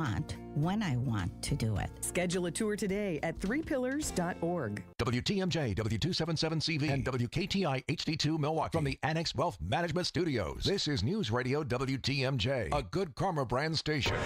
want, when I want to do it. Schedule a tour today at threepillars.org. WTMJ, W277CV, and WKTI HD2 Milwaukee from the Annex Wealth Management Studios. This is News Radio WTMJ, a Good Karma brand station.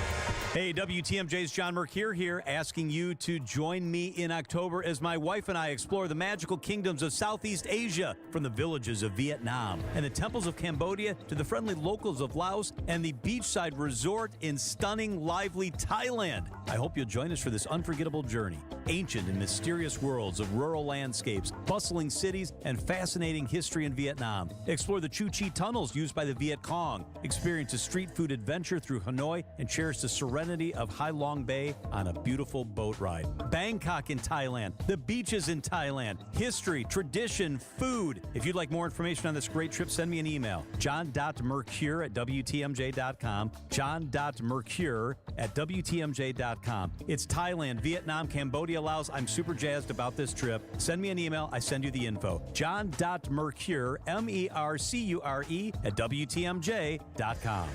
Hey, WTMJ's John Mercure here, asking you to join me in October as my wife and I explore the magical kingdoms of Southeast Asia, from the villages of Vietnam and the temples of Cambodia to the friendly locals of Laos and the beachside resort in stunning, lively Thailand. I hope you'll join us for this unforgettable journey. Ancient and mysterious worlds of rural landscapes, bustling cities, and fascinating history in Vietnam. Explore the Chu Chi tunnels used by the Viet Cong. Experience a street food adventure through Hanoi and cherish the serenity of Hai Long Bay on a beautiful boat ride. Bangkok in Thailand, the beaches in Thailand, history, tradition, food. If you'd like more information on this great trip, send me an email. john.mercure@WTMJ.com. john.mercure@WTMJ.com. It's Thailand, Vietnam, Cambodia, Laos. I'm super jazzed about this trip. Send me an email. I send you the info. john.mercure, MERCURE, @WTMJ.com.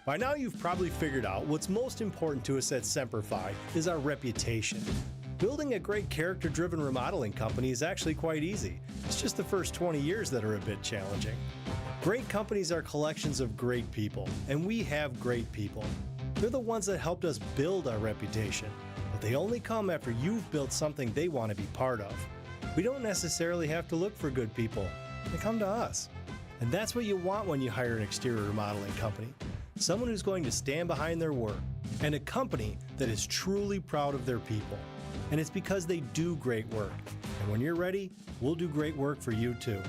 By now you've probably figured out what's most important to us at Semper Fi is our reputation. Building a great character-driven remodeling company is actually quite easy. It's just the first 20 years that are a bit challenging. Great companies are collections of great people, and we have great people. They're the ones that helped us build our reputation, but they only come after you've built something they want to be part of. We don't necessarily have to look for good people. They come to us. And that's what you want when you hire an exterior remodeling company. Someone who's going to stand behind their work, and a company that is truly proud of their people. And it's because they do great work. And when you're ready, we'll do great work for you too.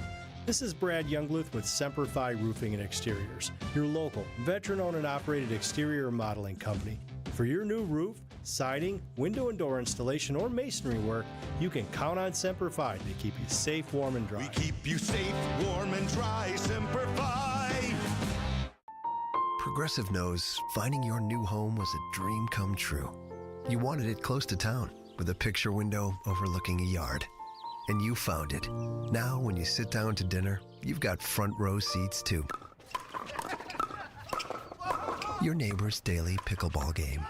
This is Brad Youngluth with Semper Fi Roofing and Exteriors, your local, veteran-owned and operated exterior remodeling company. For your new roof, siding, window and door installation, or masonry work, you can count on Semper Fi to keep you safe, warm, and dry. We keep you safe, warm, and dry, Semper Fi! Progressive knows finding your new home was a dream come true. You wanted it close to town, with a picture window overlooking a yard. And you found it. Now, when you sit down to dinner, you've got front row seats too. Your neighbor's daily pickleball game.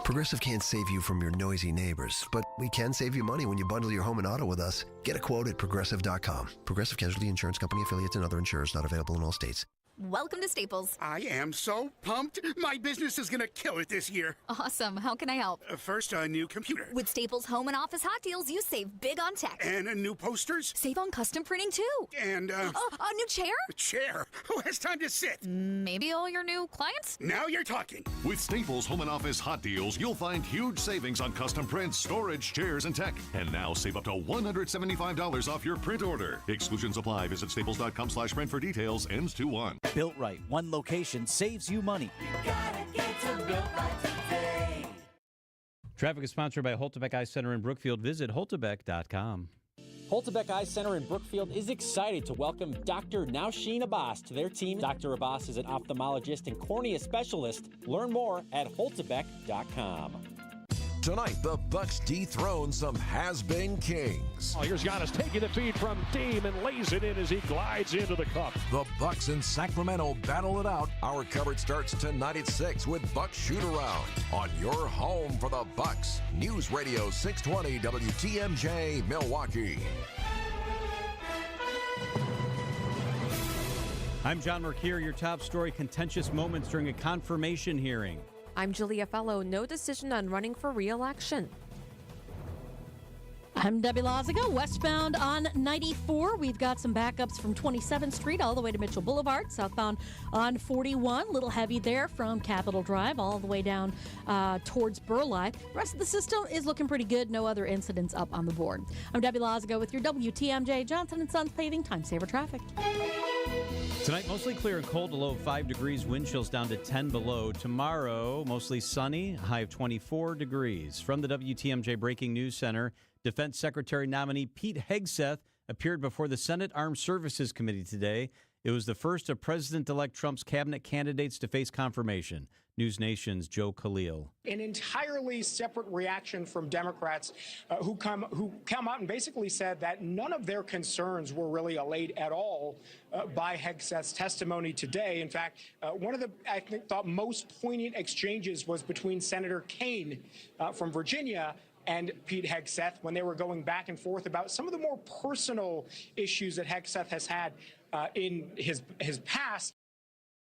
Progressive can't save you from your noisy neighbors, but we can save you money when you bundle your home and auto with us. Get a quote at Progressive.com. Progressive Casualty Insurance Company, affiliates, and other insurers not available in all states. Welcome to Staples. I am so pumped. My business is going to kill it this year. Awesome. How can I help? First, a new computer. With Staples Home and Office Hot Deals, you save big on tech. And new posters. Save on custom printing, too. And, a new chair? A chair? Who has time to sit? Maybe all your new clients? Now you're talking. With Staples Home and Office Hot Deals, you'll find huge savings on custom prints, storage, chairs, and tech. And now save up to $175 off your print order. Exclusions apply. Visit staples.com/print for details. Ends 2/1. Built Right. One location saves you money. You gotta get to Built Right today. Traffic is sponsored by Holtebeck Eye Center in Brookfield. Visit holtebeck.com. Holtebeck Eye Center in Brookfield is excited to welcome Dr. Nausheen Abbas to their team. Dr. Abbas is an ophthalmologist and cornea specialist. Learn more at holtebeck.com. Tonight, the Bucks dethrone some has-been kings. Oh, here's Giannis taking the feed from Dame and lays it in as he glides into the cup. The Bucks in Sacramento battle it out. Our coverage starts tonight at 6 with Bucks Shoot-Around on your home for the Bucks. News Radio 620 WTMJ Milwaukee. I'm John Mercure. Your top story: contentious moments during a confirmation hearing. I'm Julia Fellow. No decision on running for re-election. I'm Debbie Lazaga. Westbound on 94. We've got some backups from 27th Street all the way to Mitchell Boulevard. Southbound on 41. A little heavy there from Capitol Drive all the way down towards Burleigh. The rest of the system is looking pretty good. No other incidents up on the board. I'm Debbie Lazaga with your WTMJ Johnson & Sons Paving Time Saver Traffic. Tonight, mostly clear and cold, a low of 5 degrees, wind chills down to 10 below. Tomorrow, mostly sunny, high of 24 degrees. From the WTMJ Breaking News Center, Defense Secretary nominee Pete Hegseth appeared before the Senate Armed Services Committee today It was the first of President-elect Trump's cabinet candidates to face confirmation. News Nation's Joe Khalil. An entirely separate reaction from Democrats who come out and basically said that none of their concerns were really allayed at all by Hegseth's testimony today. In fact, one of the, I thought, most poignant exchanges was between Senator Kaine from Virginia and Pete Hegseth when they were going back and forth about some of the more personal issues that Hegseth has had in his past.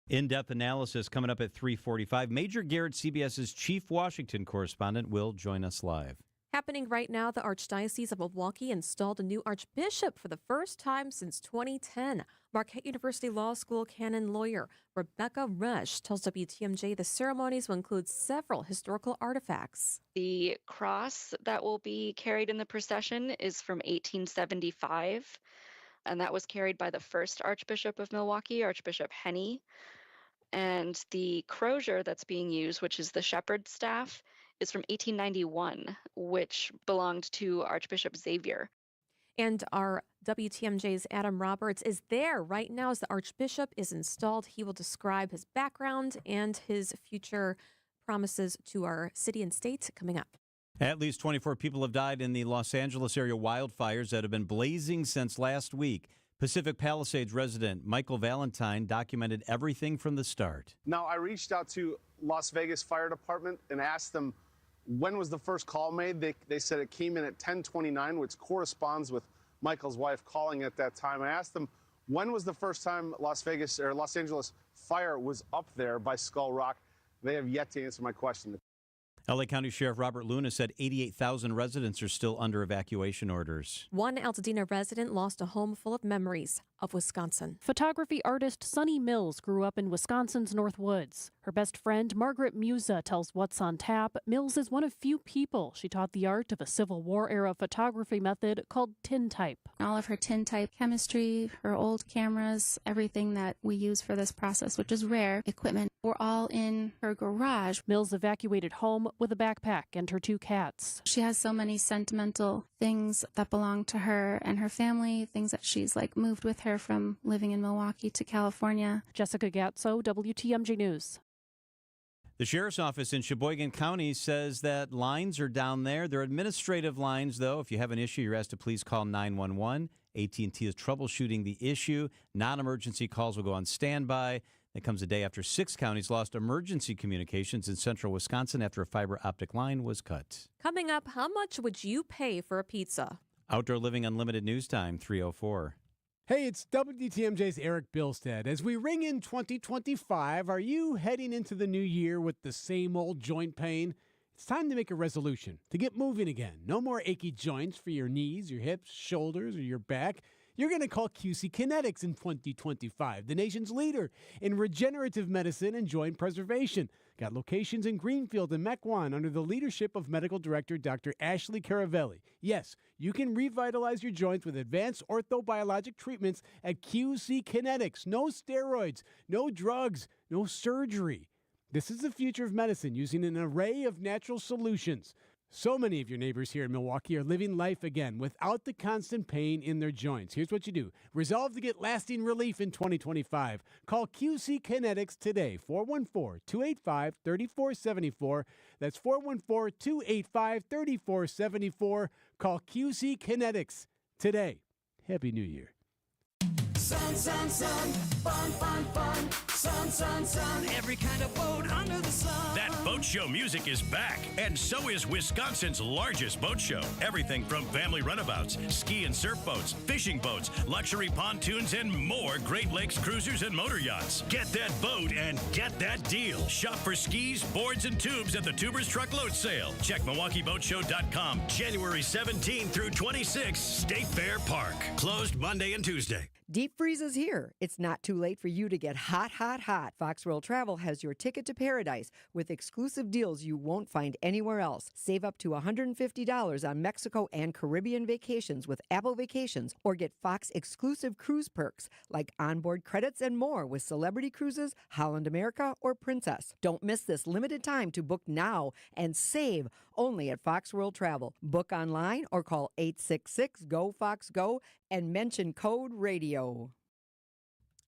In-depth analysis coming up at 3:45. Major Garrett, CBS's chief Washington correspondent, will join us live. Happening right now, the Archdiocese of Milwaukee installed a new archbishop for the first time since 2010. Marquette University Law School canon lawyer Rebecca Rush tells WTMJ the ceremonies will include several historical artifacts. The cross that will be carried in the procession is from 1875, and that was carried by the first Archbishop of Milwaukee, Archbishop Henney. And the crozier that's being used, which is the shepherd's staff, is from 1891, which belonged to Archbishop Xavier. And our WTMJ's Adam Roberts is there right now as the Archbishop is installed. He will describe his background and his future promises to our city and state coming up. At least 24 people have died in the Los Angeles area wildfires that have been blazing since last week. Pacific Palisades resident Michael Valentine documented everything from the start. Now, I reached out to Las Vegas Fire Department and asked them when was the first call made. They said it came in at 10:29, which corresponds with Michael's wife calling at that time. I asked them when was the first time Los Angeles Fire was up there by Skull Rock. They have yet to answer my question. L.A. County Sheriff Robert Luna said 88,000 residents are still under evacuation orders. One Altadena resident lost a home full of memories of Wisconsin. Photography artist Sunny Mills grew up in Wisconsin's North Woods. Her best friend, Margaret Musa, tells What's on Tap, Mills is one of few people she taught the art of a Civil War-era photography method called tintype. All of her tintype chemistry, her old cameras, everything that we use for this process, which is rare equipment, were all in her garage. Mills evacuated home with a backpack and her 2 cats. She has so many sentimental things that belong to her and her family, things that she's moved with her from living in Milwaukee to California. Jessica Gatso, WTMJ News. The sheriff's office in Sheboygan County says that lines are down there. They're administrative lines, though. If you have an issue, you're asked to please call 911. AT&T is troubleshooting the issue. Non-emergency calls will go on standby. That comes a day after 6 counties lost emergency communications in central Wisconsin after a fiber optic line was cut. Coming up, how much would you pay for a pizza? Outdoor Living Unlimited News Time, 3:04. Hey, it's WTMJ's Eric Bilstead. As we ring in 2025, are you heading into the new year with the same old joint pain? It's time to make a resolution, to get moving again. No more achy joints for your knees, your hips, shoulders, or your back. You're going to call QC Kinetics in 2025, the nation's leader in regenerative medicine and joint preservation. Got locations in Greenfield and Mequon under the leadership of Medical Director Dr. Ashley Caravelli. Yes, you can revitalize your joints with advanced orthobiologic treatments at QC Kinetics. No steroids, no drugs, no surgery. This is the future of medicine using an array of natural solutions. So many of your neighbors here in Milwaukee are living life again without the constant pain in their joints. Here's what you do. Resolve to get lasting relief in 2025. Call QC Kinetics today, 414-285-3474. That's 414-285-3474. Call QC Kinetics today. Happy New Year. Sun, sun, sun, fun, fun, fun. Sun, sun, sun, every kind of boat under the sun. That boat show music is back, and so is Wisconsin's largest boat show. Everything from family runabouts, ski and surf boats, fishing boats, luxury pontoons, and more Great Lakes cruisers and motor yachts. Get that boat and get that deal. Shop for skis, boards, and tubes at the Tubers Truckload Sale. Check MilwaukeeBoatShow.com. January 17 through 26, State Fair Park. Closed Monday and Tuesday. Deep freeze is here. It's not too late for you to get hot, hot, hot. Fox World Travel has your ticket to paradise with exclusive deals you won't find anywhere else. Save up to $150 on Mexico and Caribbean vacations with Apple Vacations, or get Fox exclusive cruise perks like onboard credits and more with Celebrity Cruises, Holland America, or Princess. Don't miss this limited time to book now and save only at Fox World Travel. Book online or call 866-GO-FOX-GO and mention code RADIO.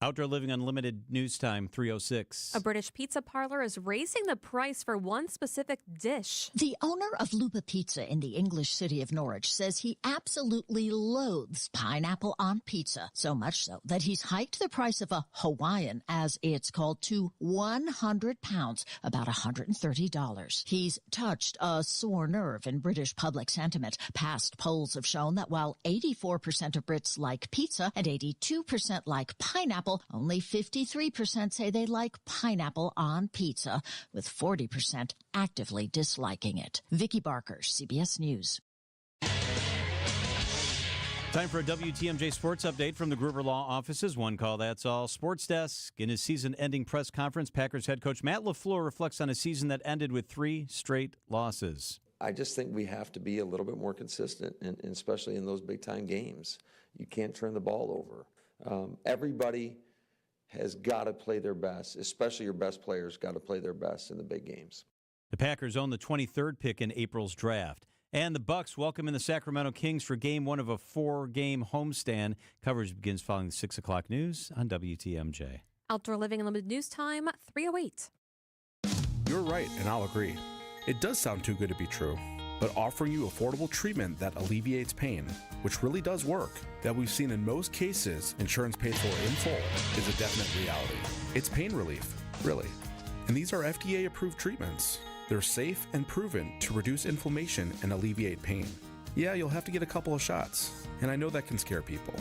Outdoor Living Unlimited news time, 3:06. A British pizza parlor is raising the price for one specific dish. The owner of Lupa Pizza in the English city of Norwich says he absolutely loathes pineapple on pizza, so much so that he's hiked the price of a Hawaiian, as it's called, to £100, about $130. He's touched a sore nerve in British public sentiment. Past polls have shown that while 84% of Brits like pizza and 82% like pineapple, only 53% say they like pineapple on pizza, with 40% actively disliking it. Vicky Barker, CBS News. Time for a WTMJ sports update from the Gruber Law offices. One call, that's all. Sports Desk. In his season-ending press conference, Packers head coach Matt LaFleur reflects on a season that ended with 3 straight losses. I just think we have to be a little bit more consistent, and especially in those big-time games. You can't turn the ball over. Everybody has got to play their best, especially your best players got to play their best in the big games. The Packers own the 23rd pick in April's draft. And the Bucks welcome in the Sacramento Kings for Game 1 of a 4-game homestand. Coverage begins following the 6 o'clock news on WTMJ. Outdoor Living Unlimited news time, 3:08. You're right, and I'll agree. It does sound too good to be true. But offering you affordable treatment that alleviates pain, which really does work, that we've seen in most cases insurance pays for in full, is a definite reality. It's pain relief, really. And these are FDA-approved treatments. They're safe and proven to reduce inflammation and alleviate pain. Yeah, you'll have to get a couple of shots, and I know that can scare people.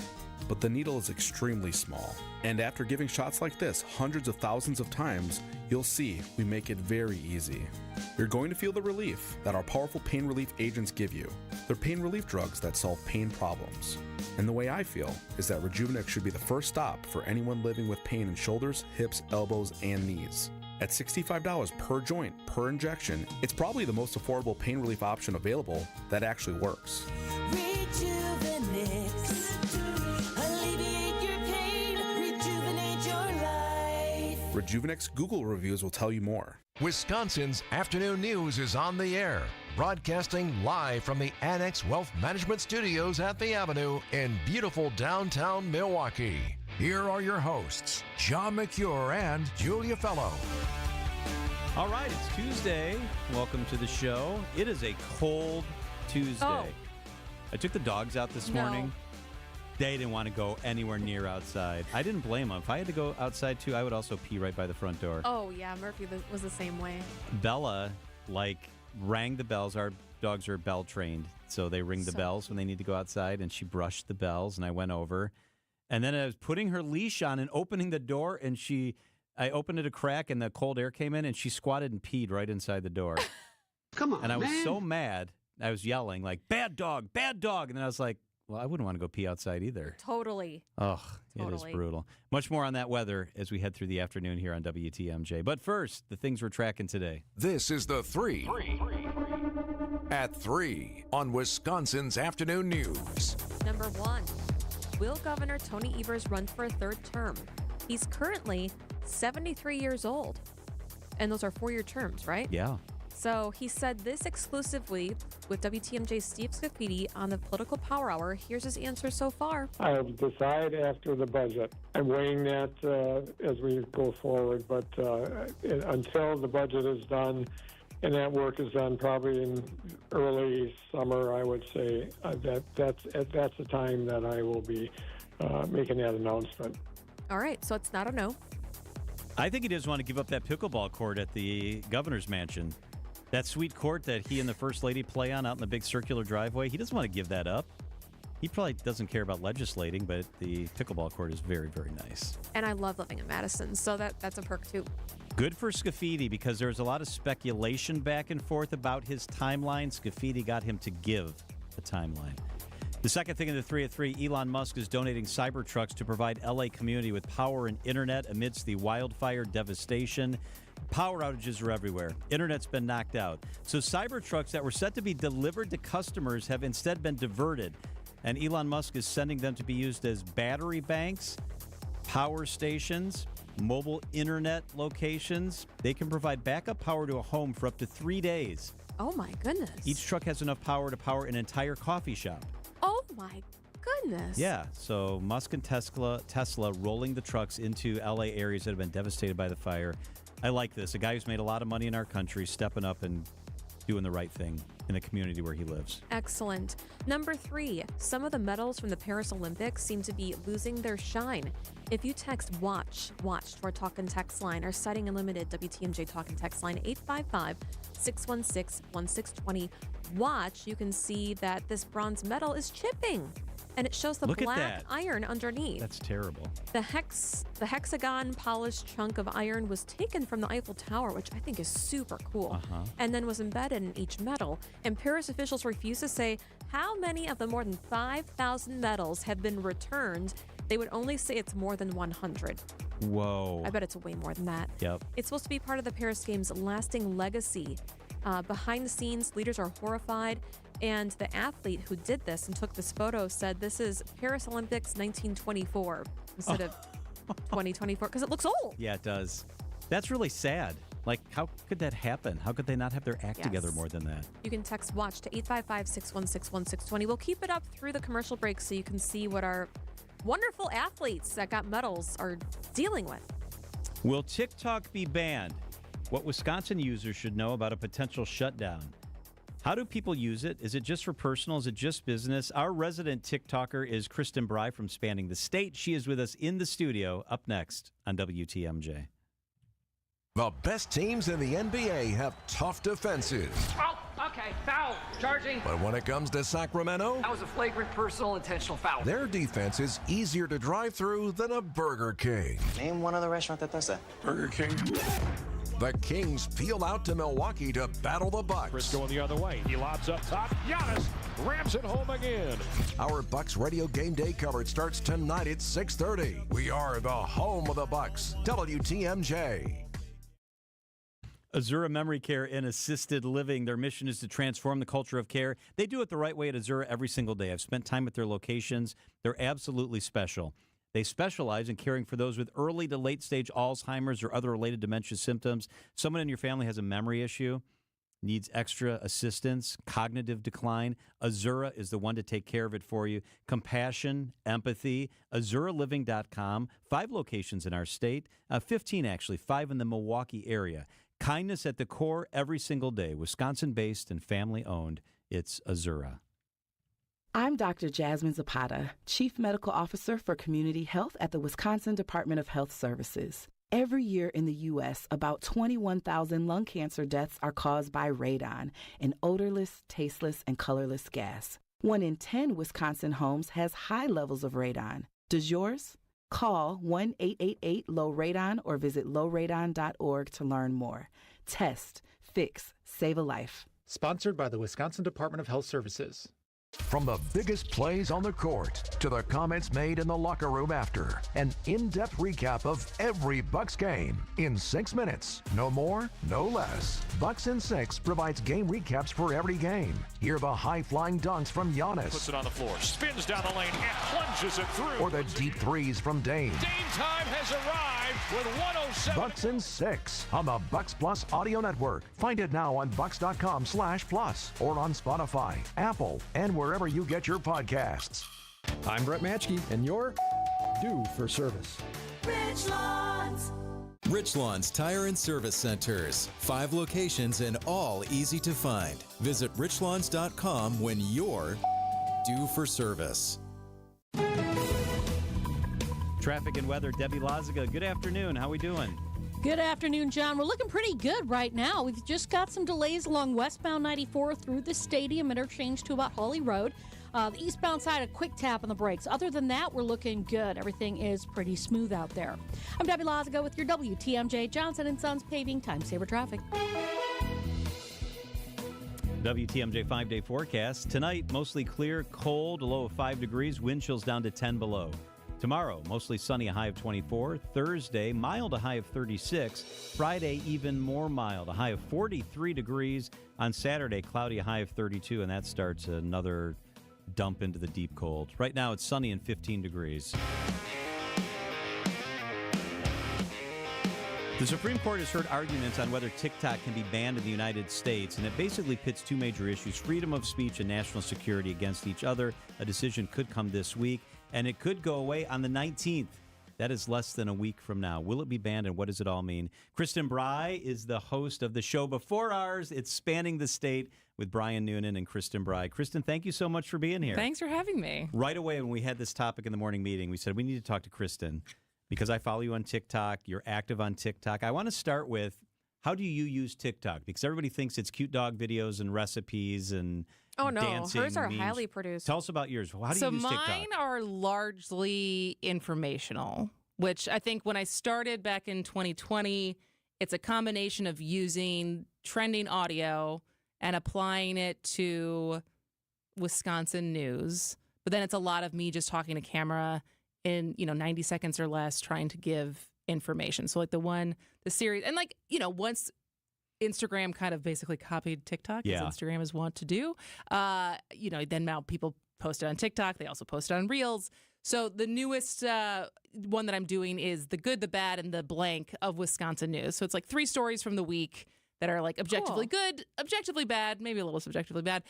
But the needle is extremely small. And after giving shots like this hundreds of thousands of times, you'll see we make it very easy. You're going to feel the relief that our powerful pain relief agents give you. They're pain relief drugs that solve pain problems. And the way I feel is that Rejuvenex should be the first stop for anyone living with pain in shoulders, hips, elbows, and knees. At $65 per joint, per injection, it's probably the most affordable pain relief option available that actually works. Rejuvenex. Alleviate your pain. Rejuvenate your life. Rejuvenex Google reviews will tell you more. Wisconsin's afternoon news is on the air, broadcasting live from the Annex Wealth Management Studios at the Avenue in beautiful downtown Milwaukee. Here are your hosts, John McCure and Julia Fellow. All right, it's Tuesday. Welcome to the show. It is a cold Tuesday. Oh. I took the dogs out this morning. They didn't want to go anywhere near outside. I didn't blame them. If I had to go outside too, I would also pee right by the front door. Oh, yeah, Murphy was the same way. Bella, rang the bells. Our dogs are bell trained, so they ring the bells when they need to go outside, and she brushed the bells, and I went over. And then I was putting her leash on and opening the door, and I opened it a crack, and the cold air came in, and she squatted and peed right inside the door. Come on, and I was so mad. I was yelling, bad dog, bad dog. And then I was like, well, I wouldn't want to go pee outside either. Totally. Ugh, It is brutal. Much more on that weather as we head through the afternoon here on WTMJ. But first, the things we're tracking today. This is the 3 at 3 on Wisconsin's afternoon news. Number 1, will Governor Tony Evers run for a 3rd term? He's currently 73 years old. And those are 4-year terms, right? Yeah. So he said this exclusively with WTMJ's Steve Scafidi on the Political Power Hour. Here's his answer so far. I'll decide after the budget. I'm weighing that as we go forward, but until the budget is done and that work is done probably in early summer, I would say that's the time that I will be making that announcement. All right, so it's not a no. I think he does want to give up that pickleball court at the governor's mansion. That sweet court that he and the First Lady play on out in the big circular driveway, he doesn't want to give that up. He probably doesn't care about legislating, but the pickleball court is very, very nice. And I love living in Madison, so that's a perk too. Good for Scafidi because there's a lot of speculation back and forth about his timeline. Scafidi got him to give a timeline. The second thing in the 3 at 3, Elon Musk is donating Cybertrucks to provide LA community with power and internet amidst the wildfire devastation. Power outages are everywhere. Internet's been knocked out. So Cybertrucks that were set to be delivered to customers have instead been diverted. And Elon Musk is sending them to be used as battery banks, power stations, mobile internet locations. They can provide backup power to a home for up to 3 days. Oh, my goodness. Each truck has enough power to power an entire coffee shop. Oh, my goodness. Yeah, so Musk and Tesla rolling the trucks into L.A. areas that have been devastated by the fire. I like this. A guy who's made a lot of money in our country stepping up and doing the right thing in the community where he lives. Excellent. Number 3, some of the medals from the Paris Olympics seem to be losing their shine. If you text watch to our talk and text line, our Citing Unlimited WTMJ talk and text line 855-616-1620, watch, you can see that this bronze medal is chipping. And it shows the black iron underneath. That's terrible. The hexagon polished chunk of iron was taken from the Eiffel Tower, which I think is super cool, and then was embedded in each medal. And Paris officials refuse to say how many of the more than 5,000 medals have been returned. They would only say it's more than 100. Whoa. I bet it's way more than that. Yep. It's supposed to be part of the Paris Games' lasting legacy. Behind the scenes, leaders are horrified. And the athlete who did this and took this photo said this is Paris Olympics 1924 instead of 2024 because it looks old. Yeah, it does. That's really sad. Like, how could that happen? How could they not have their act together more than that? You can text WATCH to 855-616-1620. We'll keep it up through the commercial break so you can see what our wonderful athletes that got medals are dealing with. Will TikTok be banned? What Wisconsin users should know about a potential shutdown. How do people use it? Is it just for personal? Is it just business? Our resident TikToker is Kristen Bry from Spanning the State. She is with us in the studio up next on WTMJ. The best teams in the NBA have tough defenses. Oh, okay, foul, charging. But when it comes to Sacramento, That was a flagrant personal intentional foul. their defense is easier to drive through than a Burger King. Name one other restaurant that does that. Burger King. The Kings peel out to Milwaukee to battle the Bucks. Chris going the other way. He lobs up top. Giannis rams it home again. Our Bucks radio game day coverage starts tonight at 6:30. We are the home of the Bucks. WTMJ. Azura Memory Care and Assisted Living. Their mission is to transform the culture of care. They do it the right way at Azura every single day. I've spent time at their locations. They're absolutely special. They specialize in caring for those with early to late stage Alzheimer's or other related dementia symptoms. Someone in your family has a memory issue, needs extra assistance, cognitive decline. Azura is the one to take care of it for you. Compassion, empathy, AzuraLiving.com. 5 locations in our state, 15 actually, 5 in the Milwaukee area. Kindness at the core every single day. Wisconsin-based and family-owned. It's Azura. I'm Dr. Jasmine Zapata, Chief Medical Officer for Community Health at the Wisconsin Department of Health Services. Every year in the U.S., about 21,000 lung cancer deaths are caused by radon, an odorless, tasteless, and colorless gas. 1 in 10 Wisconsin homes has high levels of radon. Does yours? Call 1-888-LOW-RADON or visit lowradon.org to learn more. Test, fix, save a life. Sponsored by the Wisconsin Department of Health Services. From the biggest plays on the court to the comments made in the locker room after, an in-depth recap of every Bucks game in 6 minutes. No more, no less. Bucks in 6 provides game recaps for every game. Hear the high-flying dunks from Giannis. Puts it on the floor, spins down the lane, and plunges it through. Or the deep threes from Dame. Dame time has arrived with 107. Bucks in 6 on the Bucks Plus Audio Network. Find it now on bucks.com/plus or on Spotify, Apple, and wherever you get your podcasts. I'm Brett Matschke, and you're due for service. Richlawns Tire and Service Centers. 5 locations and all easy to find. Visit richlawns.com when you're due for service. Traffic and weather, Debbie Lazaga. Good afternoon. How we doing? Good afternoon, John. We're looking pretty good right now. We've just got some delays along westbound 94 through the stadium interchange to about Hawley Road. The eastbound side, a quick tap on the brakes. Other than that, we're looking good. Everything is pretty smooth out there. I'm Debbie Lazaga with your WTMJ Johnson & Sons Paving Time Saver Traffic. WTMJ 5-day forecast. Tonight, mostly clear, cold, a low of 5 degrees, wind chills down to 10 below. Tomorrow, mostly sunny, a high of 24. Thursday, mild, a high of 36. Friday, even more mild, a high of 43 degrees. On Saturday, cloudy, a high of 32, and that starts another dump into the deep cold. Right now, it's sunny and 15 degrees. The Supreme Court has heard arguments on whether TikTok can be banned in the United States, and it basically pits two major issues, freedom of speech and national security, against each other. A decision could come this week, and it could go away on the 19th. That is less than a week from now. Will it be banned, and what does it all mean? Kristen Bry is the host of the show before ours. It's Spanning the State with Brian Noonan and Kristen Bry. Kristen, thank you so much for being here. Thanks for having me. Right away when we had this topic in the morning meeting, we said we need to talk to Kristen because I follow you on TikTok. You're active on TikTok. I want to start with, how do you use TikTok? Because everybody thinks it's cute dog videos and recipes and dancing. Hers are memes. highly produced. Tell us about yours. How do you use TikTok? So mine are largely informational, which I think when I started back in 2020, it's a combination of using trending audio and applying it to Wisconsin news. But then it's a lot of me just talking to camera in, 90 seconds or less, trying to give information. So like the series, and once Instagram kind of basically copied TikTok, as Instagram is wont to do, then now people post it on TikTok. They also post it on Reels. So the newest one that I'm doing is the good, the bad, and the blank of Wisconsin news. So it's like 3 stories from the week that are like objectively good, objectively bad, maybe a little subjectively bad,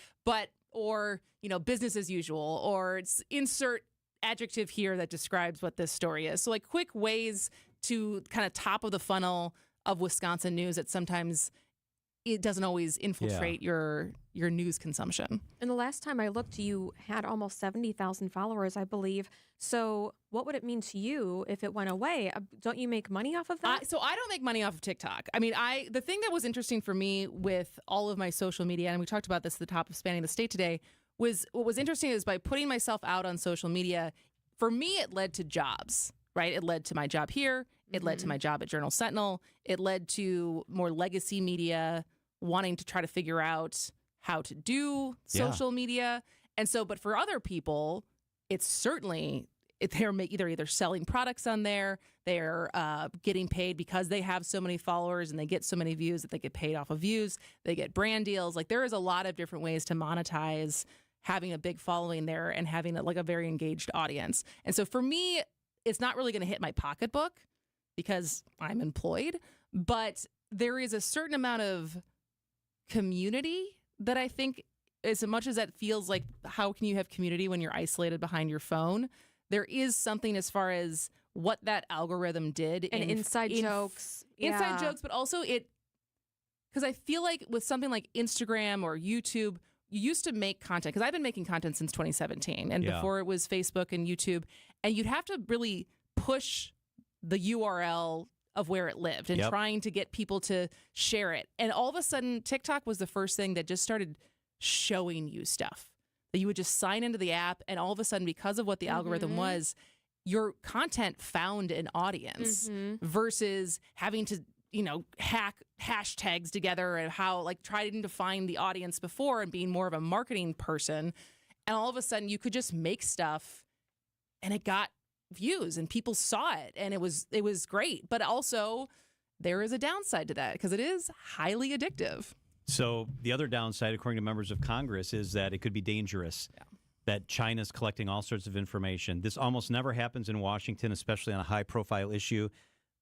or business as usual, or it's insert adjective here that describes what this story is. So like quick ways to kind of top of the funnel of Wisconsin news that sometimes it doesn't always infiltrate your news consumption. And the last time I looked, you had almost 70,000 followers, I believe. So what would it mean to you if it went away? Don't you make money off of that? So I don't make money off of TikTok. I mean, the thing that was interesting for me with all of my social media, and we talked about this at the top of Spanning the State today, was what was interesting is by putting myself out on social media, for me, it led to jobs, right? It led to my job here. It led to my job at Journal Sentinel. It led to more legacy media wanting to try to figure out how to do social media. And so, but for other people, it's certainly, they're either selling products on there, they're getting paid because they have so many followers and they get so many views that they get paid off of views. They get brand deals. Like there is a lot of different ways to monetize having a big following there and having a very engaged audience. And so for me, it's not really going to hit my pocketbook because I'm employed, but there is a certain amount of community that I think, as much as that feels like, how can you have community when you're isolated behind your phone? There is something as far as what that algorithm did. And inside jokes. Inside jokes, but also because I feel like with something like Instagram or YouTube, you used to make content, because I've been making content since 2017, and before it was Facebook and YouTube, and you'd have to really push the URL of where it lived and trying to get people to share it. And all of a sudden, TikTok was the first thing that just started showing you stuff. That you would just sign into the app, and all of a sudden, because of what the algorithm was, your content found an audience versus having to, hack hashtags together and how, trying to find the audience before and being more of a marketing person. And all of a sudden, you could just make stuff and it got views and people saw it, and it was great. But also, there is a downside to that because it is highly addictive. So the other downside, according to members of Congress, is that it could be dangerous, that China's collecting all sorts of information. This almost never happens in Washington, especially on a high-profile issue.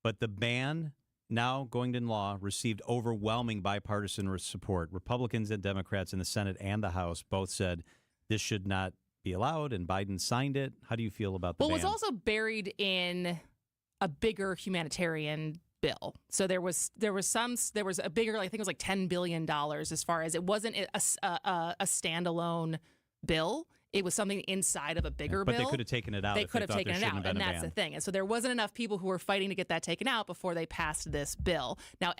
But the ban now going into law received overwhelming bipartisan support. Republicans and Democrats in the Senate and the House both said this should not be allowed, and Biden signed it. How do you feel about the ban? Well, it was also buried in a bigger humanitarian bill. So there was a bigger, I think it was like $10 billion, as far as it wasn't a standalone bill. It was something inside of a bigger bill. But they could have taken it out. They could have taken it out, and that's the thing. And so there wasn't enough people who were fighting to get that taken out before they passed this bill. Now,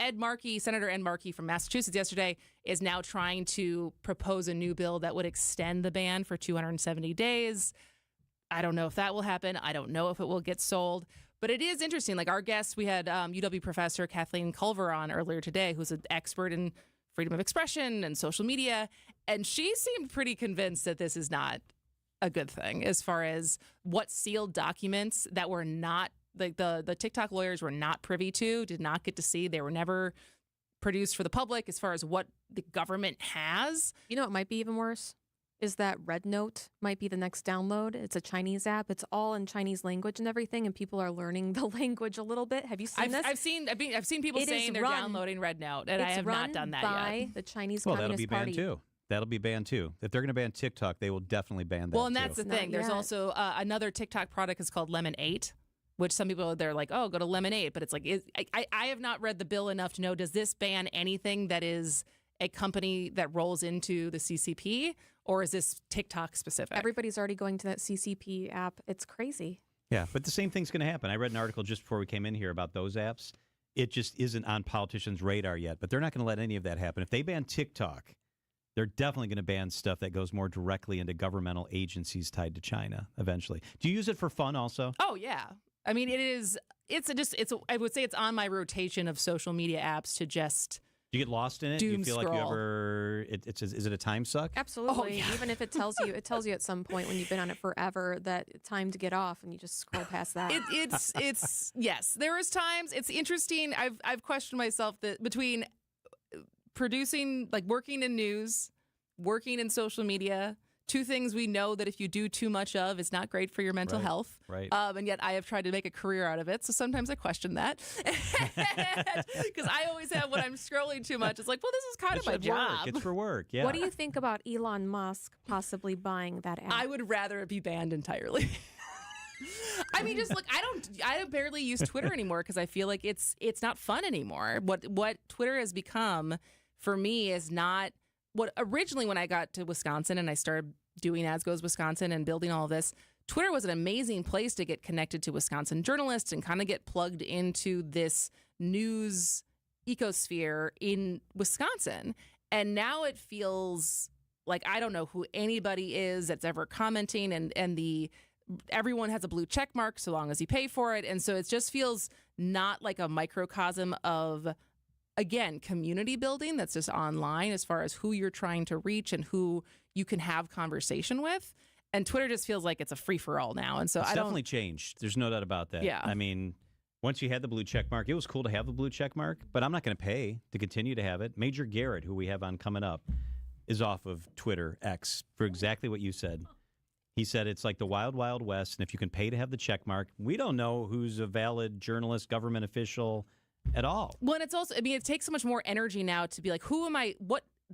Senator Ed Markey from Massachusetts yesterday is now trying to propose a new bill that would extend the ban for 270 days. I don't know if that will happen. I don't know if it will get sold. But it is interesting. Like our guest, we had UW professor Kathleen Culver on earlier today, who's an expert in freedom of expression and social media. And she seemed pretty convinced that this is not a good thing as far as what sealed documents that were not, like the TikTok lawyers were not privy to, did not get to see. They were never produced for the public as far as what the government has. You know, it might be even worse. is that Red Note might be the next download. It's a Chinese app. It's all in Chinese language and everything, and people are learning the language a little bit. Have you seen this? I've seen people saying they're downloading Red Note, and I have not done that by yet. the Chinese Well, that'll Communist be Party. banned too. That'll be banned too. If they're going to ban TikTok, they will definitely ban that. Well, and that's the Not thing. There's yet. also another TikTok product is called Lemon8, which some people, they're like, oh, go to Lemon8. But it's like, I have not read the bill enough to know, does this ban anything that is a company that rolls into the CCP, or is this TikTok specific? Everybody's already going to that CCP app. It's crazy. Yeah, but the same thing's going to happen. I read an article just before we came in here about those apps. It just isn't on politicians' radar yet, but they're not going to let any of that happen. If they ban TikTok, they're definitely going to ban stuff that goes more directly into governmental agencies tied to China eventually. Do you use it for fun also? Oh, yeah. I mean, I would say it's on my rotation of social media apps to just... Do you get lost in it? Do you feel like you ever? Is it a time suck? Absolutely. Oh, yeah. Even if it tells you at some point when you've been on it forever that it's time to get off, and you just scroll past that. It's yes. There is times. It's interesting. I've questioned myself that between producing, like working in news, working in social media. Two things we know that if you do too much of, it's not great for your mental health. Right. And yet I have tried to make a career out of it. So sometimes I question that. Because I always have, when I'm scrolling too much, it's like, well, this is kind of my job. It's for work, yeah. What do you think about Elon Musk possibly buying that app? I would rather it be banned entirely. I mean, just look, I barely use Twitter anymore because I feel like it's not fun anymore. What Twitter has become for me is not what originally when I got to Wisconsin and I started doing As Goes Wisconsin and building all of this, Twitter was an amazing place to get connected to Wisconsin journalists and kind of get plugged into this news ecosphere in Wisconsin. And now it feels like I don't know who anybody is that's ever commenting, and everyone has a blue check mark so long as you pay for it. And so it just feels not like a microcosm of, again, community building that's just online as far as who you're trying to reach and who you can have conversation with. And Twitter just feels like it's a free-for-all now. And so it's definitely changed. There's no doubt about that. Yeah. I mean, once you had the blue check mark, it was cool to have the blue check mark, but I'm not going to pay to continue to have it. Major Garrett, who we have on coming up, is off of Twitter X for exactly what you said. He said it's like the wild, wild west, and if you can pay to have the check mark, we don't know who's a valid journalist, government official at all. Well, and it's also, I mean, it takes so much more energy now to be like, who am I?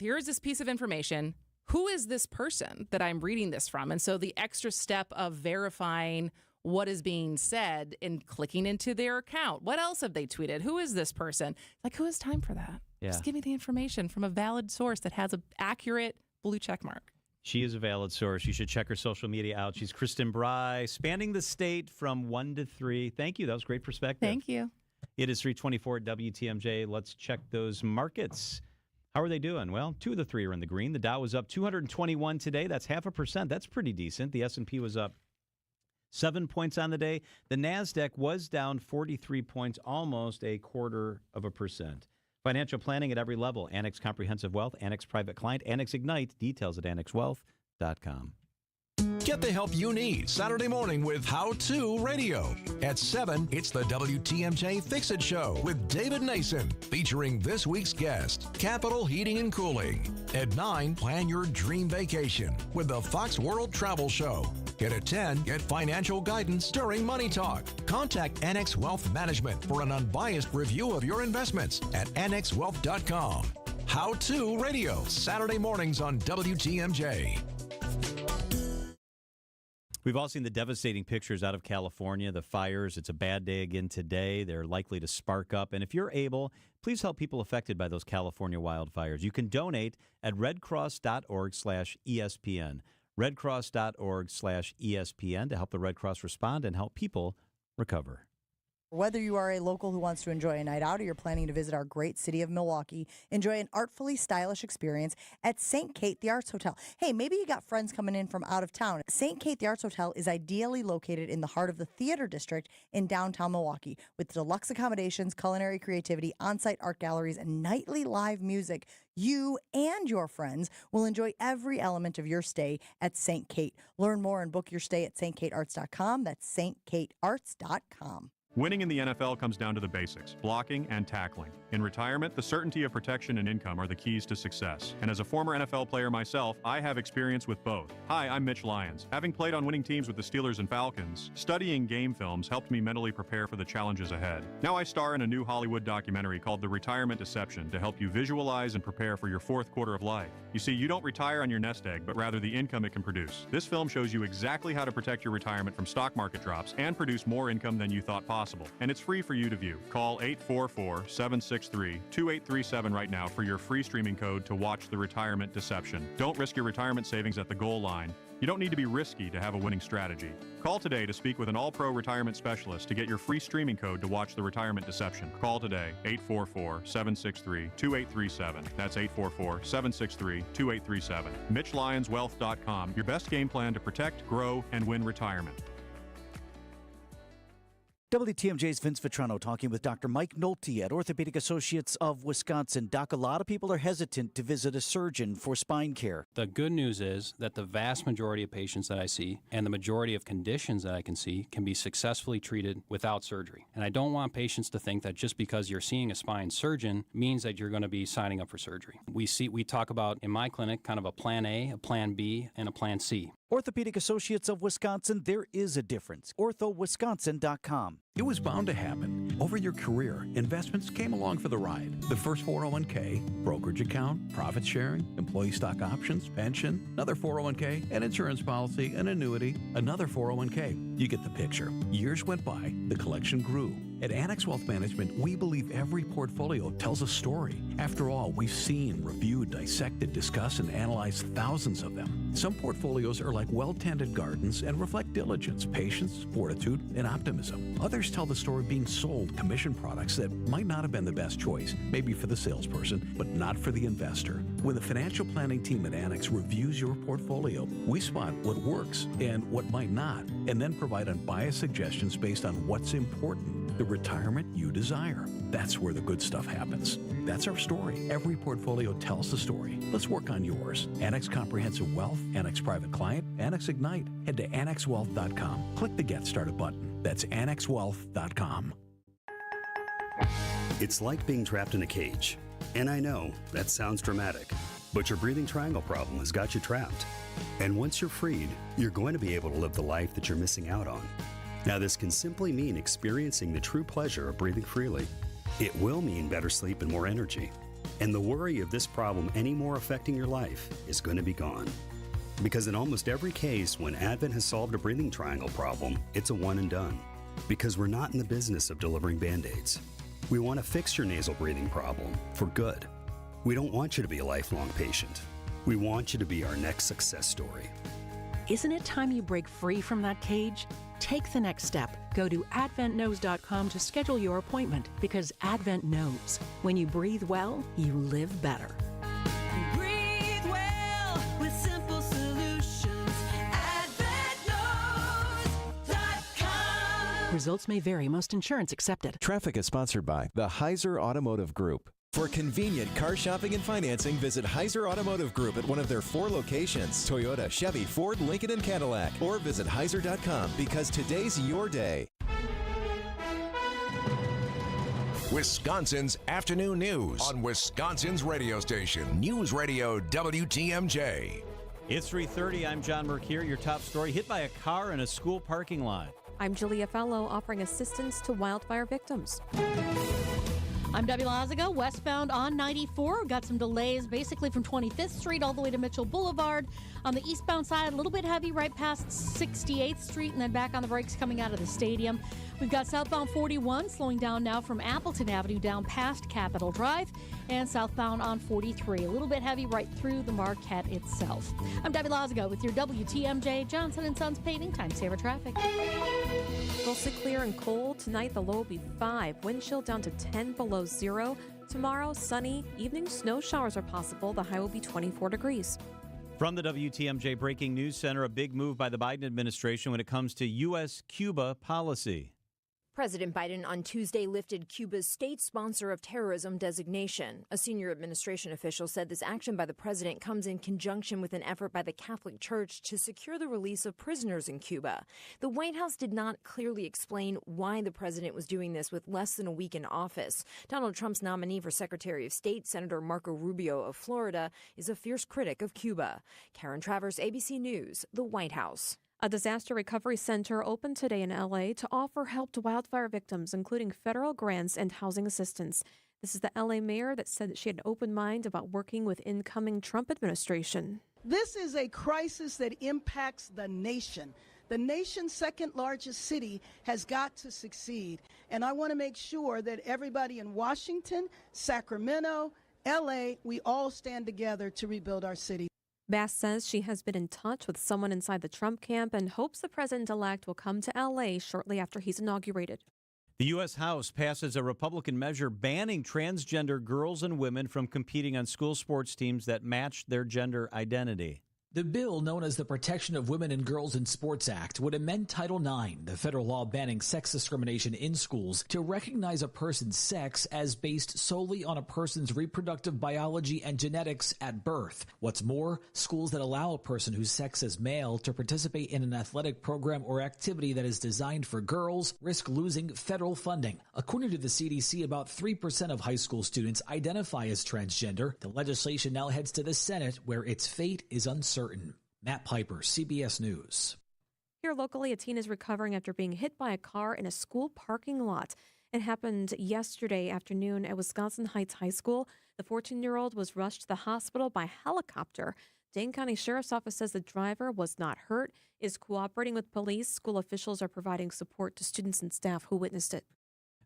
Here's this piece of information. Who is this person that I'm reading this from? And so the extra step of verifying what is being said and clicking into their account. What else have they tweeted? Who is this person? Like, who has time for that? Yeah. Just give me the information from a valid source that has an accurate blue check mark. She is a valid source. You should check her social media out. She's Kristen Bry, spanning the state from 1 to 3. Thank you. That was great perspective. Thank you. It is 3:24 at WTMJ. Let's check those markets. How are they doing? Well, 2 of the 3 are in the green. The Dow was up 221 today. That's 0.5%. That's pretty decent. The S&P was up 7 points on the day. The NASDAQ was down 43 points, almost 0.25%. Financial planning at every level. Annex Comprehensive Wealth, Annex Private Client, Annex Ignite. Details at annexwealth.com. Get the help you need Saturday morning with How To Radio. At 7, it's the WTMJ Fix-It Show with David Nason, featuring this week's guest, Capital Heating and Cooling. At 9, plan your dream vacation with the Fox World Travel Show. And at 10, get financial guidance during Money Talk. Contact Annex Wealth Management for an unbiased review of your investments at annexwealth.com. How To Radio, Saturday mornings on WTMJ. We've all seen the devastating pictures out of California, the fires. It's a bad day again today. They're likely to spark up. And if you're able, please help people affected by those California wildfires. You can donate at redcross.org/ESPN. redcross.org/ESPN to help the Red Cross respond and help people recover. Whether you are a local who wants to enjoy a night out or you're planning to visit our great city of Milwaukee, enjoy an artfully stylish experience at St. Kate the Arts Hotel. Hey, maybe you got friends coming in from out of town. St. Kate the Arts Hotel is ideally located in the heart of the theater district in downtown Milwaukee with deluxe accommodations, culinary creativity, on-site art galleries, and nightly live music. You and your friends will enjoy every element of your stay at St. Kate. Learn more and book your stay at stkatearts.com. That's stkatearts.com. Winning in the NFL comes down to the basics, blocking and tackling. In retirement, the certainty of protection and income are the keys to success. And as a former NFL player myself, I have experience with both. Hi, I'm Mitch Lyons. Having played on winning teams with the Steelers and Falcons, studying game films helped me mentally prepare for the challenges ahead. Now I star in a new Hollywood documentary called The Retirement Deception to help you visualize and prepare for your fourth quarter of life. You see, you don't retire on your nest egg, but rather the income it can produce. This film shows you exactly how to protect your retirement from stock market drops and produce more income than you thought possible. And it's free for you to view. Call 844-763-2837 right now for your free streaming code to watch The Retirement Deception. Don't risk your retirement savings at the goal line. You don't need to be risky to have a winning strategy. Call today to speak with an all-pro retirement specialist to get your free streaming code to watch The Retirement Deception. Call today, 844-763-2837. That's 844-763-2837. MitchLyonsWealth.com, your best game plan to protect, grow, and win retirement. WTMJ's Vince Vitrano talking with Dr. Mike Nolte at Orthopedic Associates of Wisconsin. Doc, a lot of people are hesitant to visit a surgeon for spine care. The good news is that the vast majority of patients that I see and the majority of conditions that I can see can be successfully treated without surgery. And I don't want patients to think that just because you're seeing a spine surgeon means that you're going to be signing up for surgery. We talk about, in my clinic, kind of a plan A, a plan B, and a plan C. Orthopedic Associates of Wisconsin, there is a difference. OrthoWisconsin.com. It was bound to happen. Over your career, investments came along for the ride. The first 401k, brokerage account, profit sharing, employee stock options, pension, another 401k, an insurance policy, an annuity, another 401k. You get the picture. Years went by, the collection grew. At Annex Wealth Management, we believe every portfolio tells a story. After all, we've seen, reviewed, dissected, discussed, and analyzed thousands of them. Some portfolios are like well-tended gardens and reflect diligence, patience, fortitude, and optimism. Others tell the story of being sold commission products that might not have been the best choice, maybe for the salesperson, but not for the investor. When the financial planning team at Annex reviews your portfolio, we spot what works and what might not, and then provide unbiased suggestions based on what's important. The retirement you desire. That's where the good stuff happens. That's our story. Every portfolio tells the story. Let's work on yours. Annex Comprehensive Wealth, Annex Private Client, Annex Ignite. Head to AnnexWealth.com. Click the Get Started button. That's AnnexWealth.com. It's like being trapped in a cage. And I know, that sounds dramatic, but your breathing triangle problem has got you trapped. And once you're freed, you're going to be able to live the life that you're missing out on. Now, this can simply mean experiencing the true pleasure of breathing freely. It will mean better sleep and more energy. And the worry of this problem any more affecting your life is going to be gone. Because in almost every case, when Advent has solved a breathing triangle problem, it's a one and done. Because we're not in the business of delivering Band-Aids. We want to fix your nasal breathing problem for good. We don't want you to be a lifelong patient. We want you to be our next success story. Isn't it time you break free from that cage? Take the next step. Go to adventknows.com to schedule your appointment, because Advent knows when you breathe well, you live better. Breathe well with simple solutions. AdventKnows.com. Results may vary. Most insurance accepted. Traffic is sponsored by the Heiser Automotive Group. For convenient car shopping and financing, visit Heiser Automotive Group at one of their 4 locations: Toyota, Chevy, Ford, Lincoln, and Cadillac. Or visit Heiser.com, because today's your day. Wisconsin's afternoon news on Wisconsin's radio station, News Radio WTMJ. It's 3:30. I'm John Mercure. Your top story: hit by a car in a school parking lot. I'm Julia Fellow, offering assistance to wildfire victims. I'm Debbie Lazago, westbound on 94. We've got some delays basically from 25th Street all the way to Mitchell Boulevard. On the eastbound side, a little bit heavy right past 68th Street, and then back on the brakes coming out of the stadium. We've got southbound 41 slowing down now from Appleton Avenue down past Capitol Drive, and southbound on 43. A little bit heavy right through the Marquette itself. I'm Debbie Lazago with your WTMJ Johnson & Sons Paving Time Saver Traffic. Mostly clear and cold. Tonight, the low will be 5. Wind chill down to 10 below 0. Tomorrow, sunny. Evening snow showers are possible. The high will be 24 degrees. From the WTMJ Breaking News Center, a big move by the Biden administration when it comes to U.S.-Cuba policy. President Biden on Tuesday lifted Cuba's state sponsor of terrorism designation. A senior administration official said this action by the president comes in conjunction with an effort by the Catholic Church to secure the release of prisoners in Cuba. The White House did not clearly explain why the president was doing this with less than a week in office. Donald Trump's nominee for Secretary of State, Senator Marco Rubio of Florida, is a fierce critic of Cuba. Karen Travers, ABC News, the White House. A disaster recovery center opened today in L.A. to offer help to wildfire victims, including federal grants and housing assistance. This is the L.A. mayor that said that she had an open mind about working with incoming Trump administration. This is a crisis that impacts the nation. The nation's second largest city has got to succeed. And I want to make sure that everybody in Washington, Sacramento, L.A., we all stand together to rebuild our city. Bass says she has been in touch with someone inside the Trump camp and hopes the president-elect will come to L.A. shortly after he's inaugurated. The U.S. House passes a Republican measure banning transgender girls and women from competing on school sports teams that match their gender identity. The bill, known as the Protection of Women and Girls in Sports Act, would amend Title IX, the federal law banning sex discrimination in schools, to recognize a person's sex as based solely on a person's reproductive biology and genetics at birth. What's more, schools that allow a person whose sex is male to participate in an athletic program or activity that is designed for girls risk losing federal funding. According to the CDC, about 3% of high school students identify as transgender. The legislation now heads to the Senate, where its fate is uncertain. Matt Piper, CBS News. Here locally, a teen is recovering after being hit by a car in a school parking lot. It happened yesterday afternoon at Wisconsin Heights High School. The 14-year-old was rushed to the hospital by helicopter. Dane County Sheriff's Office says the driver was not hurt, is cooperating with police. School officials are providing support to students and staff who witnessed it.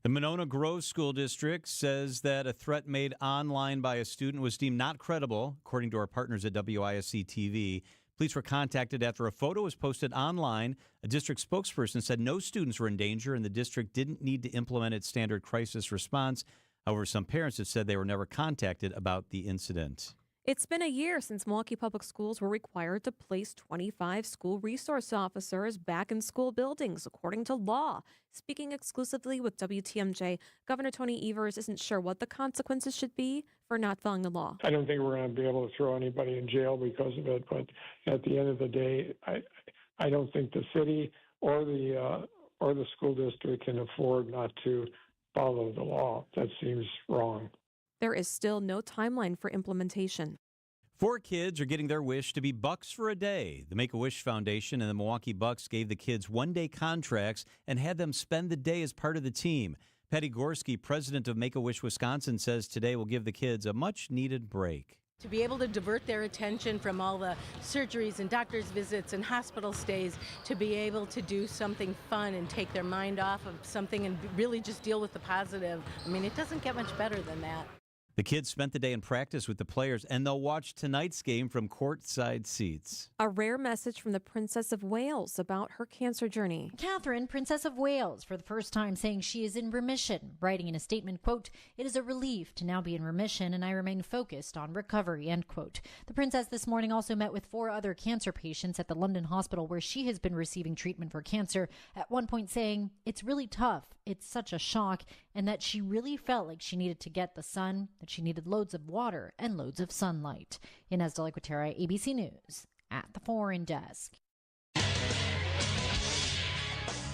The Monona Grove School District says that a threat made online by a student was deemed not credible, according to our partners at WISC TV. Police were contacted after a photo was posted online. A district spokesperson said no students were in danger and the district didn't need to implement its standard crisis response. However, some parents have said they were never contacted about the incident. It's been a year since Milwaukee Public Schools were required to place 25 school resource officers back in school buildings, according to law. Speaking exclusively with WTMJ, Governor Tony Evers isn't sure what the consequences should be for not following the law. I don't think we're going to be able to throw anybody in jail because of it, but at the end of the day, I don't think the city or the school district can afford not to follow the law. That seems wrong. There is still no timeline for implementation. 4 kids are getting their wish to be Bucks for a day. The Make-A-Wish Foundation and the Milwaukee Bucks gave the kids one-day contracts and had them spend the day as part of the team. Patty Gorski, president of Make-A-Wish Wisconsin, says today will give the kids a much-needed break. To be able to divert their attention from all the surgeries and doctor's visits and hospital stays, to be able to do something fun and take their mind off of something and really just deal with the positive. I mean, it doesn't get much better than that. The kids spent the day in practice with the players, and they'll watch tonight's game from courtside seats. A rare message from the Princess of Wales about her cancer journey. Catherine, Princess of Wales, for the first time saying she is in remission, writing in a statement, quote, "It is a relief to now be in remission and I remain focused on recovery," end quote. The princess this morning also met with 4 other cancer patients at the London hospital where she has been receiving treatment for cancer, at one point saying, "It's really tough, it's such a shock," and that she really felt like she needed to get the sun, that she needed loads of water and loads of sunlight. Inez de la Cuetara, ABC News, at the Foreign Desk.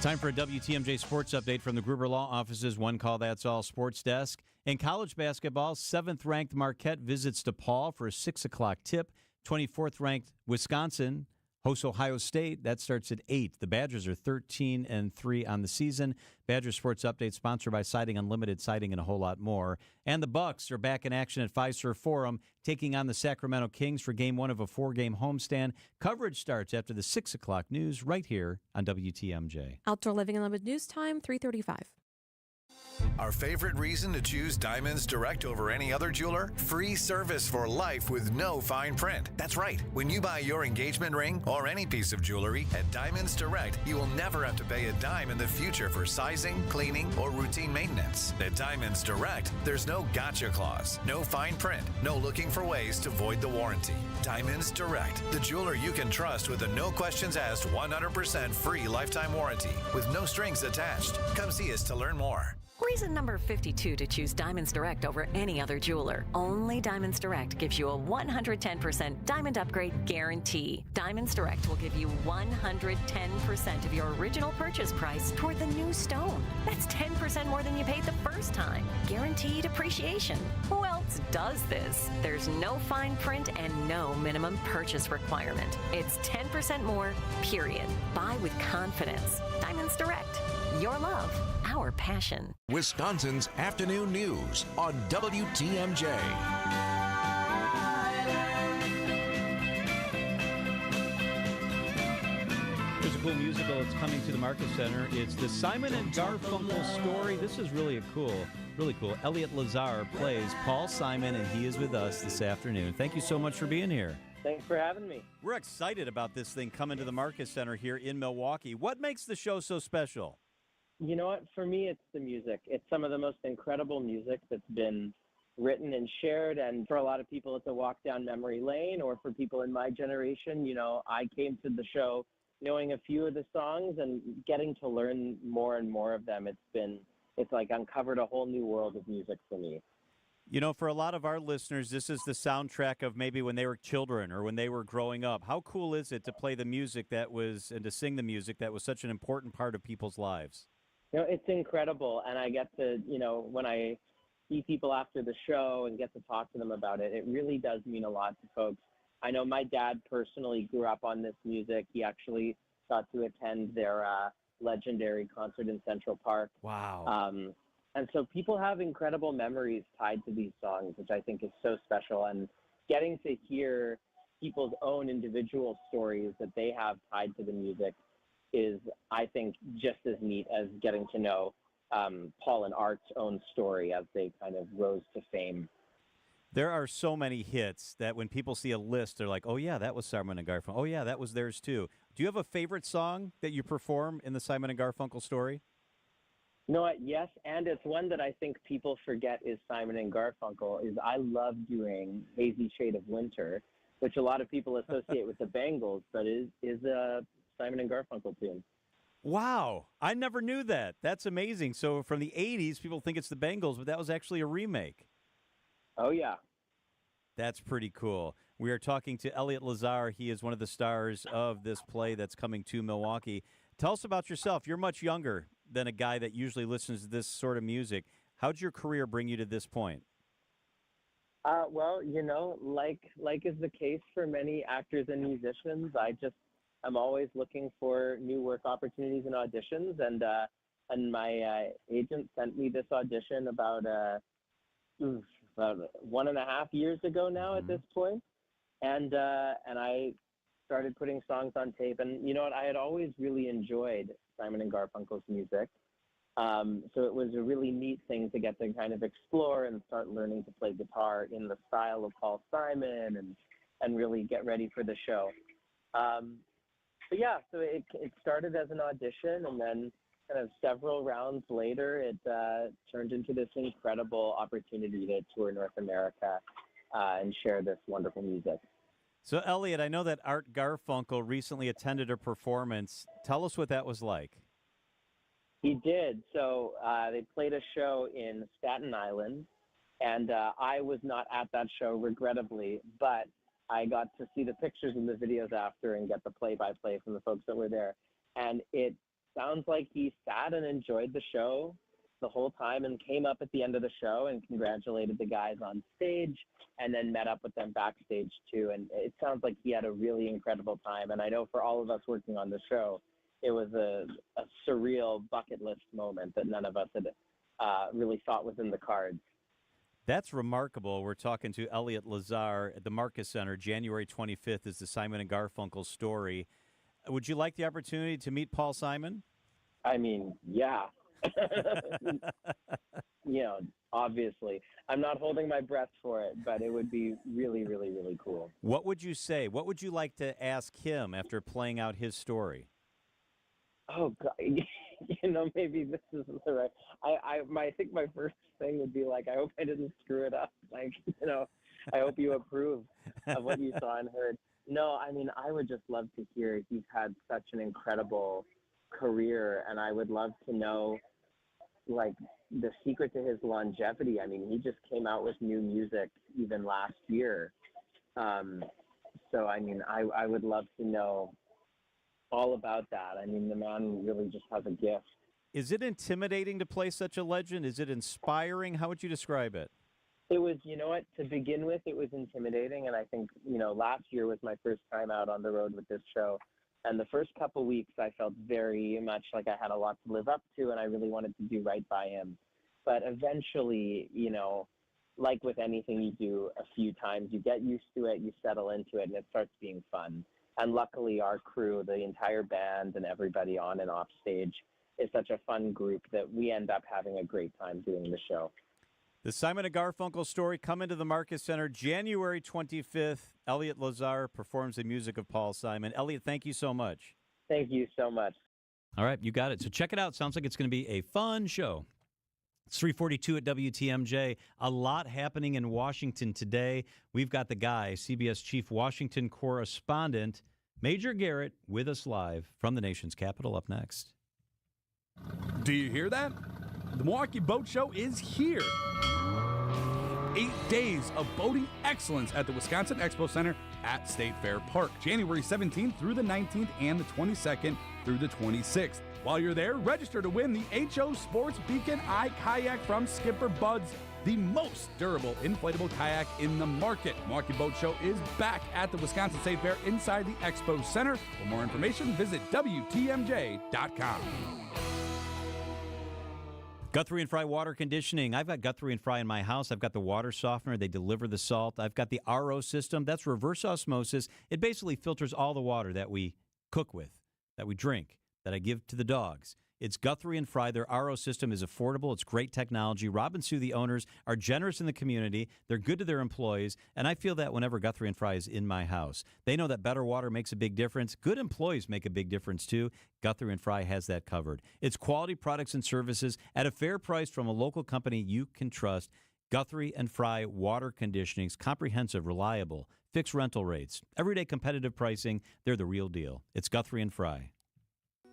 Time for a WTMJ sports update from the Gruber Law Office's One Call That's All sports desk. In college basketball, 7th-ranked Marquette visits DePaul for a 6 o'clock tip. 24th-ranked Wisconsin hosts Ohio State. That starts at 8. The Badgers are 13-3 on the season. Badger Sports Update sponsored by Siding Unlimited, Siding, and a whole lot more. And the Bucks are back in action at Fiserv Forum, taking on the Sacramento Kings for Game 1 of a 4-game homestand. Coverage starts after the 6 o'clock news right here on WTMJ. Outdoor Living Unlimited News Time, 3:35. Our favorite reason to choose Diamonds Direct over any other jeweler? Free service for life with no fine print. That's right. When you buy your engagement ring or any piece of jewelry at Diamonds Direct, you will never have to pay a dime in the future for sizing, cleaning, or routine maintenance. At Diamonds Direct, there's no gotcha clause, no fine print, no looking for ways to void the warranty. Diamonds Direct, the jeweler you can trust with a no questions asked 100% free lifetime warranty with no strings attached. Come see us to learn more. Reason number 52 to choose Diamonds Direct over any other jeweler. Only Diamonds Direct gives you a 110% diamond upgrade guarantee. Diamonds Direct will give you 110% of your original purchase price toward the new stone. That's 10% more than you paid the first time. Guaranteed appreciation. Who else does this? There's no fine print and no minimum purchase requirement. It's 10% more, period. Buy with confidence. Diamonds Direct. Your love, our passion. Wisconsin's Afternoon News on WTMJ. There's a cool musical that's coming to the Marcus Center. It's the Simon and Garfunkel story. This is really cool. Elliot Lazar plays Paul Simon, and he is with us this afternoon. Thank you so much for being here. Thanks for having me. We're excited about this thing coming to the Marcus Center here in Milwaukee. What makes the show so special? You know what? For me, it's the music. It's some of the most incredible music that's been written and shared. And for a lot of people, it's a walk down memory lane. Or for people in my generation, you know, I came to the show knowing a few of the songs and getting to learn more and more of them. It's like uncovered a whole new world of music for me. You know, for a lot of our listeners, this is the soundtrack of maybe when they were children or when they were growing up. How cool is it to play the music and to sing the music that was such an important part of people's lives? You know, it's incredible. And I get to, you know, when I see people after the show and get to talk to them about it, it really does mean a lot to folks. I know my dad personally grew up on this music. He actually got to attend their legendary concert in Central Park. Wow. And so people have incredible memories tied to these songs, which I think is so special. And getting to hear people's own individual stories that they have tied to the music is, I think, just as neat as getting to know Paul and Art's own story as they kind of rose to fame. There are so many hits that when people see a list, they're like, oh, yeah, that was Simon & Garfunkel. Oh, yeah, that was theirs, too. Do you have a favorite song that you perform in the Simon & Garfunkel story? You know what? Yes, and it's one that I think people forget is Simon & Garfunkel, is I love doing Hazy Shade of Winter, which a lot of people associate with the Bangles, but is a Simon & Garfunkel tune. Wow, I never knew that. That's amazing. So from the 80s, people think it's the Bangles, but that was actually a remake. Oh, yeah. That's pretty cool. We are talking to Elliot Lazar. He is one of the stars of this play that's coming to Milwaukee. Tell us about yourself. You're much younger than a guy that usually listens to this sort of music. How'd your career bring you to this point? Well, you know, like is the case for many actors and musicians, I'm always looking for new work opportunities and auditions, and my agent sent me this audition about 1.5 years ago now at this point, and I started putting songs on tape. And you know what? I had always really enjoyed Simon & Garfunkel's music, so it was a really neat thing to get to kind of explore and start learning to play guitar in the style of Paul Simon and really get ready for the show. But yeah, so it started as an audition, and then kind of several rounds later, it turned into this incredible opportunity to tour North America and share this wonderful music. So, Elliot, I know that Art Garfunkel recently attended a performance. Tell us what that was like. He did. So they played a show in Staten Island, and I was not at that show, regrettably, but I got to see the pictures and the videos after and get the play-by-play from the folks that were there. And it sounds like he sat and enjoyed the show the whole time and came up at the end of the show and congratulated the guys on stage and then met up with them backstage too. And it sounds like he had a really incredible time. And I know for all of us working on the show, it was a surreal bucket list moment that none of us had really thought was in the cards. That's remarkable. We're talking to Elliot Lazar at the Marcus Center. January 25th is the Simon & Garfunkel story. Would you like the opportunity to meet Paul Simon? I mean, yeah. Obviously. I'm not holding my breath for it, but it would be really, really, really cool. What would you say? What would you like to ask him after playing out his story? Oh, God. Maybe this isn't the right. I think my first thing would be like, I hope I didn't screw it up. Like, I hope you approve of what you saw and heard. No, I mean, I would just love to hear. He's had such an incredible career, and I would love to know, like, the secret to his longevity. I mean, he just came out with new music even last year. So, I mean, I would love to know all about that. I mean, the man really just has a gift. Is it intimidating to play such a legend? Is it inspiring? How would you describe it? It was, to begin with, it was intimidating. And I think, last year was my first time out on the road with this show. And the first couple weeks, I felt very much like I had a lot to live up to, and I really wanted to do right by him. But eventually, like with anything you do a few times, you get used to it, you settle into it, and it starts being fun. And luckily, our crew, the entire band and everybody on and off stage is such a fun group that we end up having a great time doing the show. The Simon & Garfunkel story coming to the Marcus Center January 25th. Elliot Lazar performs the music of Paul Simon. Elliot, thank you so much. Thank you so much. All right, you got it. So check it out. Sounds like it's going to be a fun show. It's 3:42 at WTMJ. A lot happening in Washington today. We've got the guy, CBS Chief Washington Correspondent, Major Garrett, with us live from the nation's capital. Up next. Do you hear that? The Milwaukee Boat Show is here. 8 days of boating excellence at the Wisconsin Expo Center at State Fair Park, January 17th through the 19th and the 22nd through the 26th. While you're there, register to win the HO Sports Beacon Eye Kayak from Skipper Buds, the most durable inflatable kayak in the market. Milwaukee Boat Show is back at the Wisconsin State Fair inside the Expo Center. For more information, visit WTMJ.com. Guthrie & Fry Water Conditioning. I've got Guthrie & Fry in my house. I've got the water softener. They deliver the salt. I've got the RO system. That's reverse osmosis. It basically filters all the water that we cook with, that we drink, that I give to the dogs. It's Guthrie & Fry. Their RO system is affordable. It's great technology. Rob and Sue, the owners, are generous in the community. They're good to their employees, and I feel that whenever Guthrie & Fry is in my house. They know that better water makes a big difference. Good employees make a big difference, too. Guthrie & Fry has that covered. It's quality products and services at a fair price from a local company you can trust. Guthrie & Fry Water Conditioning's comprehensive, reliable, fixed rental rates, everyday competitive pricing. They're the real deal. It's Guthrie & Fry.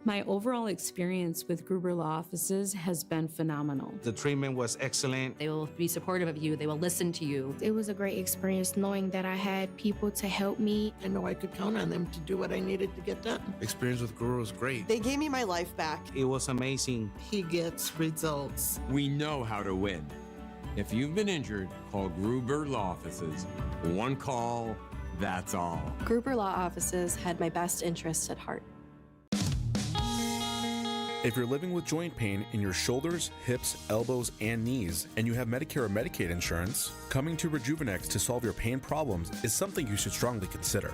My overall experience with Gruber Law Offices has been phenomenal. The treatment was excellent. They will be supportive of you. They will listen to you. It was a great experience knowing that I had people to help me. I know I could count on them to do what I needed to get done. Experience with Gruber was great. They gave me my life back. It was amazing. He gets results. We know how to win. If you've been injured, call Gruber Law Offices. One call, that's all. Gruber Law Offices had my best interests at heart. If you're living with joint pain in your shoulders, hips, elbows, and knees, and you have Medicare or Medicaid insurance, coming to Rejuvenex to solve your pain problems is something you should strongly consider.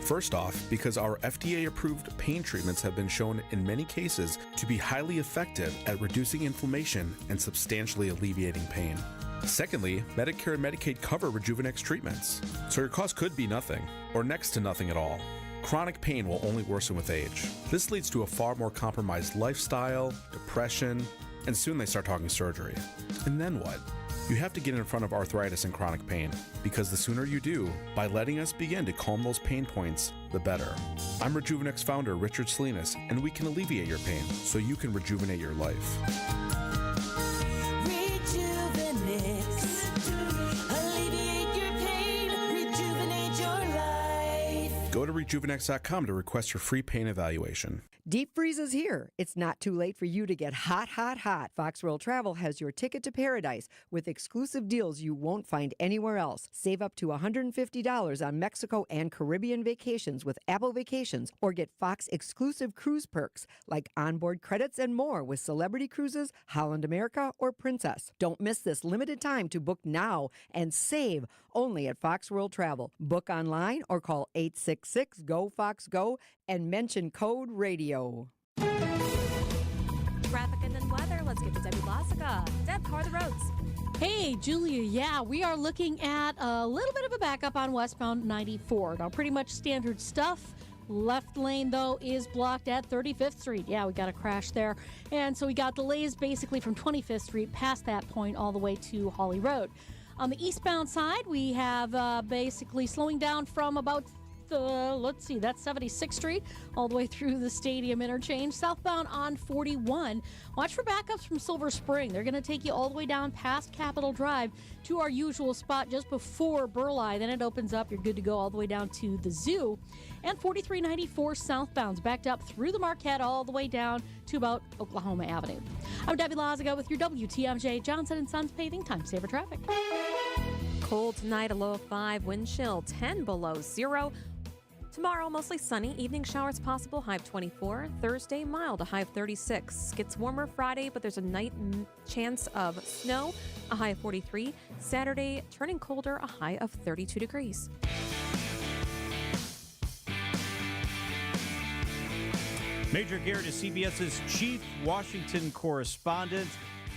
First off, because our FDA-approved pain treatments have been shown in many cases to be highly effective at reducing inflammation and substantially alleviating pain. Secondly, Medicare and Medicaid cover Rejuvenex treatments, so your cost could be nothing, or next to nothing at all. Chronic pain will only worsen with age. This leads to a far more compromised lifestyle, depression, and soon they start talking surgery. And then what? You have to get in front of arthritis and chronic pain, because the sooner you do, by letting us begin to calm those pain points, the better. I'm Rejuvenex founder Richard Salinas, and we can alleviate your pain so you can rejuvenate your life. Go to Rejuvenex.com to request your free pain evaluation. Deep freeze is here. It's not too late for you to get hot, hot, hot. Fox World Travel has your ticket to paradise with exclusive deals you won't find anywhere else. Save up to $150 on Mexico and Caribbean vacations with Apple Vacations, or get Fox exclusive cruise perks like onboard credits and more with Celebrity Cruises, Holland America, or Princess. Don't miss this limited time to book now and save only at Fox World Travel. Book online or call 866-GO-FOX-GO and mention code RADIO. Traffic and then weather. Let's get traffic with Debbie Lassica. Deb, how are the roads? Hey, Julia, yeah, we are looking at a little bit of a backup on westbound 94. Now, pretty much standard stuff. Left lane, though, is blocked at 35th Street. Yeah, we got a crash there. And so we got delays basically from 25th Street past that point all the way to Holly Road. On the eastbound side, we have basically slowing down from about that's 76th Street all the way through the Stadium interchange. Southbound on 41. Watch for backups from Silver Spring. They're going to take you all the way down past Capitol Drive to our usual spot just before Burleigh. Then it opens up. You're good to go all the way down to the zoo. And 4394 southbound's backed up through the Marquette all the way down to about Oklahoma Avenue. I'm Debbie Laziga with your WTMJ Johnson & Sons Paving Time Saver Traffic. Cold tonight, a low of 5, wind chill 10 below 0. Tomorrow, mostly sunny. Evening showers possible, high of 24. Thursday, mild, a high of 36. Gets warmer Friday, but there's a night chance of snow, a high of 43. Saturday, turning colder, a high of 32 degrees. Major Garrett is CBS's chief Washington correspondent.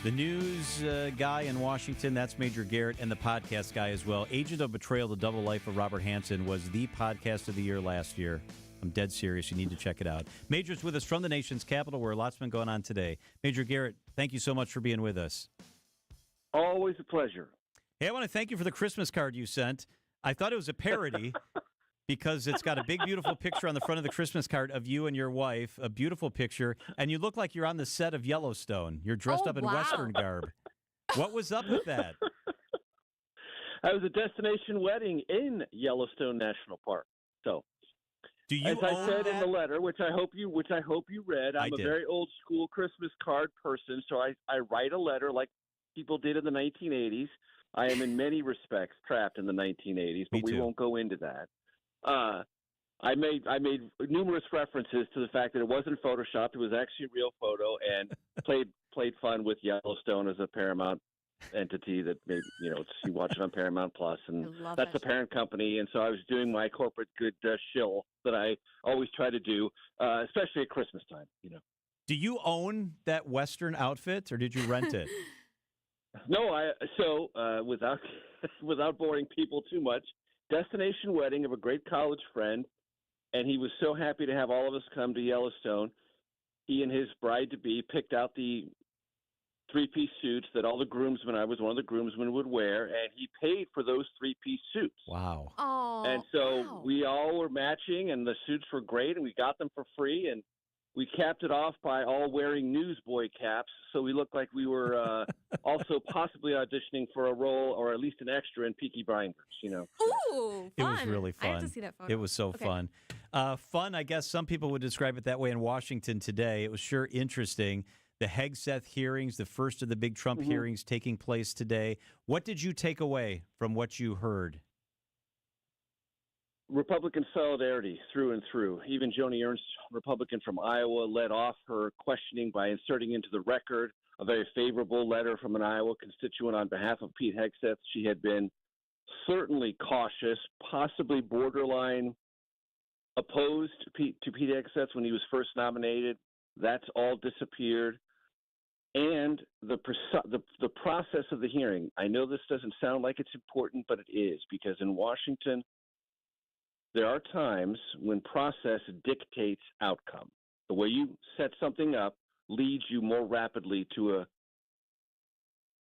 The news guy in Washington, that's Major Garrett, and the podcast guy as well. Agent of Betrayal, The Double Life of Robert Hansen was the podcast of the year last year. I'm dead serious. You need to check it out. Major's with us from the nation's capital, where a lot's been going on today. Major Garrett, thank you so much for being with us. Always a pleasure. Hey, I want to thank you for the Christmas card you sent. I thought it was a parody. Because it's got a big, beautiful picture on the front of the Christmas card of you and your wife, a beautiful picture, and you look like you're on the set of Yellowstone. You're dressed up in Western garb. What was up with that? I was a destination wedding in Yellowstone National Park. So, do you as I said in the letter, which I hope you read, I'm a very old school Christmas card person. So I write a letter like people did in the 1980s. I am in many respects trapped in the 1980s, but we won't go into that. I made numerous references to the fact that it wasn't photoshopped; it was actually a real photo, and played fun with Yellowstone as a Paramount entity that maybe you watch it on Paramount Plus, and that's the parent company. And so I was doing my corporate good shill that I always try to do, especially at Christmas time. Do you own that Western outfit, or did you rent it? No, without boring people too much. Destination wedding of a great college friend, and he was so happy to have all of us come to Yellowstone. He and his bride-to-be picked out the three-piece suits that all the groomsmen, I was one of the groomsmen, would wear, and he paid for those three-piece suits. Wow. Oh, and so we all were matching, and the suits were great, and we got them for free, and we capped it off by all wearing newsboy caps, so we looked like we were also possibly auditioning for a role or at least an extra in Peaky Blinders, Ooh, fun. It was really fun. I have to see that photo. It was so fun. Fun, I guess some people would describe it that way in Washington today. It was sure interesting. The Hegseth hearings, the first of the big Trump hearings taking place today. What did you take away from what you heard? Republican solidarity through and through. Even Joni Ernst, Republican from Iowa, led off her questioning by inserting into the record a very favorable letter from an Iowa constituent on behalf of Pete Hegseth. She had been certainly cautious, possibly borderline opposed to Pete Hegseth when he was first nominated. That's all disappeared. And the process of the hearing, I know this doesn't sound like it's important, but it is, because in Washington, there are times when process dictates outcome. The way you set something up leads you more rapidly to a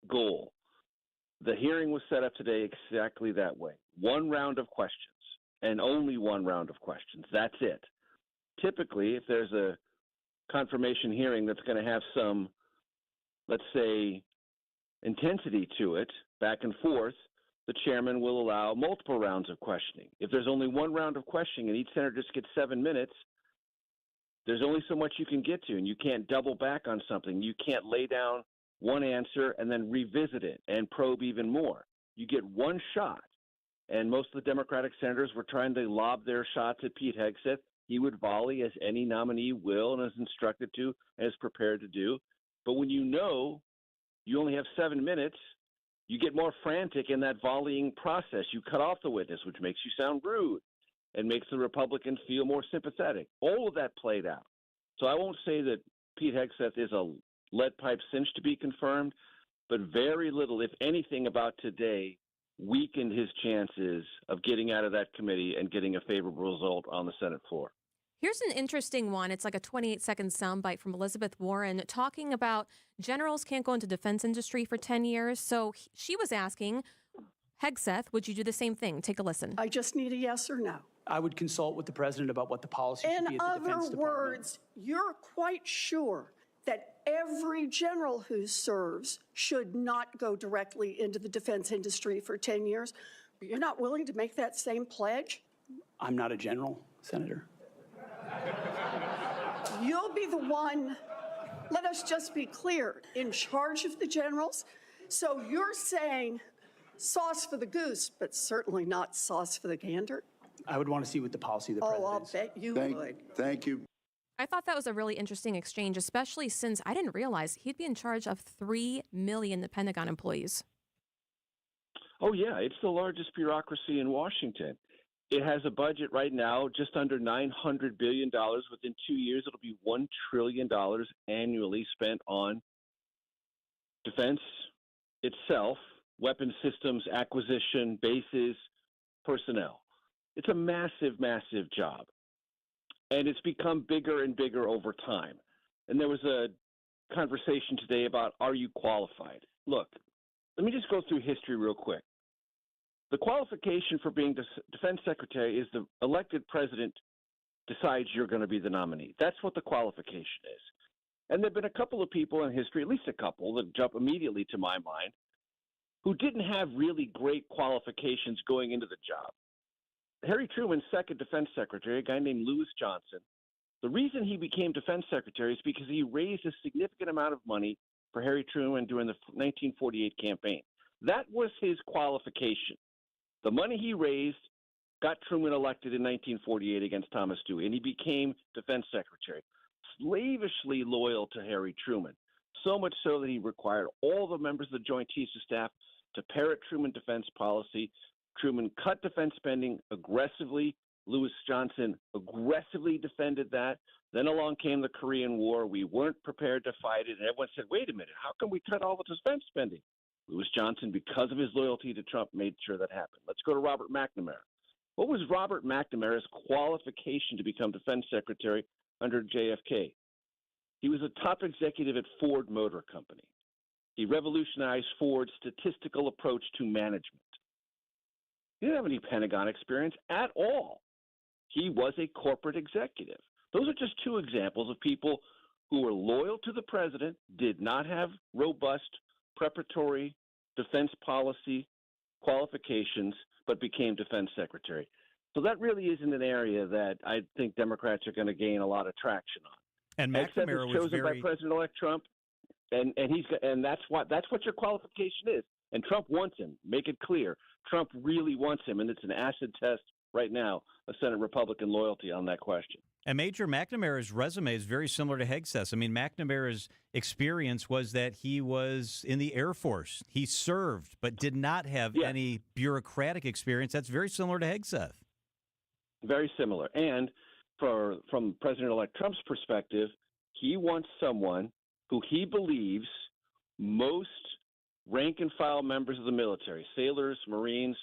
goal. The hearing was set up today exactly that way. One round of questions, and only one round of questions. That's it. Typically, if there's a confirmation hearing that's going to have some, let's say, intensity to it, back and forth, the chairman will allow multiple rounds of questioning. If there's only one round of questioning and each senator just gets 7 minutes, there's only so much you can get to, and you can't double back on something. You can't lay down one answer and then revisit it and probe even more. You get one shot, and most of the Democratic senators were trying to lob their shots at Pete Hegseth. He would volley, as any nominee will and is instructed to and is prepared to do. But when you know you only have 7 minutes, you get more frantic in that volleying process. You cut off the witness, which makes you sound rude and makes the Republicans feel more sympathetic. All of that played out. So I won't say that Pete Hegseth is a lead pipe cinch to be confirmed, but very little, if anything, about today weakened his chances of getting out of that committee and getting a favorable result on the Senate floor. Here's an interesting one. It's like a 28-second soundbite from Elizabeth Warren talking about generals can't go into defense industry for 10 years. So she was asking, Hegseth, would you do the same thing? Take a listen. I just need a yes or no. I would consult with the president about what the policy should be In at the Defense other Department. words, you're quite sure that every general who serves should not go directly into the defense industry for 10 years. You're not willing to make that same pledge? I'm not a general, Senator. You'll be the one, let us just be clear, in charge of the generals. So you're saying sauce for the goose, but certainly not sauce for the gander? I would want to see what the policy of the president I'll bet you would. Thank you. I thought that was a really interesting exchange, especially since I didn't realize he'd be in charge of 3 million Pentagon employees. Oh, yeah, it's the largest bureaucracy in Washington. It has a budget right now just under $900 billion. Within 2 years, it'll be $1 trillion annually spent on defense itself, weapon systems, acquisition, bases, personnel. It's a massive, massive job. And it's become bigger and bigger over time. And there was a conversation today about, are you qualified? Look, let me just go through history real quick. The qualification for being defense secretary is the elected president decides you're going to be the nominee. That's what the qualification is. And there have been a couple of people in history, at least a couple, that jump immediately to my mind, who didn't have really great qualifications going into the job. Harry Truman's second defense secretary, a guy named Lewis Johnson, the reason he became defense secretary is because he raised a significant amount of money for Harry Truman during the 1948 campaign. That was his qualification. The money he raised got Truman elected in 1948 against Thomas Dewey, and he became defense secretary, slavishly loyal to Harry Truman, so much so that he required all the members of the Joint Chiefs of Staff to parrot Truman defense policy. Truman cut defense spending aggressively. Lewis Johnson aggressively defended that. Then along came the Korean War. We weren't prepared to fight it, and everyone said, wait a minute, how come we cut all the defense spending? Lewis Johnson, because of his loyalty to Trump, made sure that happened. Let's go to Robert McNamara. What was Robert McNamara's qualification to become defense secretary under JFK? He was a top executive at Ford Motor Company. He revolutionized Ford's statistical approach to management. He didn't have any Pentagon experience at all. He was a corporate executive. Those are just two examples of people who were loyal to the president, did not have robust preparatory defense policy qualifications, but became defense secretary. So that really isn't an area that I think Democrats are going to gain a lot of traction on. And McNamara was chosen by President-elect Trump, and that's what your qualification is. And Trump wants him. Make it clear. Trump really wants him, and it's an acid test right now of Senate Republican loyalty on that question. And Major McNamara's resume is very similar to Hegseth's. I mean, McNamara's experience was that he was in the Air Force. He served, but did not have any bureaucratic experience. That's very similar to Hegseth. Very similar. And from President-elect Trump's perspective, he wants someone who he believes most rank-and-file members of the military, sailors, Marines,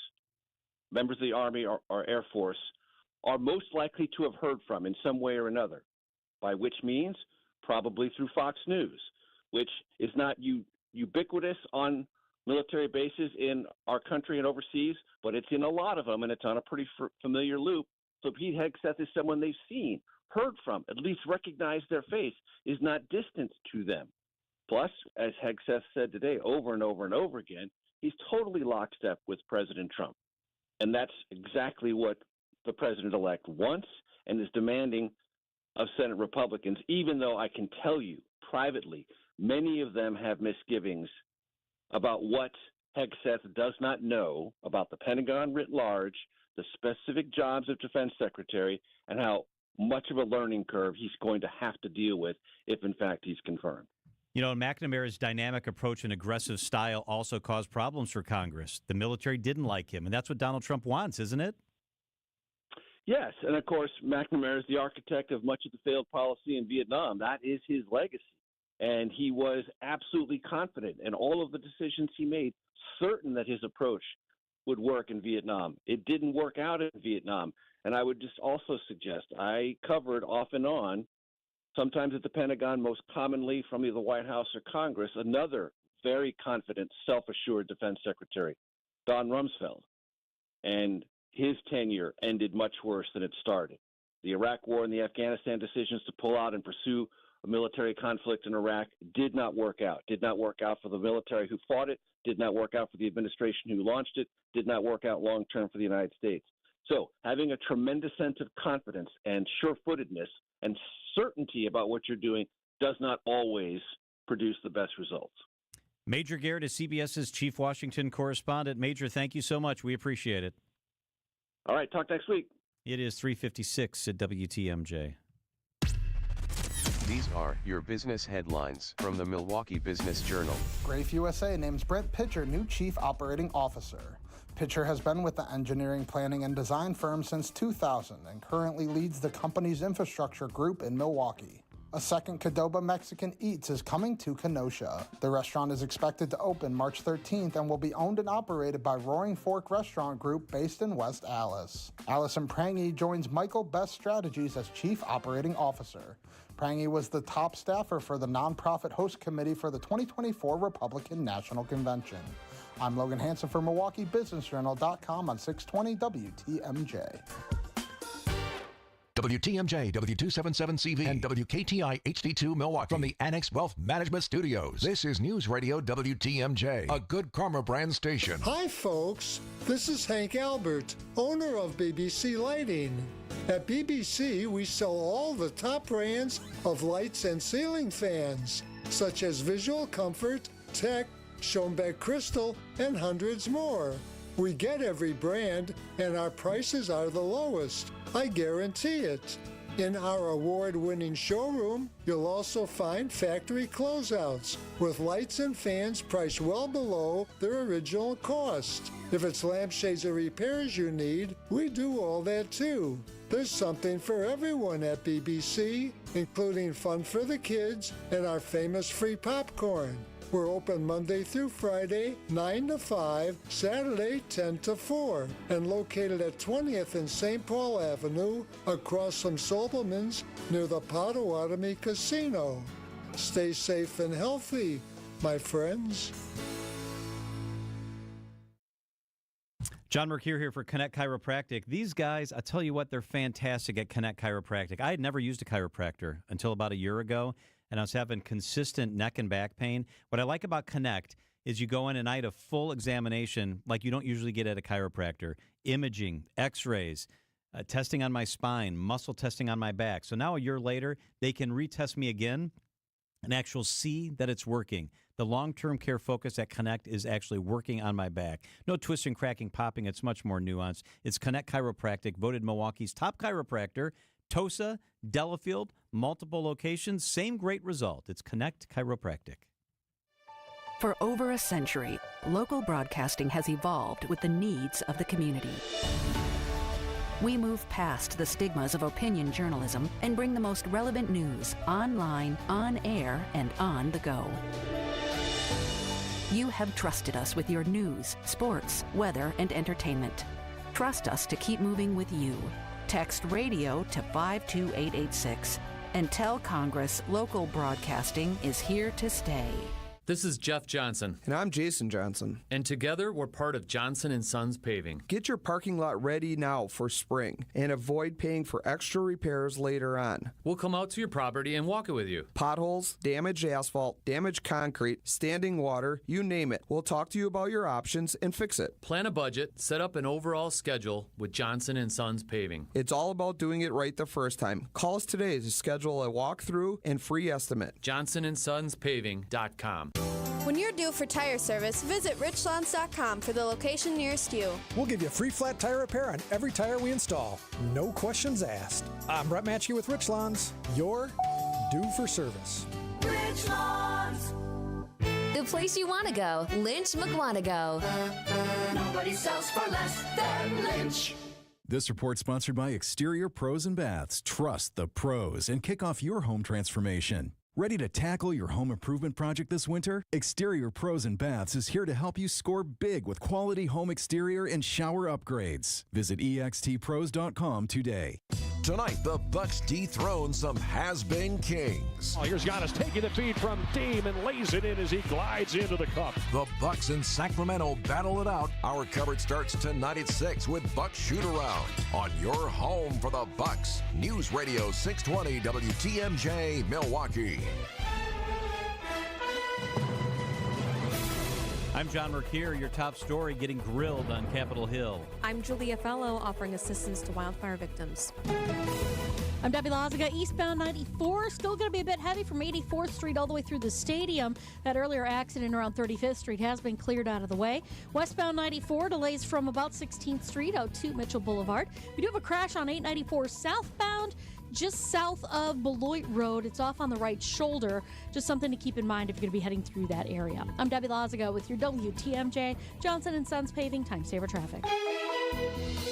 members of the Army or Air Force, are most likely to have heard from in some way or another, by which means probably through Fox News, which is not ubiquitous on military bases in our country and overseas, but it's in a lot of them, and it's on a pretty familiar loop. So Pete Hegseth is someone they've seen, heard from, at least recognized their face, is not distant to them. Plus, as Hegseth said today over and over and over again, he's totally lockstep with President Trump. And that's exactly what the president-elect wants and is demanding of Senate Republicans, even though I can tell you privately, many of them have misgivings about what Hegseth does not know about the Pentagon writ large, the specific jobs of defense secretary, and how much of a learning curve he's going to have to deal with if, in fact, he's confirmed. You know, McNamara's dynamic approach and aggressive style also caused problems for Congress. The military didn't like him, and that's what Donald Trump wants, isn't it? Yes, and of course, McNamara is the architect of much of the failed policy in Vietnam. That is his legacy. And he was absolutely confident in all of the decisions he made, certain that his approach would work in Vietnam. It didn't work out in Vietnam. And I would just also suggest, I covered off and on, sometimes at the Pentagon, most commonly from either the White House or Congress, another very confident, self-assured defense secretary, Don Rumsfeld. And his tenure ended much worse than it started. The Iraq War and the Afghanistan decisions to pull out and pursue a military conflict in Iraq did not work out. Did not work out for the military who fought it, did not work out for the administration who launched it, did not work out long-term for the United States. So having a tremendous sense of confidence and sure-footedness and certainty about what you're doing does not always produce the best results. Major Garrett is CBS's chief Washington correspondent. Major, thank you so much. We appreciate it. All right, talk next week. It is 3:56 at WTMJ. These are your business headlines from the Milwaukee Business Journal. Grafe USA names Brent Pitcher new Chief Operating Officer. Pitcher has been with the engineering, planning, and design firm since 2000 and currently leads the company's infrastructure group in Milwaukee. A second Qdoba Mexican Eats is coming to Kenosha. The restaurant is expected to open March 13th and will be owned and operated by Roaring Fork Restaurant Group based in West Allis. Allison Prangy joins Michael Best Strategies as Chief Operating Officer. Prangy was the top staffer for the nonprofit host committee for the 2024 Republican National Convention. I'm Logan Hansen for MilwaukeeBusinessJournal.com on 620 WTMJ. WTMJ, W277CV, and WKTI HD2 Milwaukee from the Annex Wealth Management Studios. This is News Radio WTMJ, a Good Karma brand station. Hi, folks. This is Hank Albert, owner of BBC Lighting. At BBC, we sell all the top brands of lights and ceiling fans, such as Visual Comfort, Tech, Schoenbeck Crystal, and hundreds more. We get every brand, and our prices are the lowest. I guarantee it. In our award-winning showroom, you'll also find factory closeouts with lights and fans priced well below their original cost. If it's lampshades or repairs you need, we do all that too. There's something for everyone at BBC, including fun for the kids and our famous free popcorn. We're open Monday through Friday, 9 to 5, Saturday, 10 to 4, and located at 20th and St. Paul Avenue, across from Sobelman's, near the Potawatomi Casino. Stay safe and healthy, my friends. John Mercure here for Connect Chiropractic. These guys, I tell you what, they're fantastic at Connect Chiropractic. I had never used a chiropractor until about a year ago, and I was having consistent neck and back pain. What I like about Connect is you go in and I had a full examination like you don't usually get at a chiropractor. Imaging, x-rays, testing on my spine, muscle testing on my back. So now a year later, they can retest me again and actually see that it's working. The long-term care focus at Connect is actually working on my back. No twisting, cracking, popping. It's much more nuanced. It's Connect Chiropractic, voted Milwaukee's top chiropractor. Tosa, Delafield, multiple locations, same great result. It's Connect Chiropractic. For over a century, local broadcasting has evolved with the needs of the community. We move past the stigmas of opinion journalism and bring the most relevant news online, on air, and on the go. You have trusted us with your news, sports, weather, and entertainment. Trust us to keep moving with you. Text radio to 52886 and tell Congress local broadcasting is here to stay. This is Jeff Johnson. And I'm Jason Johnson. And together we're part of Johnson & Sons Paving. Get your parking lot ready now for spring and avoid paying for extra repairs later on. We'll come out to your property and walk it with you. Potholes, damaged asphalt, damaged concrete, standing water, you name it. We'll talk to you about your options and fix it. Plan a budget, set up an overall schedule with Johnson & Sons Paving. It's all about doing it right the first time. Call us today to schedule a walkthrough and free estimate. JohnsonandSonsPaving.com. When you're due for tire service, visit richlawns.com for the location nearest you. We'll give you a free flat tire repair on every tire we install. No questions asked. I'm Brett Matchke with Rich Lawns. You're due for service. Rich Lawns. The place you want to go, Lynch McWanago. Nobody sells for less than Lynch. This report sponsored by Exterior Pros and Baths. Trust the pros and kick off your home transformation. Ready to tackle your home improvement project this winter? Exterior Pros and Baths is here to help you score big with quality home exterior and shower upgrades. Visit extpros.com today. Tonight, the Bucks dethrone some has-been kings. Oh, here's Giannis taking the feed from Dame and lays it in as he glides into the cup. The Bucks in Sacramento battle it out. Our coverage starts tonight at 6 with Bucks Shoot-Around on your home for the Bucks. News Radio 620 WTMJ Milwaukee. I'm John Mercure. Your top story getting grilled on Capitol Hill. I'm Julia Fellow, offering assistance to wildfire victims. I'm Debbie Lazaga. Eastbound 94, still going to be a bit heavy from 84th Street all the way through the stadium. That earlier accident around 35th Street has been cleared out of the way. Westbound 94, delays from about 16th Street out to Mitchell Boulevard. We do have a crash on 894 southbound, just south of Beloit Road. It's off on the right shoulder. Just something to keep in mind if you're going to be heading through that area. I'm Debbie Lazaga with your WTMJ Johnson & Sons Paving Time Saver Traffic.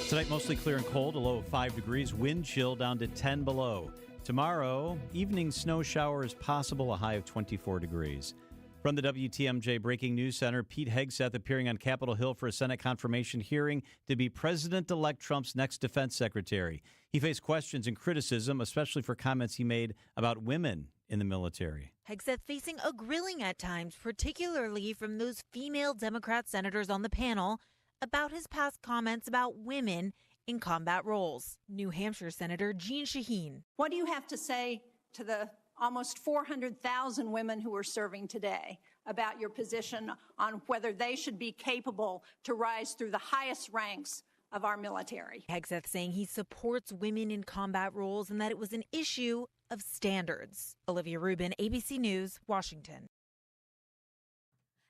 Tonight, mostly clear and cold, a low of 5 degrees, wind chill down to 10 below. Tomorrow, evening snow shower is possible, a high of 24 degrees. From the WTMJ Breaking News Center, Pete Hegseth appearing on Capitol Hill for a Senate confirmation hearing to be President-elect Trump's next defense secretary. He faced questions and criticism, especially for comments he made about women in the military. Hegseth facing a grilling at times, particularly from those female Democrat senators on the panel, about his past comments about women in combat roles. New Hampshire Senator Jeanne Shaheen. What do you have to say to the almost 400,000 women who are serving today about your position on whether they should be capable to rise through the highest ranks of our military? Hegseth saying he supports women in combat roles and that it was an issue of standards. Olivia Rubin, ABC News, Washington.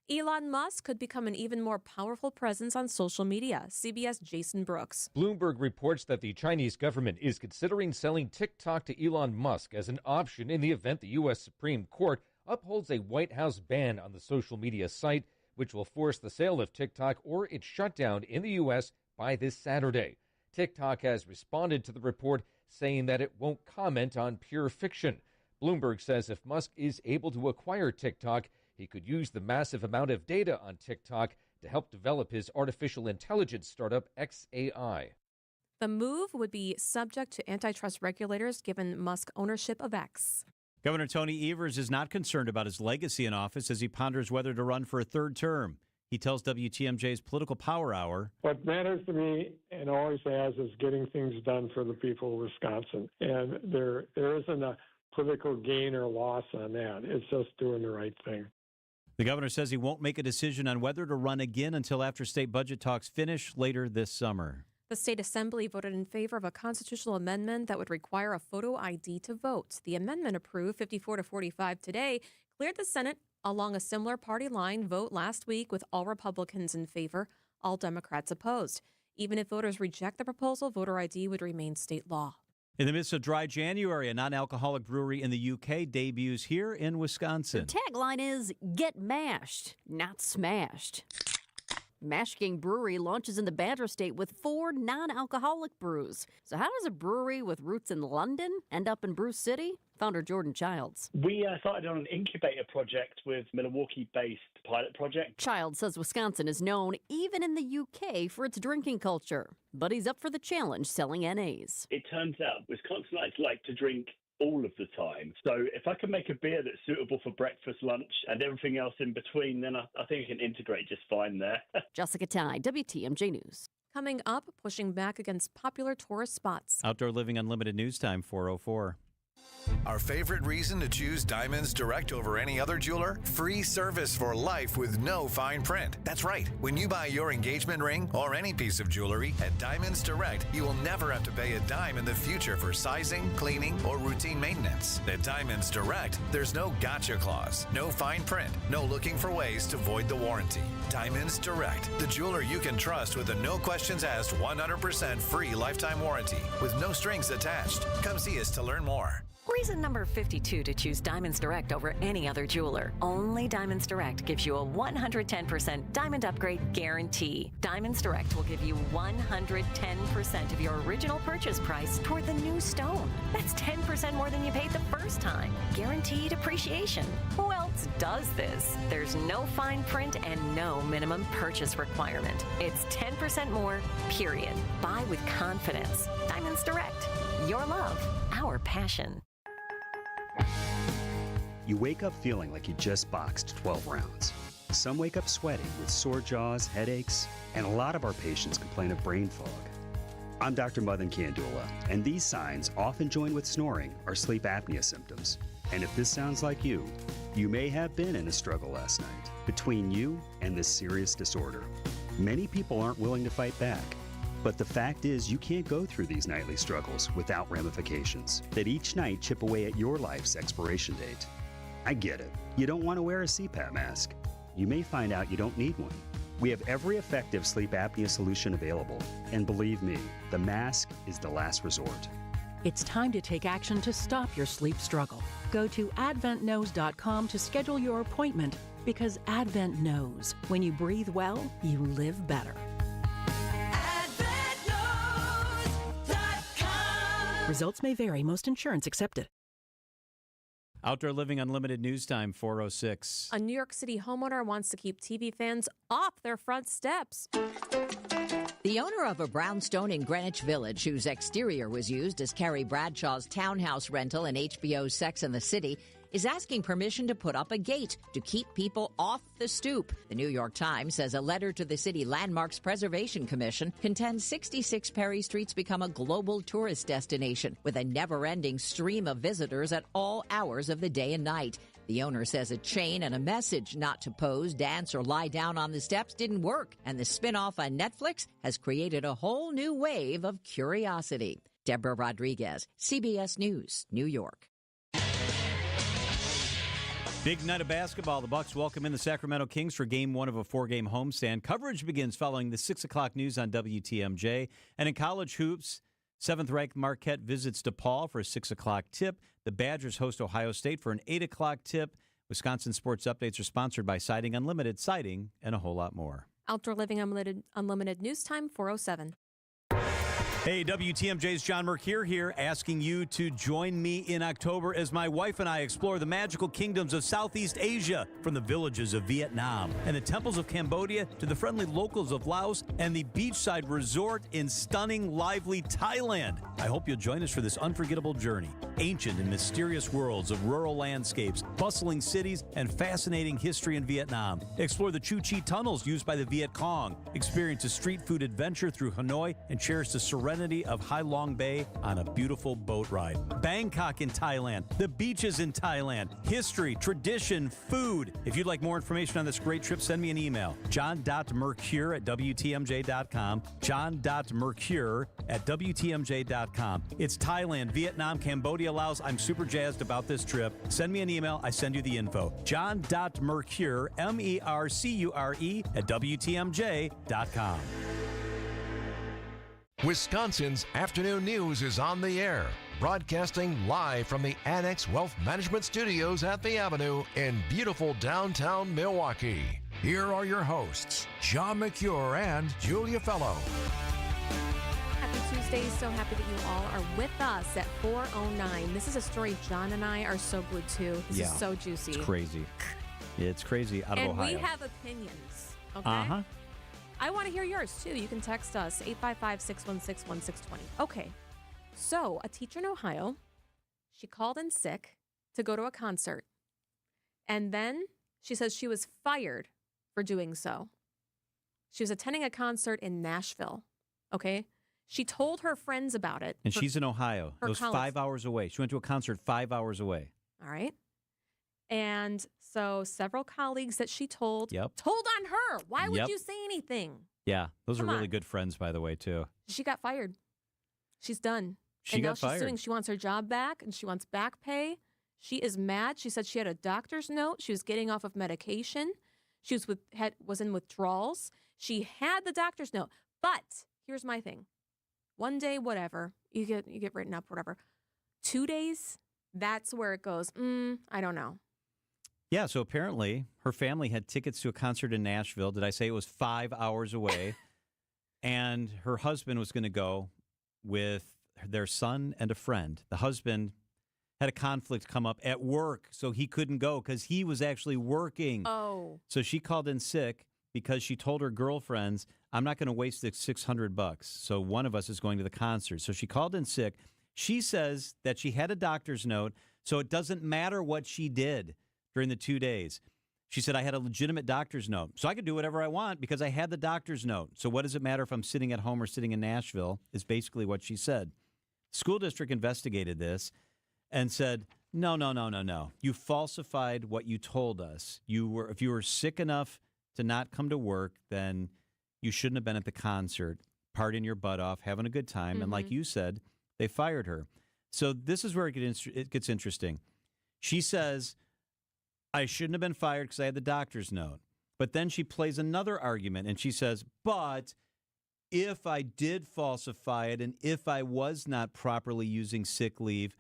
Elon Musk could become an even more powerful presence on social media. CBS' Jason Brooks. Bloomberg reports that the Chinese government is considering selling TikTok to Elon Musk as an option in the event the U.S. Supreme Court upholds a White House ban on the social media site, which will force the sale of TikTok or its shutdown in the U.S. by this Saturday. TikTok has responded to the report, saying that it won't comment on pure fiction. Bloomberg says if Musk is able to acquire TikTok, he could use the massive amount of data on TikTok to help develop his artificial intelligence startup xAI. The move would be subject to antitrust regulators given Musk ownership of X. Governor Tony Evers is not concerned about his legacy in office as he ponders whether to run for a third term. He tells WTMJ's Political Power Hour. What matters to me, and always has, is getting things done for the people of Wisconsin. And there isn't a political gain or loss on that. It's just doing the right thing. The governor says he won't make a decision on whether to run again until after state budget talks finish later this summer. The state assembly voted in favor of a constitutional amendment that would require a photo ID to vote. The amendment, approved 54-45 today, cleared the Senate along a similar party line vote last week with all Republicans in favor, all Democrats opposed. Even if voters reject the proposal, voter ID would remain state law. In the midst of dry January, a non-alcoholic brewery in the UK debuts here in Wisconsin. The tagline is, get mashed, not smashed. Mash King Brewery launches in the Badger State with 4 non-alcoholic brews. So how does a brewery with roots in London end up in Brew City? Founder Jordan Childs. We started on an incubator project with Milwaukee-based pilot project. Childs says Wisconsin is known, even in the UK, for its drinking culture. But he's up for the challenge selling NAs. It turns out Wisconsinites like to drink all of the time. So if I can make a beer that's suitable for breakfast, lunch, and everything else in between, then I think I can integrate just fine there. Jessica Ty, WTMJ News. Coming up, pushing back against popular tourist spots. Outdoor Living Unlimited News Time, 4:04. Our favorite reason to choose Diamonds Direct over any other jeweler? Free service for life with no fine print. That's right. When you buy your engagement ring or any piece of jewelry at Diamonds Direct, you will never have to pay a dime in the future for sizing, cleaning, or routine maintenance. At Diamonds Direct, there's no gotcha clause, no fine print, no looking for ways to void the warranty. Diamonds Direct, the jeweler you can trust with a no questions asked 100% free lifetime warranty with no strings attached. Come see us to learn more. Reason number 52 to choose Diamonds Direct over any other jeweler. Only Diamonds Direct gives you a 110% diamond upgrade guarantee. Diamonds Direct will give you 110% of your original purchase price toward the new stone. That's 10% more than you paid the first time. Guaranteed appreciation. Who else does this? There's no fine print and no minimum purchase requirement. It's 10% more, period. Buy with confidence. Diamonds Direct. Your love, our passion. You wake up feeling like you just boxed 12 rounds. Some wake up sweating with sore jaws, headaches, and a lot of our patients complain of brain fog. I'm Dr. Madan Kandula, and these signs, often joined with snoring, are sleep apnea symptoms. And if this sounds like you may have been in a struggle last night between you and this serious disorder. Many people aren't willing to fight back. But the fact is, you can't go through these nightly struggles without ramifications that each night chip away at your life's expiration date. I get it. You don't want to wear a CPAP mask. You may find out you don't need one. We have every effective sleep apnea solution available. And believe me, the mask is the last resort. It's time to take action to stop your sleep struggle. Go to adventknows.com to schedule your appointment, because Advent knows when you breathe well, you live better. Results may vary. Most insurance accepted. Outdoor Living Unlimited News Time, 4:06. A New York City homeowner wants to keep TV fans off their front steps. The owner of a brownstone in Greenwich Village, whose exterior was used as Carrie Bradshaw's townhouse rental in HBO's Sex and the City, is asking permission to put up a gate to keep people off the stoop. The New York Times says a letter to the City Landmarks Preservation Commission contends 66 Perry Street's become a global tourist destination with a never-ending stream of visitors at all hours of the day and night. The owner says a chain and a message not to pose, dance, or lie down on the steps didn't work, and the spin-off on Netflix has created a whole new wave of curiosity. Deborah Rodriguez, CBS News, New York. Big night of basketball. The Bucks welcome in the Sacramento Kings for Game 1 of a 4-game homestand. Coverage begins following the 6 o'clock news on WTMJ. And in college hoops, 7th-ranked Marquette visits DePaul for a 6 o'clock tip. The Badgers host Ohio State for an 8 o'clock tip. Wisconsin Sports Updates are sponsored by Siding Unlimited, Siding, and a whole lot more. Outdoor Living Unlimited News Time, 4:07. Hey, WTMJ's John Mercure here, asking you to join me in October as my wife and I explore the magical kingdoms of Southeast Asia, from the villages of Vietnam and the temples of Cambodia to the friendly locals of Laos and the beachside resort in stunning, lively Thailand. I hope you'll join us for this unforgettable journey. Ancient and mysterious worlds of rural landscapes, bustling cities, and fascinating history in Vietnam. Explore the Chu Chi tunnels used by the Viet Cong. Experience a street food adventure through Hanoi and cherish the serenity of Hai Long Bay on a beautiful boat ride. Bangkok in Thailand, the beaches in Thailand, history, tradition, food. If you'd like more information on this great trip, send me an email. john.mercure@WTMJ.com. john.mercure@WTMJ.com. It's Thailand, Vietnam, Cambodia, Laos. I'm super jazzed about this trip. Send me an email. I send you the info. john.mercure, MERCURE, @WTMJ.com. Wisconsin's Afternoon News is on the air, broadcasting live from the Annex Wealth Management Studios at the Avenue in beautiful downtown Milwaukee. Here are your hosts, John Mercure and Julia Fellow. Happy Tuesday. So happy that you all are with us at 4:09. This is a story John and I are so glued to. This is so juicy. It's crazy. It's crazy out of and Ohio. We have opinions, okay? Uh-huh. I want to hear yours, too. You can text us, 855-616-1620. Okay, so a teacher in Ohio, she called in sick to go to a concert. And then she says she was fired for doing so. She was attending a concert in Nashville, okay? She told her friends about it. And she's in Ohio. It was 5 hours away. She went to a concert 5 hours away. All right. And so several colleagues that she told on her. Why would you say anything? Yeah, those Come are really on. good friends, by the way, too. She got fired. She's done. She and got now she's fired. suing. She wants her job back, and she wants back pay. She is mad. She said she had a doctor's note. She was getting off of medication. She was in withdrawals. She had the doctor's note. But here's my thing. One day, whatever, you get written up, whatever. 2 days, that's where it goes, I don't know. Yeah, so apparently her family had tickets to a concert in Nashville. Did I say it was 5 hours away? And her husband was going to go with their son and a friend. The husband had a conflict come up at work, so he couldn't go because he was actually working. Oh. So she called in sick because she told her girlfriends, I'm not going to waste the $600. So one of us is going to the concert. So she called in sick. She says that she had a doctor's note, so it doesn't matter what she did during the 2 days. She said, I had a legitimate doctor's note, so I could do whatever I want because I had the doctor's note. So what does it matter if I'm sitting at home or sitting in Nashville is basically what she said. School district investigated this and said, no. You falsified what you told us. If you were sick enough to not come to work, then you shouldn't have been at the concert, partying your butt off, having a good time. Mm-hmm. And like you said, they fired her. So this is where it gets interesting. She says, I shouldn't have been fired because I had the doctor's note. But then she plays another argument and she says, but if I did falsify it and if I was not properly using sick leave,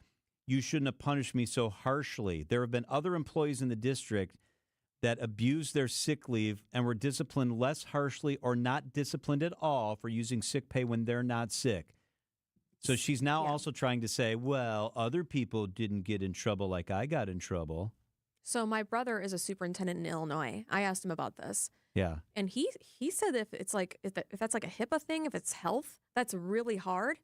you shouldn't have punished me so harshly. There have been other employees in the district that abused their sick leave and were disciplined less harshly or not disciplined at all for using sick pay when they're not sick. So she's now also trying to say, well, other people didn't get in trouble like I got in trouble. So my brother is a superintendent in Illinois. I asked him about this. Yeah. And he said if that's like a HIPAA thing, if it's health, that's really hard.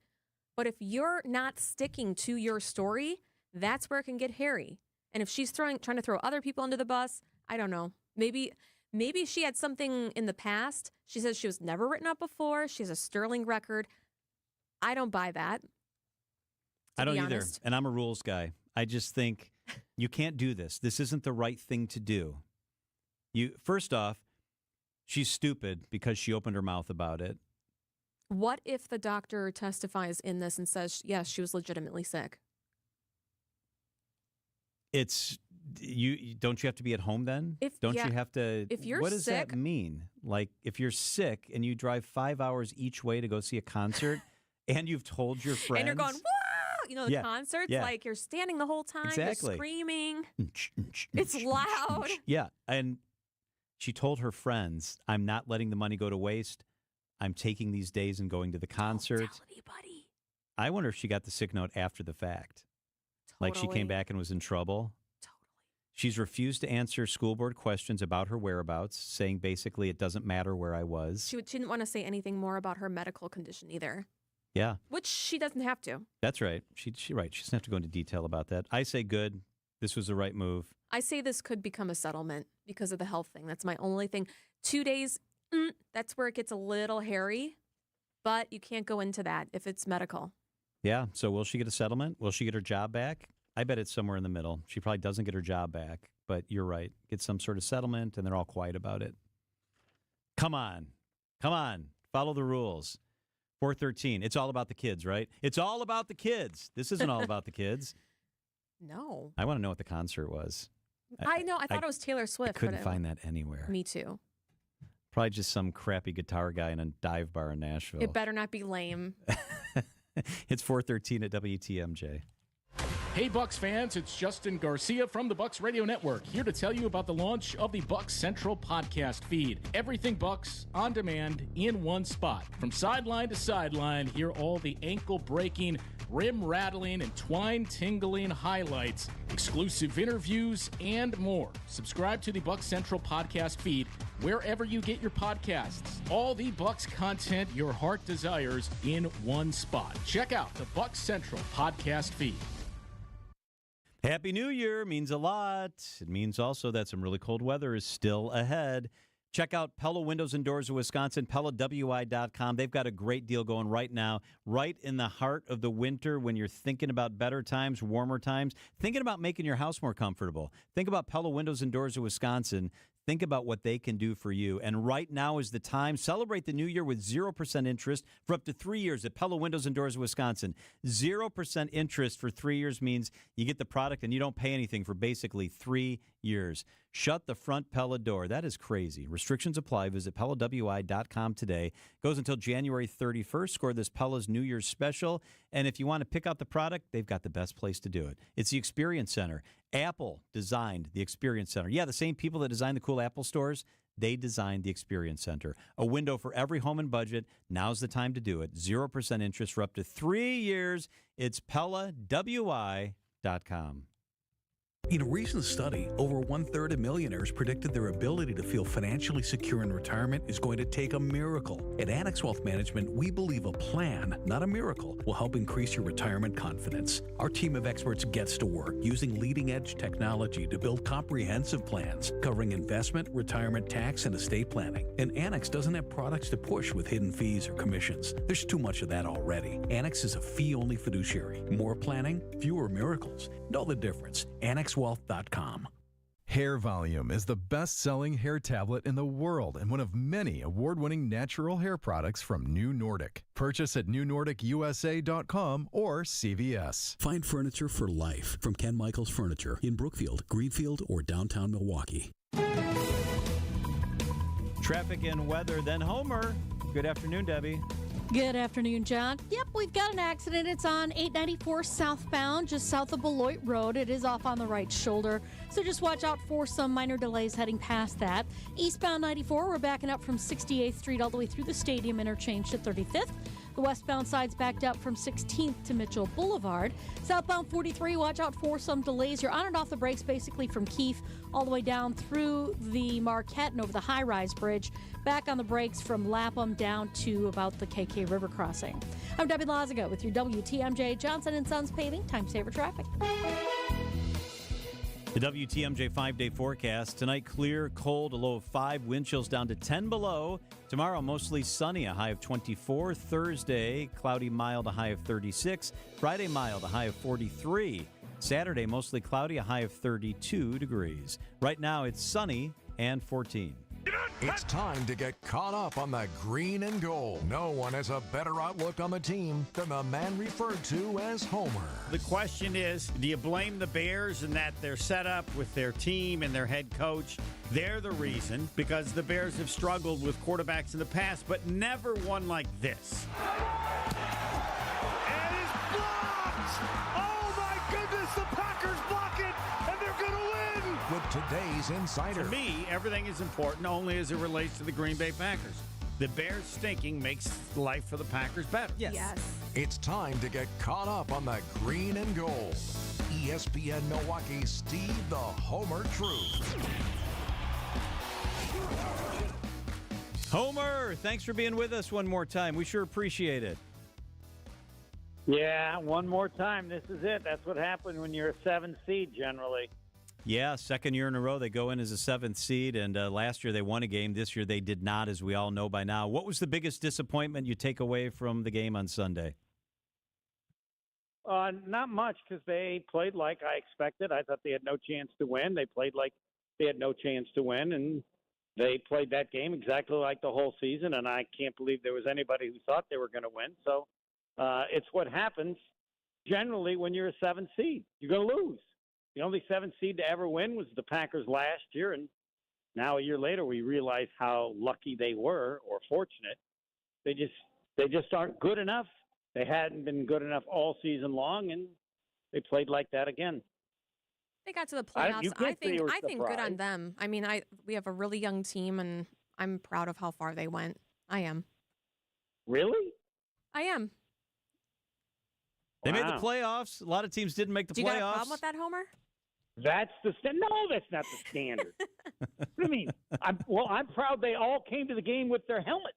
But if you're not sticking to your story, that's where it can get hairy. And if she's trying to throw other people under the bus, I don't know. Maybe she had something in the past. She says she was never written up before. She has a sterling record. I don't buy that. I don't either. And I'm a rules guy. I just think you can't do this. This isn't the right thing to do. First off, she's stupid because she opened her mouth about it. What if the doctor testifies in this and says, yes, she was legitimately sick? Don't you have to be at home then? You have to? If you're what does sick, that mean? Like if you're sick and you drive 5 hours each way to go see a concert, and you've told your friends, and you're going, whoa, the concerts, like you're standing the whole time, you're screaming, it's loud. Yeah, and she told her friends, "I'm not letting the money go to waste. I'm taking these days and going to the concert." Don't tell anybody. I wonder if she got the sick note after the fact. Like she came back and was in trouble. Totally. She's refused to answer school board questions about her whereabouts, saying basically it doesn't matter where I was. She didn't want to say anything more about her medical condition either. Yeah. Which she doesn't have to. That's right. She right. She doesn't have to go into detail about that. I say good. This was the right move. I say this could become a settlement because of the health thing. That's my only thing. 2 days, that's where it gets a little hairy, but you can't go into that if it's medical. Yeah. So will she get a settlement? Will she get her job back? I bet it's somewhere in the middle. She probably doesn't get her job back, but you're right. Get some sort of settlement, and they're all quiet about it. Come on. Follow the rules. 413. It's all about the kids, right? It's all about the kids. This isn't all about the kids. No. I want to know what the concert was. I know. I thought it was Taylor Swift. I couldn't find that anywhere. Me too. Probably just some crappy guitar guy in a dive bar in Nashville. It better not be lame. It's 413 at WTMJ. Hey Bucks fans, it's Justin Garcia from the Bucks Radio Network, here to tell you about the launch of the Bucks Central podcast feed. Everything Bucks, on demand, in one spot. From sideline to sideline, hear all the ankle-breaking, rim-rattling, and twine-tingling highlights, exclusive interviews, and more. Subscribe to the Bucks Central podcast feed wherever you get your podcasts. All the Bucks content your heart desires in one spot. Check out the Bucks Central podcast feed. Happy New Year means a lot. It means also that some really cold weather is still ahead. Check out Pella Windows and Doors of Wisconsin, PellaWI.com. They've got a great deal going right now, right in the heart of the winter when you're thinking about better times, warmer times, thinking about making your house more comfortable. Think about Pella Windows and Doors of Wisconsin. Think about what they can do for you. And right now is the time. Celebrate the new year with 0% interest for up to 3 years at Pella Windows and Doors of Wisconsin. 0% interest for 3 years means you get the product and you don't pay anything for basically 3 years. Shut the front Pella door. That is crazy. Restrictions apply. Visit PellaWI.com today. Goes until January 31st. Score this Pella's New Year's special. And if you want to pick out the product, they've got the best place to do it. It's the Experience Center. Apple designed the Experience Center. Yeah, the same people that designed the cool Apple stores, they designed the Experience Center. A window for every home and budget. Now's the time to do it. 0% interest for up to 3 years. It's PellaWI.com. In a recent study, over 1/3 of millionaires predicted their ability to feel financially secure in retirement is going to take a miracle. At Annex Wealth Management, we believe a plan, not a miracle, will help increase your retirement confidence. Our team of experts gets to work using leading-edge technology to build comprehensive plans covering investment, retirement, tax, and estate planning. And Annex doesn't have products to push with hidden fees or commissions. There's too much of that already. Annex is a fee-only fiduciary. More planning, fewer miracles. Know the difference. AnnexWealth.com. Hair Volume is the best-selling hair tablet in the world and one of many award-winning natural hair products from New Nordic. Purchase at newnordicusa.com or CVS. Find furniture for life from Ken Michaels Furniture in Brookfield, Greenfield, or downtown Milwaukee. Traffic and weather, then Homer. Good afternoon, Debbie. Good afternoon, John. Yep, we've got an accident. It's on 894 southbound, just south of Beloit Road. It is off on the right shoulder, so just watch out for some minor delays heading past that. Eastbound 94, we're backing up from 68th Street all the way through the Stadium interchange to 35th. The westbound side's backed up from 16th to Mitchell Boulevard. Southbound 43, watch out for some delays. You're on and off the brakes basically from Keefe all the way down through the Marquette and over the high-rise bridge. Back on the brakes from Lapham down to about the KK River crossing. I'm Debbie Lazaga with your WTMJ Johnson & Sons Paving Time Saver Traffic. The WTMJ 5-day forecast. Tonight, clear, cold, a low of 5, wind chills down to 10 below. Tomorrow, mostly sunny, a high of 24. Thursday, cloudy, mild, a high of 36. Friday, mild, a high of 43. Saturday, mostly cloudy, a high of 32 degrees. Right now, it's sunny and 14. It's time to get caught up on the green and gold. No one has a better outlook on the team than the man referred to as Homer. The question is, do you blame the Bears in that they're set up with their team and their head coach? They're the reason, because the Bears have struggled with quarterbacks in the past, but never one like this. And it's blocked! Oh my goodness, the Packers block it, and they're going to win! With today's Insider. To me, everything is important only as it relates to the Green Bay Packers. The Bears stinking makes life for the Packers better. Yes. It's time to get caught up on the green and gold. ESPN Milwaukee's Steve the Homer Truth. Homer, thanks for being with us one more time. We sure appreciate it. Yeah, one more time. This is it. That's what happens when you're a 7 seed generally. Yeah, second year in a row they go in as a 7th seed, and last year they won a game. This year they did not, as we all know by now. What was the biggest disappointment you take away from the game on Sunday? Not much, because they played like I expected. I thought they had no chance to win. They played like they had no chance to win, and they played that game exactly like the whole season, and I can't believe there was anybody who thought they were going to win. So it's what happens generally when you're a 7th seed. You're going to lose. The only 7th seed to ever win was the Packers last year, and now a year later we realize how lucky they were, or fortunate. They just aren't good enough. They hadn't been good enough all season long, and they played like that again. They got to the playoffs. I think good on surprised. them. I mean, we have a really young team, and I'm proud of how far they went. I am. Really? I am. They made the playoffs. A lot of teams didn't make the playoffs. Do you got a problem with that, Homer? That's the no. That's not the standard. What do you mean? I'm proud they all came to the game with their helmet.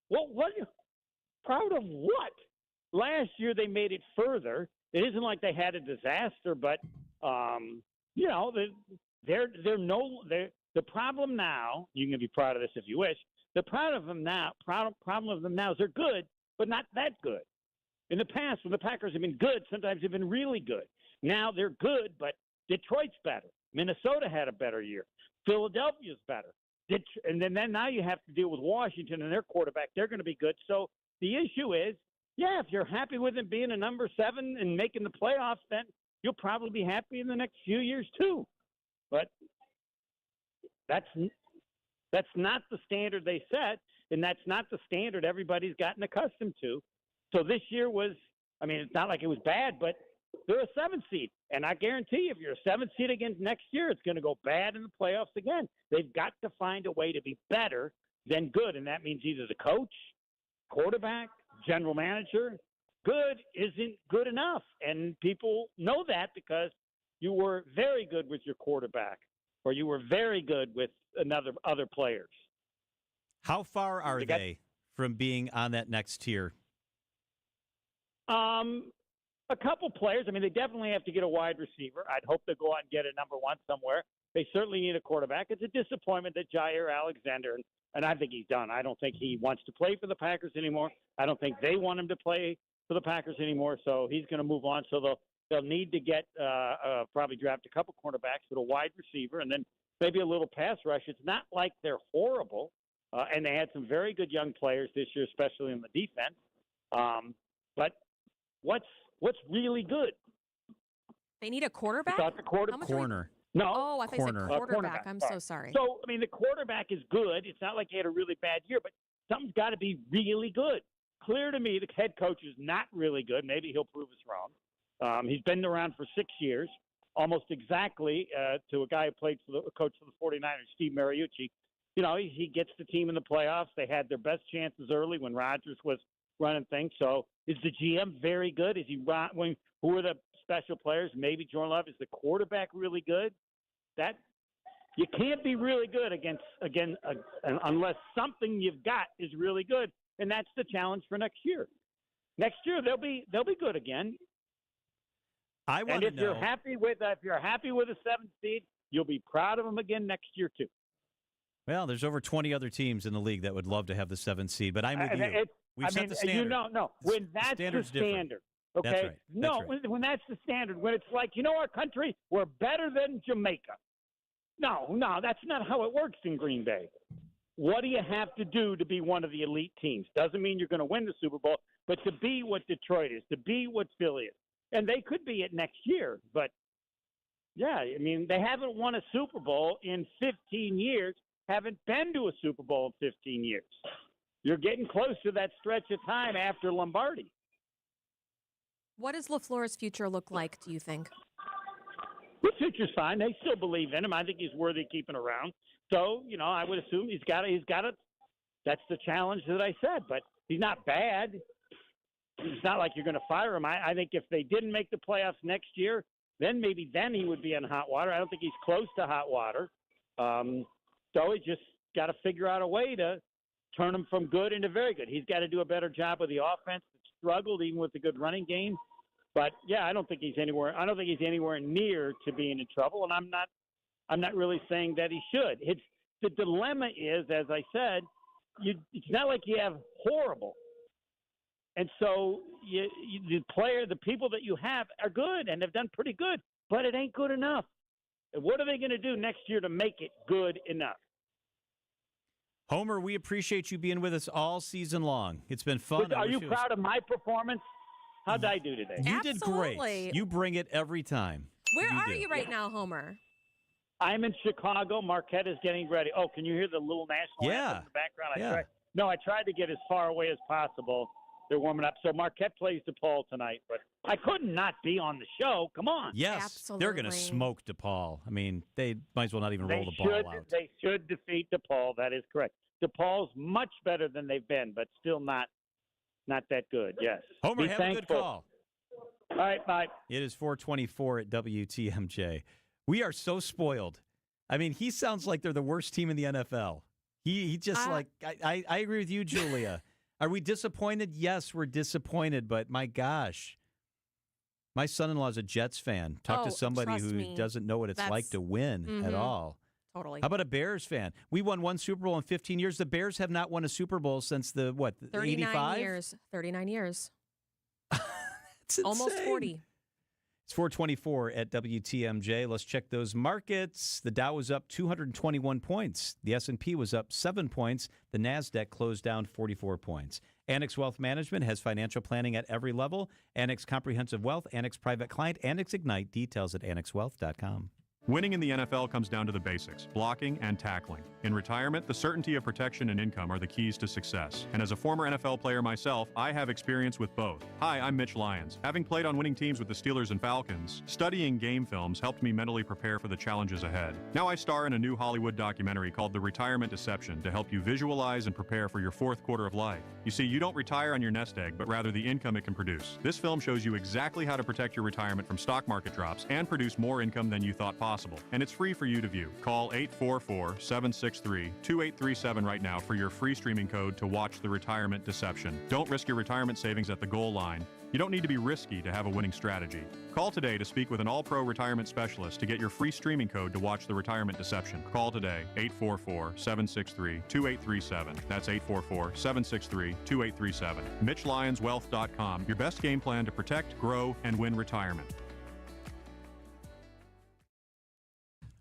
What? Proud of what? Last year they made it further. It isn't like they had a disaster, but the problem now. You can be proud of this if you wish. The problem of them now is they're good, but not that good. In the past, when the Packers have been good, sometimes they've been really good. Now they're good, but Detroit's better. Minnesota had a better year. Philadelphia's better. And then now you have to deal with Washington and their quarterback. They're going to be good. So the issue is, if you're happy with them being a number 7 and making the playoffs, then you'll probably be happy in the next few years too. But That's not the standard they set, and that's not the standard everybody's gotten accustomed to. So this year was, I mean, it's not like it was bad, but they're a 7th seed. And I guarantee if you're a 7th seed again next year, it's going to go bad in the playoffs again. They've got to find a way to be better than good, and that means either the coach, quarterback, general manager. Good isn't good enough, and people know that because you were very good with your quarterback or you were very good with other players. How far are they from being on that next tier? A couple players. I mean, they definitely have to get a wide receiver. I'd hope they go out and get a number one somewhere. They certainly need a quarterback. It's a disappointment that Jair Alexander, and I think he's done. I don't think he wants to play for the Packers anymore. I don't think they want him to play for the Packers anymore, so he's going to move on. So they'll need to get probably draft a couple cornerbacks with a wide receiver and then maybe a little pass rush. It's not like they're horrible, and they had some very good young players this year, especially in the defense. But what's really good? They need a quarterback? The corner. No. Oh, I thought you said quarterback. I'm so sorry. So, I mean, the quarterback is good. It's not like he had a really bad year, but something's got to be really good. Clear to me the head coach is not really good. Maybe he'll prove us wrong. He's been around for 6 years, almost exactly to a guy who played for the coach for the 49ers, Steve Mariucci. You know, he gets the team in the playoffs. They had their best chances early when Rodgers was running things. So is the GM very good? Is he who are the special players? Maybe Jordan Love. Is the quarterback really good? That you can't be really good unless something you've got is really good, and that's the challenge for next year. Next year they'll be good again. And if you're happy with a 7th seed, you'll be proud of them again next year too. Well, there's over 20 other teams in the league that would love to have the 7th seed, but I'm with you. We've set the standard. When that's the standard, okay? That's right. When that's the standard, when it's like, our country, we're better than Jamaica. No, that's not how it works in Green Bay. What do you have to do to be one of the elite teams? Doesn't mean you're going to win the Super Bowl, but to be what Detroit is, to be what Philly is. And they could be it next year, but, yeah, I mean, they haven't won a Super Bowl in 15 years, haven't been to a Super Bowl in 15 years. You're getting close to that stretch of time after Lombardi. What does LaFleur's future look like, do you think? The future's fine. They still believe in him. I think he's worthy of keeping around. So, I would assume he's got it. That's the challenge that I said. But he's not bad. It's not like you're going to fire him. I think if they didn't make the playoffs next year, then he would be in hot water. I don't think he's close to hot water. So he just got to figure out a way to turn him from good into very good. He's got to do a better job with the offense. It struggled even with the good running game. But yeah, I don't think he's anywhere near to being in trouble, and I'm not really saying that he should. The dilemma is, as I said, it's not like you have horrible, and so the people that you have are good and have done pretty good, but it ain't good enough. And what are they going to do next year to make it good enough? Homer, we appreciate you being with us all season long. It's been fun. Are you proud of my performance? How'd I do today? You did great. You bring it every time. Where are you right now, Homer? I'm in Chicago. Marquette is getting ready. Oh, can you hear the little national anthem in the background? I tried to get as far away as possible. They're warming up. So Marquette plays DePaul tonight, but I couldn't not be on the show. Come on. Yes, absolutely. They're going to smoke DePaul. I mean, they might as well not even roll the ball out. They should defeat DePaul. That is correct. DePaul's much better than they've been, but still not that good. Yes. Homer, have a good call. All right, bye. It is 4:24 at WTMJ. We are so spoiled. I mean, he sounds like they're the worst team in the NFL. He just I agree with you, Julia. Are we disappointed? Yes, we're disappointed, but my gosh. My son-in-law is a Jets fan. Talk to somebody who doesn't know what it's like to win at all. Totally. How about a Bears fan? We won one Super Bowl in 15 years. The Bears have not won a Super Bowl since 85 years. 39 years. It's almost 40. It's 4:24 at WTMJ. Let's check those markets. The Dow was up 221 points. The S&P was up 7 points. The NASDAQ closed down 44 points. Annex Wealth Management has financial planning at every level. Annex Comprehensive Wealth, Annex Private Client, Annex Ignite. Details at annexwealth.com. Winning in the NFL comes down to the basics, blocking and tackling. In retirement, the certainty of protection and income are the keys to success. And as a former NFL player myself, I have experience with both. Hi, I'm Mitch Lyons. Having played on winning teams with the Steelers and Falcons, studying game films helped me mentally prepare for the challenges ahead. Now I star in a new Hollywood documentary called The Retirement Deception to help you visualize and prepare for your fourth quarter of life. You see, you don't retire on your nest egg, but rather the income it can produce. This film shows you exactly how to protect your retirement from stock market drops and produce more income than you thought possible. And it's free for you to view. Call 844-763-2837 right now for your free streaming code to watch The Retirement Deception. Don't risk your retirement savings at the goal line. You don't need to be risky to have a winning strategy. Call today to speak with an all-pro retirement specialist to get your free streaming code to watch The Retirement Deception. Call today, 844-763-2837. That's 844-763-2837. MitchLyonsWealth.com, your best game plan to protect, grow, and win retirement.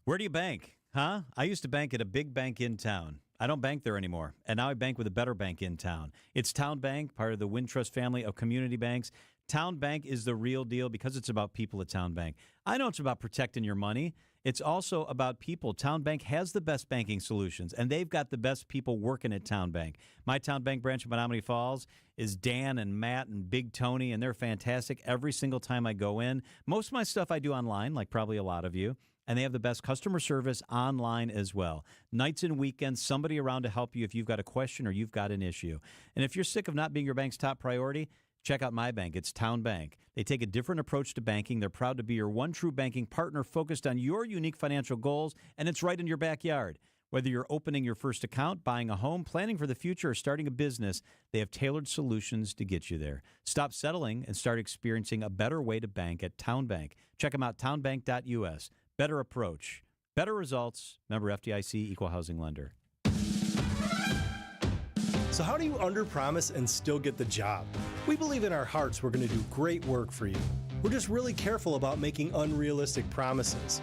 Where do you bank? Huh? I used to bank at a big bank in town. I don't bank there anymore, and now I bank with a better bank in town. It's Town Bank, part of the Wintrust family of community banks. Town Bank is the real deal because it's about people at Town Bank. I know it's about protecting your money. It's also about people. Town Bank has the best banking solutions, and they've got the best people working at Town Bank. My Town Bank branch in Menominee Falls is Dan and Matt and Big Tony, and they're fantastic every single time I go in. Most of my stuff I do online, like probably a lot of you. And they have the best customer service online as well. Nights and weekends, somebody around to help you if you've got a question or you've got an issue. And if you're sick of not being your bank's top priority, check out my bank. It's Town Bank. They take a different approach to banking. They're proud to be your one true banking partner focused on your unique financial goals, and it's right in your backyard. Whether you're opening your first account, buying a home, planning for the future, or starting a business, they have tailored solutions to get you there. Stop settling and start experiencing a better way to bank at Town Bank. Check them out, townbank.us. Better approach, better results. Member FDIC, equal housing lender. So how do you underpromise and still get the job? We believe in our hearts we're going to do great work for you. We're just really careful about making unrealistic promises.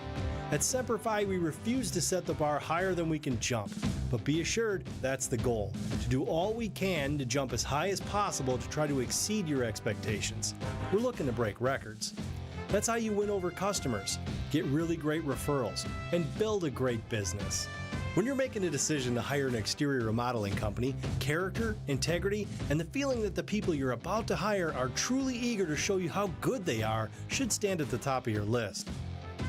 At Semper Fi, we refuse to set the bar higher than we can jump. But be assured, that's the goal, to do all we can to jump as high as possible to try to exceed your expectations. We're looking to break records. That's how you win over customers, get really great referrals, and build a great business. When you're making a decision to hire an exterior remodeling company, character, integrity, and the feeling that the people you're about to hire are truly eager to show you how good they are should stand at the top of your list.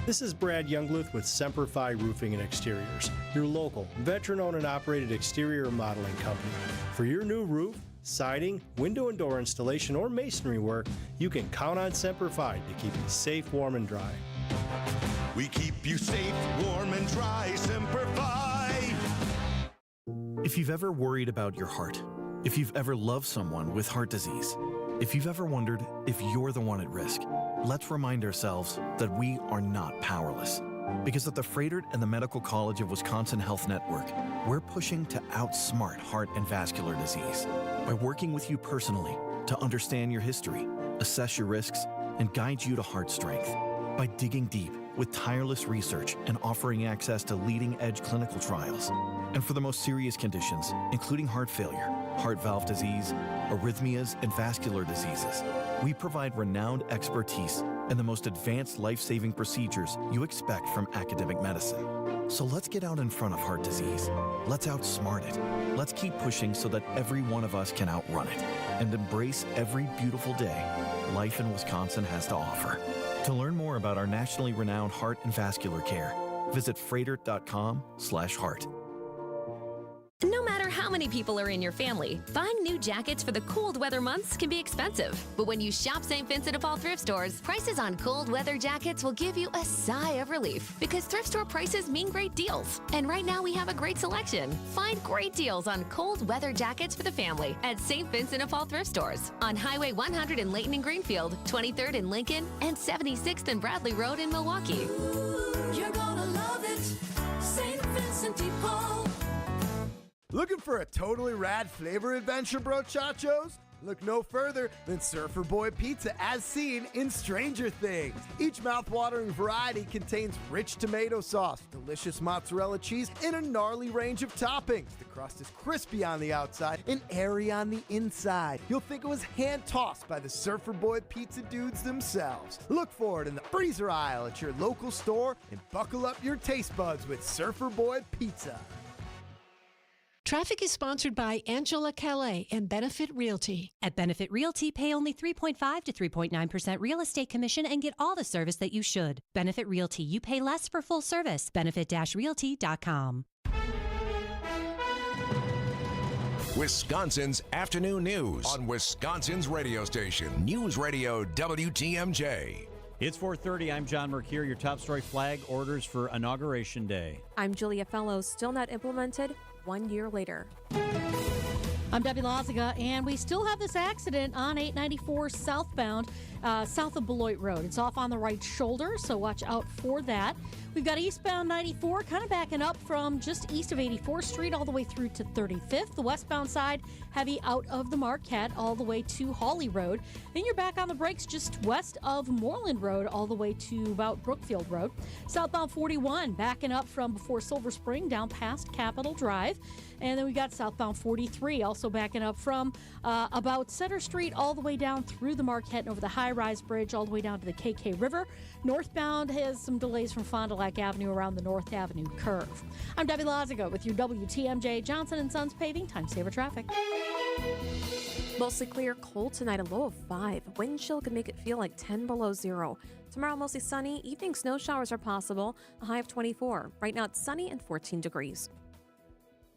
This is Brad Youngluth with Semper Fi Roofing and Exteriors, your local, veteran-owned and operated exterior remodeling company. For your new roof, siding, window and door installation, or masonry work, you can count on Semper Fi to keep you safe, warm, and dry. We keep you safe, warm, and dry, Semper Fi. If you've ever worried about your heart, if you've ever loved someone with heart disease, if you've ever wondered if you're the one at risk, let's remind ourselves that we are not powerless. Because at the Froedtert and the Medical College of Wisconsin Health Network, we're pushing to outsmart heart and vascular disease by working with you personally to understand your history, assess your risks, and guide you to heart strength. By digging deep with tireless research and offering access to leading-edge clinical trials. And for the most serious conditions, including heart failure, heart valve disease, arrhythmias, and vascular diseases, we provide renowned expertise and the most advanced life-saving procedures you expect from academic medicine. So let's get out in front of heart disease. Let's outsmart it. Let's keep pushing so that every one of us can outrun it and embrace every beautiful day life in Wisconsin has to offer. To learn more about our nationally renowned heart and vascular care, visit froedtert.com/heart. No matter how many people are in your family, buying new jackets for the cold weather months can be expensive. But when you shop St. Vincent de Paul thrift stores, prices on cold weather jackets will give you a sigh of relief because thrift store prices mean great deals. And right now we have a great selection. Find great deals on cold weather jackets for the family at St. Vincent de Paul thrift stores on Highway 100 in Layton and Greenfield, 23rd in Lincoln, and 76th and Bradley Road in Milwaukee. You're gonna love it, St. Vincent de Paul. Looking for a totally rad flavor adventure, brochachos? Look no further than Surfer Boy Pizza as seen in Stranger Things. Each mouthwatering variety contains rich tomato sauce, delicious mozzarella cheese, and a gnarly range of toppings. The crust is crispy on the outside and airy on the inside. You'll think it was hand-tossed by the Surfer Boy Pizza dudes themselves. Look for it in the freezer aisle at your local store and buckle up your taste buds with Surfer Boy Pizza. Traffic is sponsored by Angela Calais and Benefit Realty. At Benefit Realty, pay only 3.5 to 3.9% real estate commission and get all the service that you should. Benefit Realty, you pay less for full service. Benefit-realty.com. Wisconsin's afternoon news on Wisconsin's radio station, News Radio WTMJ. It's 4:30. I'm John Mercure. Your top story: flag orders for Inauguration Day. I'm Julia Fellows. Still not implemented 1 year later. I'm Debbie Loziga, and we still have this accident on 894 southbound, south of Beloit Road. It's off on the right shoulder, so watch out for that. We've got eastbound 94 kind of backing up from just east of 84th Street all the way through to 35th. The westbound side heavy out of the Marquette all the way to Hawley Road. Then you're back on the brakes just west of Moreland Road all the way to about Brookfield Road. Southbound 41 backing up from before Silver Spring down past Capitol Drive. And then we got southbound 43 also backing up from about Center Street all the way down through the Marquette and over the high-rise bridge all the way down to the KK River. Northbound has some delays from Fond du Lac Avenue around the North Avenue curve. I'm Debbie Loziga with your WTMJ Johnson & Sons Paving Time Saver Traffic. Mostly clear, cold tonight, a low of 5. Wind chill could make it feel like 10 below 0. Tomorrow, mostly sunny. Evening snow showers are possible, a high of 24. Right now, it's sunny and 14 degrees.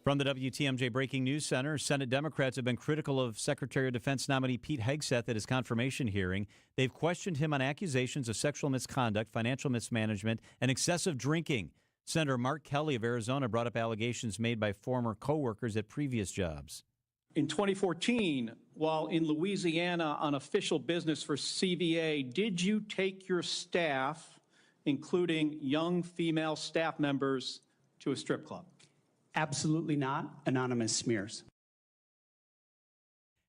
From the WTMJ Breaking News Center, Senate Democrats have been critical of Secretary of Defense nominee Pete Hegseth at his confirmation hearing. They've questioned him on accusations of sexual misconduct, financial mismanagement, and excessive drinking. Senator Mark Kelly of Arizona brought up allegations made by former co-workers at previous jobs. In 2014, while in Louisiana on official business for CVA, did you take your staff, including young female staff members, to a strip club? Absolutely not. Anonymous smears.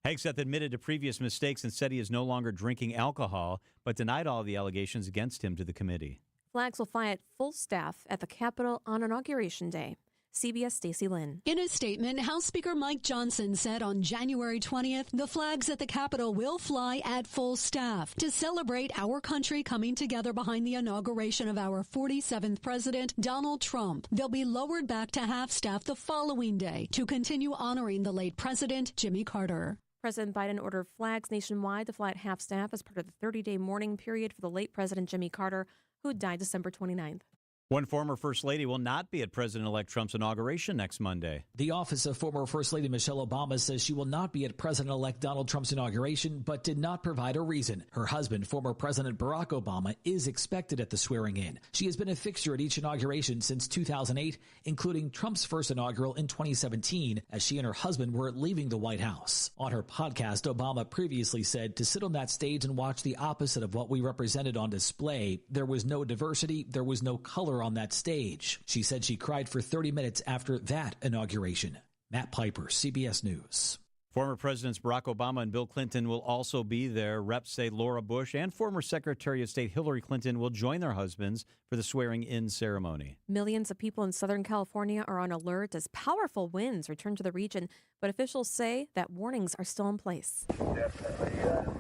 Hegseth admitted to previous mistakes and said he is no longer drinking alcohol, but denied all the allegations against him to the committee. Flags will fly at full staff at the Capitol on Inauguration Day. CBS Stacey Lynn. In a statement, House Speaker Mike Johnson said on January 20th, the flags at the Capitol will fly at full staff to celebrate our country coming together behind the inauguration of our 47th president, Donald Trump. They'll be lowered back to half staff the following day to continue honoring the late president, Jimmy Carter. President Biden ordered flags nationwide to fly at half staff as part of the 30-day mourning period for the late President Jimmy Carter, who died December 29th. One former First Lady will not be at President-elect Trump's inauguration next Monday. The office of former First Lady Michelle Obama says she will not be at President-elect Donald Trump's inauguration, but did not provide a reason. Her husband, former President Barack Obama, is expected at the swearing-in. She has been a fixture at each inauguration since 2008, including Trump's first inaugural in 2017, as she and her husband were leaving the White House. On her podcast, Obama previously said to sit on that stage and watch the opposite of what we represented on display. There was no diversity, there was no color on that stage. She said she cried for 30 minutes after that inauguration. Matt Piper, CBS News. Former Presidents Barack Obama and Bill Clinton will also be there. Reps say Laura Bush and former Secretary of State Hillary Clinton will join their husbands for the swearing-in ceremony. Millions of people in Southern California are on alert as powerful winds return to the region, but officials say that warnings are still in place.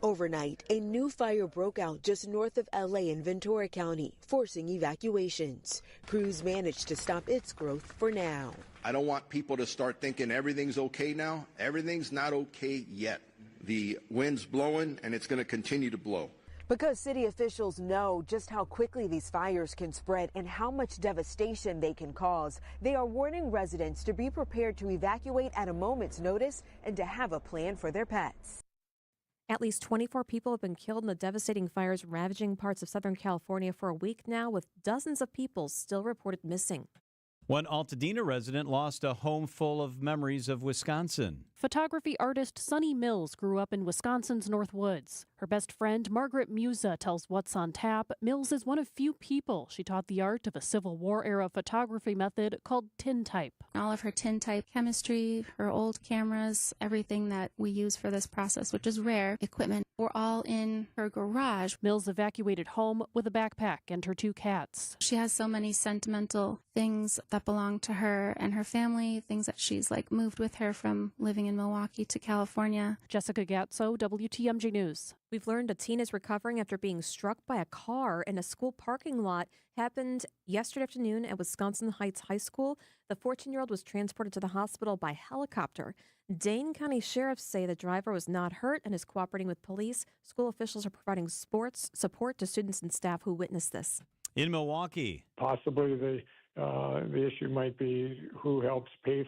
Overnight, a new fire broke out just north of LA in Ventura County, forcing evacuations. Crews managed to stop its growth for now. I don't want people to start thinking everything's okay now. Everything's not okay yet. The wind's blowing, and it's going to continue to blow. Because city officials know just how quickly these fires can spread and how much devastation they can cause, they are warning residents to be prepared to evacuate at a moment's notice and to have a plan for their pets. At least 24 people have been killed in the devastating fires ravaging parts of Southern California for a week now, with dozens of people still reported missing. One Altadena resident lost a home full of memories of Wisconsin. Photography artist Sunny Mills grew up in Wisconsin's North Woods. Her best friend, Margaret Musa, tells What's on Tap Mills is one of few people she taught the art of a Civil War-era photography method called tintype. All of her tintype chemistry, her old cameras, everything that we use for this process, which is rare equipment, were all in her garage. Mills evacuated home with a backpack and her 2 cats. She has so many sentimental things that belong to her and her family, things that she's moved with her from living in Milwaukee to California. Jessica Gatso, WTMJ News. We've learned a teen is recovering after being struck by a car in a school parking lot. Happened yesterday afternoon at Wisconsin Heights High School. The 14-year-old was transported to the hospital by helicopter. Dane County sheriffs say the driver was not hurt and is cooperating with police. School officials are providing sports support to students and staff who witnessed this. In Milwaukee, possibly the issue might be who helps pay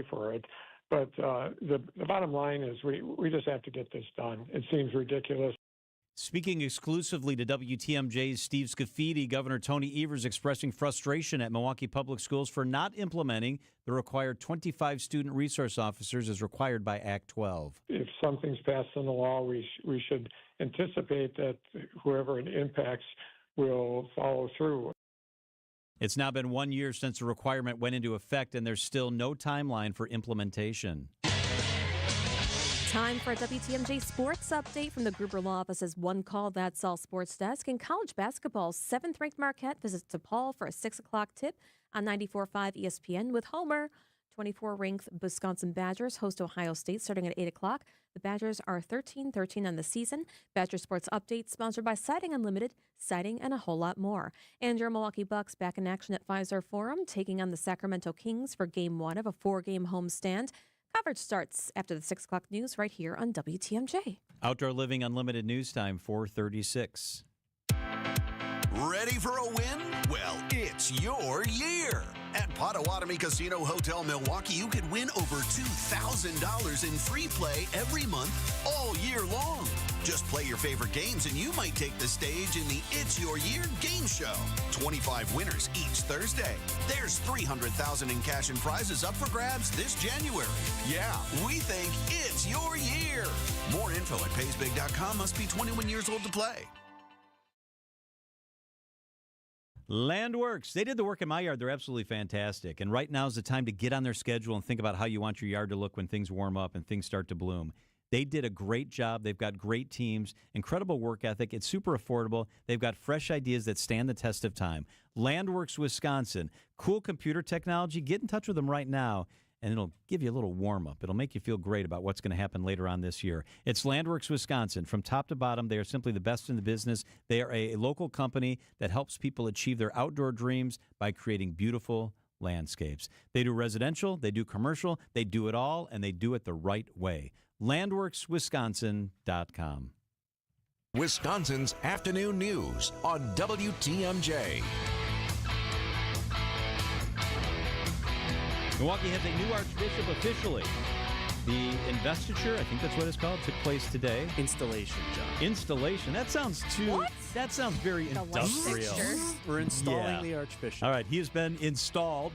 for it. But the bottom line is we just have to get this done. It seems ridiculous. Speaking exclusively to WTMJ's Steve Scafidi, Governor Tony Evers expressing frustration at Milwaukee Public Schools for not implementing the required 25 student resource officers as required by Act 12. If something's passed in the law, we should anticipate that whoever it impacts will follow through. It's now been 1 year since the requirement went into effect, and there's still no timeline for implementation. Time for a WTMJ sports update from the Gruber Law Office's One Call That's All Sports Desk. In college basketball, 7th-ranked Marquette visits DePaul for a 6 o'clock tip on 94.5 ESPN with Homer. 24th-ranked Wisconsin Badgers host Ohio State starting at 8 o'clock. The Badgers are 13-13 on the season. Badger Sports Update sponsored by Siding Unlimited, siding and a whole lot more. And your Milwaukee Bucks back in action at Fiserv Forum, taking on the Sacramento Kings for Game 1 of a 4-game homestand. Coverage starts after the 6 o'clock news right here on WTMJ. Outdoor Living Unlimited News Time, 4:36. Ready for a win? Well, it's your year. At Potawatomi Casino Hotel Milwaukee, you could win over $2,000 in free play every month all year long. Just play your favorite games and you might take the stage in the It's Your Year game show. 25 winners each Thursday. There's $300,000 in cash and prizes up for grabs this January. Yeah, we think it's your year. More info at paysbig.com. Must be 21 years old to play. Landworks. They did the work in my yard. They're absolutely fantastic. And right now is the time to get on their schedule and think about how you want your yard to look when things warm up and things start to bloom. They did a great job. They've got great teams, incredible work ethic. It's super affordable. They've got fresh ideas that stand the test of time. Landworks Wisconsin. Cool computer technology. Get in touch with them right now, and it'll give you a little warm-up. It'll make you feel great about what's going to happen later on this year. It's Landworks Wisconsin. From top to bottom, they are simply the best in the business. They are a local company that helps people achieve their outdoor dreams by creating beautiful landscapes. They do residential, they do commercial, they do it all, and they do it the right way. LandworksWisconsin.com. Wisconsin's afternoon news on WTMJ. Milwaukee has a new archbishop officially. The investiture, I think that's what it's called, took place today. Installation, John. Installation. That sounds That sounds very industrial. We're installing the archbishop. All right, he has been installed.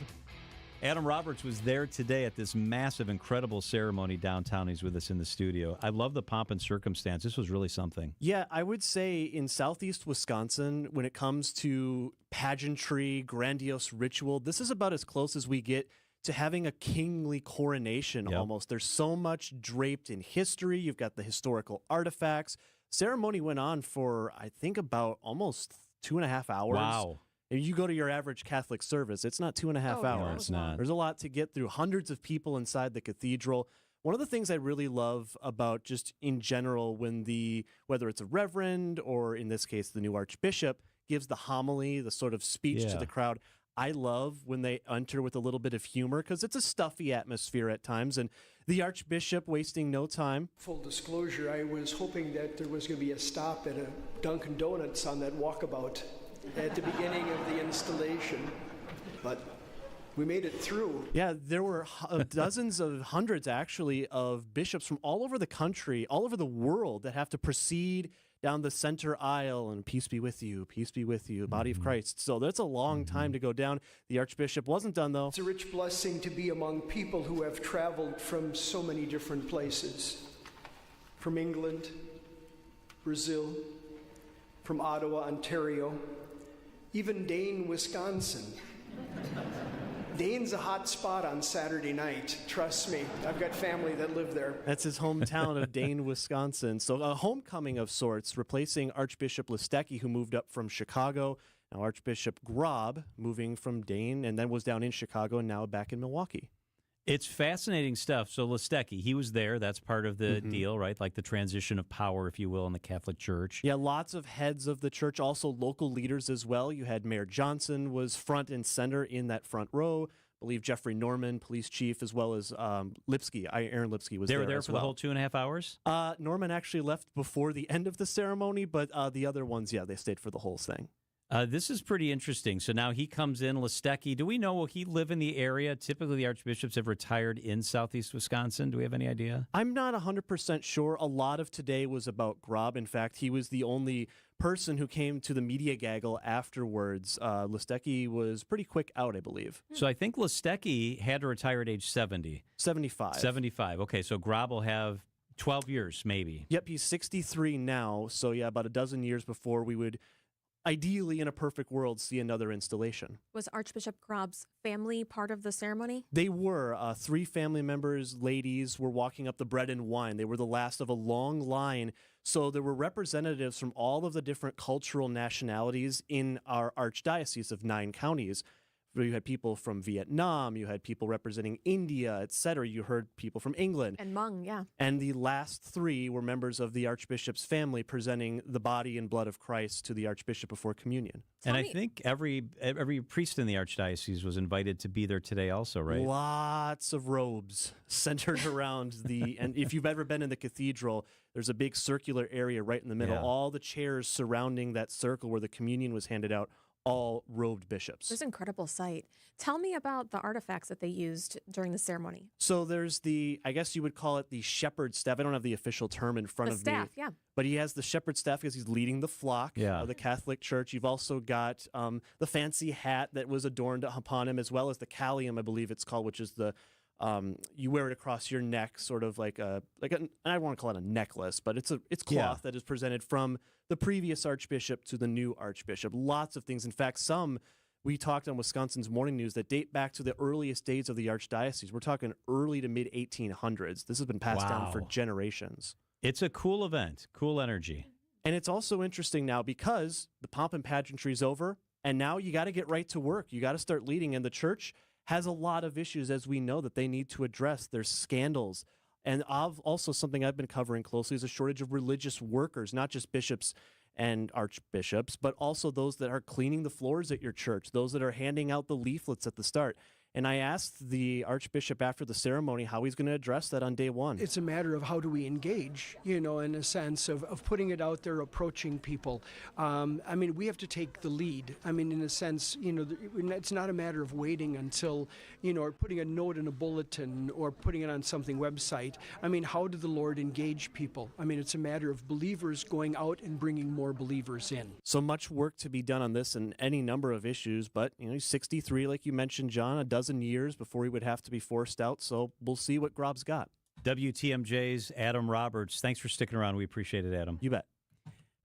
Adam Roberts was there today at this massive, incredible ceremony downtown. He's with us in the studio. I love the pomp and circumstance. This was really something. Yeah, I would say in southeast Wisconsin, when it comes to pageantry, grandiose ritual, this is about as close as we get to having a kingly coronation almost. There's so much draped in history. You've got the historical artifacts. Ceremony went on for, I think, about almost 2.5 hours. Wow. If you go to your average Catholic service, it's not 2.5 hours. No, it's not. There's a lot to get through. Hundreds of people inside the cathedral. One of the things I really love about just in general when whether it's a reverend or in this case the new archbishop gives the homily, the sort of speech to the crowd, I love when they enter with a little bit of humor because it's a stuffy atmosphere at times. And the archbishop wasting no time. Full disclosure, I was hoping that there was going to be a stop at a Dunkin' Donuts on that walkabout at the beginning of the installation, but we made it through. Yeah, there were dozens of hundreds, actually, of bishops from all over the country, all over the world that have to proceed down the center aisle and peace be with you, body of Christ. So that's a long time to go down. The Archbishop wasn't done, though. It's a rich blessing to be among people who have traveled from so many different places. From England, Brazil, from Ottawa, Ontario, even Dane, Wisconsin. Dane's a hot spot on Saturday night. Trust me, I've got family that live there. That's his hometown of Dane, Wisconsin. So a homecoming of sorts, replacing Archbishop Listecki, who moved up from Chicago. Now Archbishop Grob, moving from Dane, and then was down in Chicago and now back in Milwaukee. It's fascinating stuff. So Listecki, he was there. That's part of the deal, right? Like the transition of power, if you will, in the Catholic Church. Yeah, lots of heads of the church, also local leaders as well. You had Mayor Johnson was front and center in that front row. I believe Jeffrey Norman, police chief, as well as Lipsky. Aaron Lipsky was there. They were there as for well. the whole 2.5 hours? Norman actually left before the end of the ceremony, but the other ones, yeah, they stayed for the whole thing. This is pretty interesting. So now he comes in, Listecki. Do we know, will he live in the area? Typically, the archbishops have retired in southeast Wisconsin. Do we have any idea? I'm not 100% sure. A lot of today was about Grob. In fact, he was the only person who came to the media gaggle afterwards. Listecki was pretty quick out, I believe. So I think Listecki had to retire at age 70. 75. 75. Okay, so Grob will have 12 years, maybe. Yep, he's 63 now. So, yeah, about a dozen years before we would ideally, in a perfect world, see another installation. Was Archbishop Grob's family part of the ceremony? They were. 3 family members, ladies, were walking up the bread and wine. They were the last of a long line. So there were representatives from all of the different cultural nationalities in our archdiocese of 9 counties. You had people from Vietnam, you had people representing India, etc. You heard people from England. And Hmong, yeah. And the last 3 were members of the Archbishop's family presenting the body and blood of Christ to the Archbishop before communion. I think every priest in the archdiocese was invited to be there today also, right? Lots of robes centered around and if you've ever been in the cathedral, there's a big circular area right in the middle. Yeah. All the chairs surrounding that circle where the communion was handed out, all robed bishops. This incredible sight. Tell me about the artifacts that they used during the ceremony. So there's I guess you would call it the shepherd staff. I don't have the official term in front of staff, me. yeah. But he has the shepherd staff because he's leading the flock of the Catholic Church. You've also got the fancy hat that was adorned upon him, as well as the callium, I believe it's called, which is the you wear it across your neck, sort of like I don't want to call it a necklace, but it's cloth that is presented from the previous archbishop to the new archbishop. Lots of things. In fact, some we talked on Wisconsin's Morning News that date back to the earliest days of the archdiocese. We're talking early to mid 1800s. This has been passed down for generations. It's a cool event, cool energy. And it's also interesting now because the pomp and pageantry is over, and now you got to get right to work. You got to start leading, and the church has a lot of issues, as we know, that they need to address. There's scandals. And also something I've been covering closely is a shortage of religious workers, not just bishops and archbishops, but also those that are cleaning the floors at your church, those that are handing out the leaflets at the start. And I asked the archbishop after the ceremony how he's going to address that on day one. It's a matter of how do we engage, in a sense of putting it out there, approaching people. We have to take the lead. In a sense, it's not a matter of waiting until, or putting a note in a bulletin or putting it on something website. How do the Lord engage people? It's a matter of believers going out and bringing more believers in. So much work to be done on this and any number of issues, but, he's 63, like you mentioned, John, a dozen years before he would have to be forced out, so we'll see what Grob's got. WTMJ's Adam Roberts. Thanks for sticking around. We appreciate it, Adam. You bet.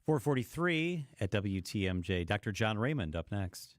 4:43 at WTMJ. Dr. John Raymond up next.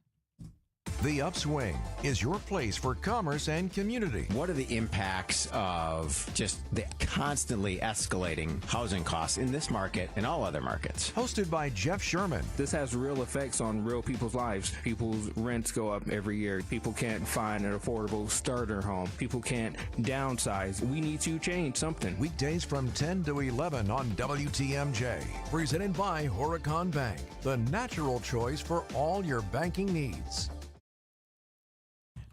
The Upswing is your place for commerce and community. What are the impacts of just the constantly escalating housing costs in this market and all other markets? Hosted by Jeff Sherman. This has real effects on real people's lives. People's rents go up every year. People can't find an affordable starter home. People can't downsize. We need to change something. Weekdays from 10 to 11 on WTMJ. Presented by Horicon Bank, the natural choice for all your banking needs.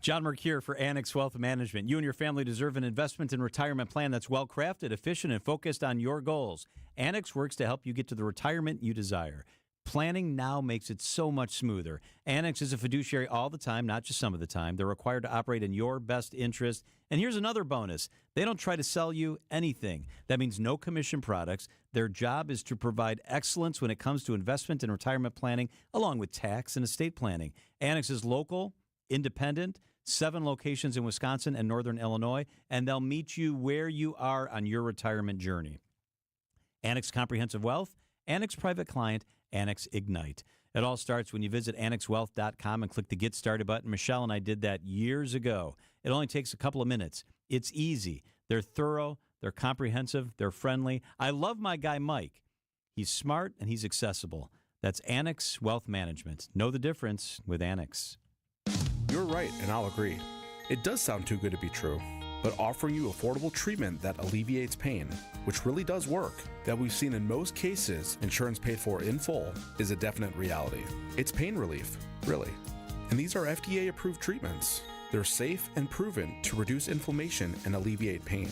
John Mercure for Annex Wealth Management. You and your family deserve an investment and retirement plan that's well-crafted, efficient, and focused on your goals. Annex works to help you get to the retirement you desire. Planning now makes it so much smoother. Annex is a fiduciary all the time, not just some of the time. They're required to operate in your best interest. And here's another bonus. They don't try to sell you anything. That means no commission products. Their job is to provide excellence when it comes to investment and retirement planning, along with tax and estate planning. Annex is local, independent, 7 locations in Wisconsin and northern Illinois, and they'll meet you where you are on your retirement journey. Annex Comprehensive Wealth, Annex Private Client, Annex Ignite. It all starts when you visit annexwealth.com and click the Get Started button. Michelle and I did that years ago. It only takes a couple of minutes. It's easy. They're thorough. They're comprehensive. They're friendly. I love my guy, Mike. He's smart and he's accessible. That's Annex Wealth Management. Know the difference with Annex. You're right, and I'll agree. It does sound too good to be true. But offering you affordable treatment that alleviates pain, which really does work, that we've seen in most cases insurance paid for in full, is a definite reality. It's pain relief, really. And these are FDA-approved treatments. They're safe and proven to reduce inflammation and alleviate pain.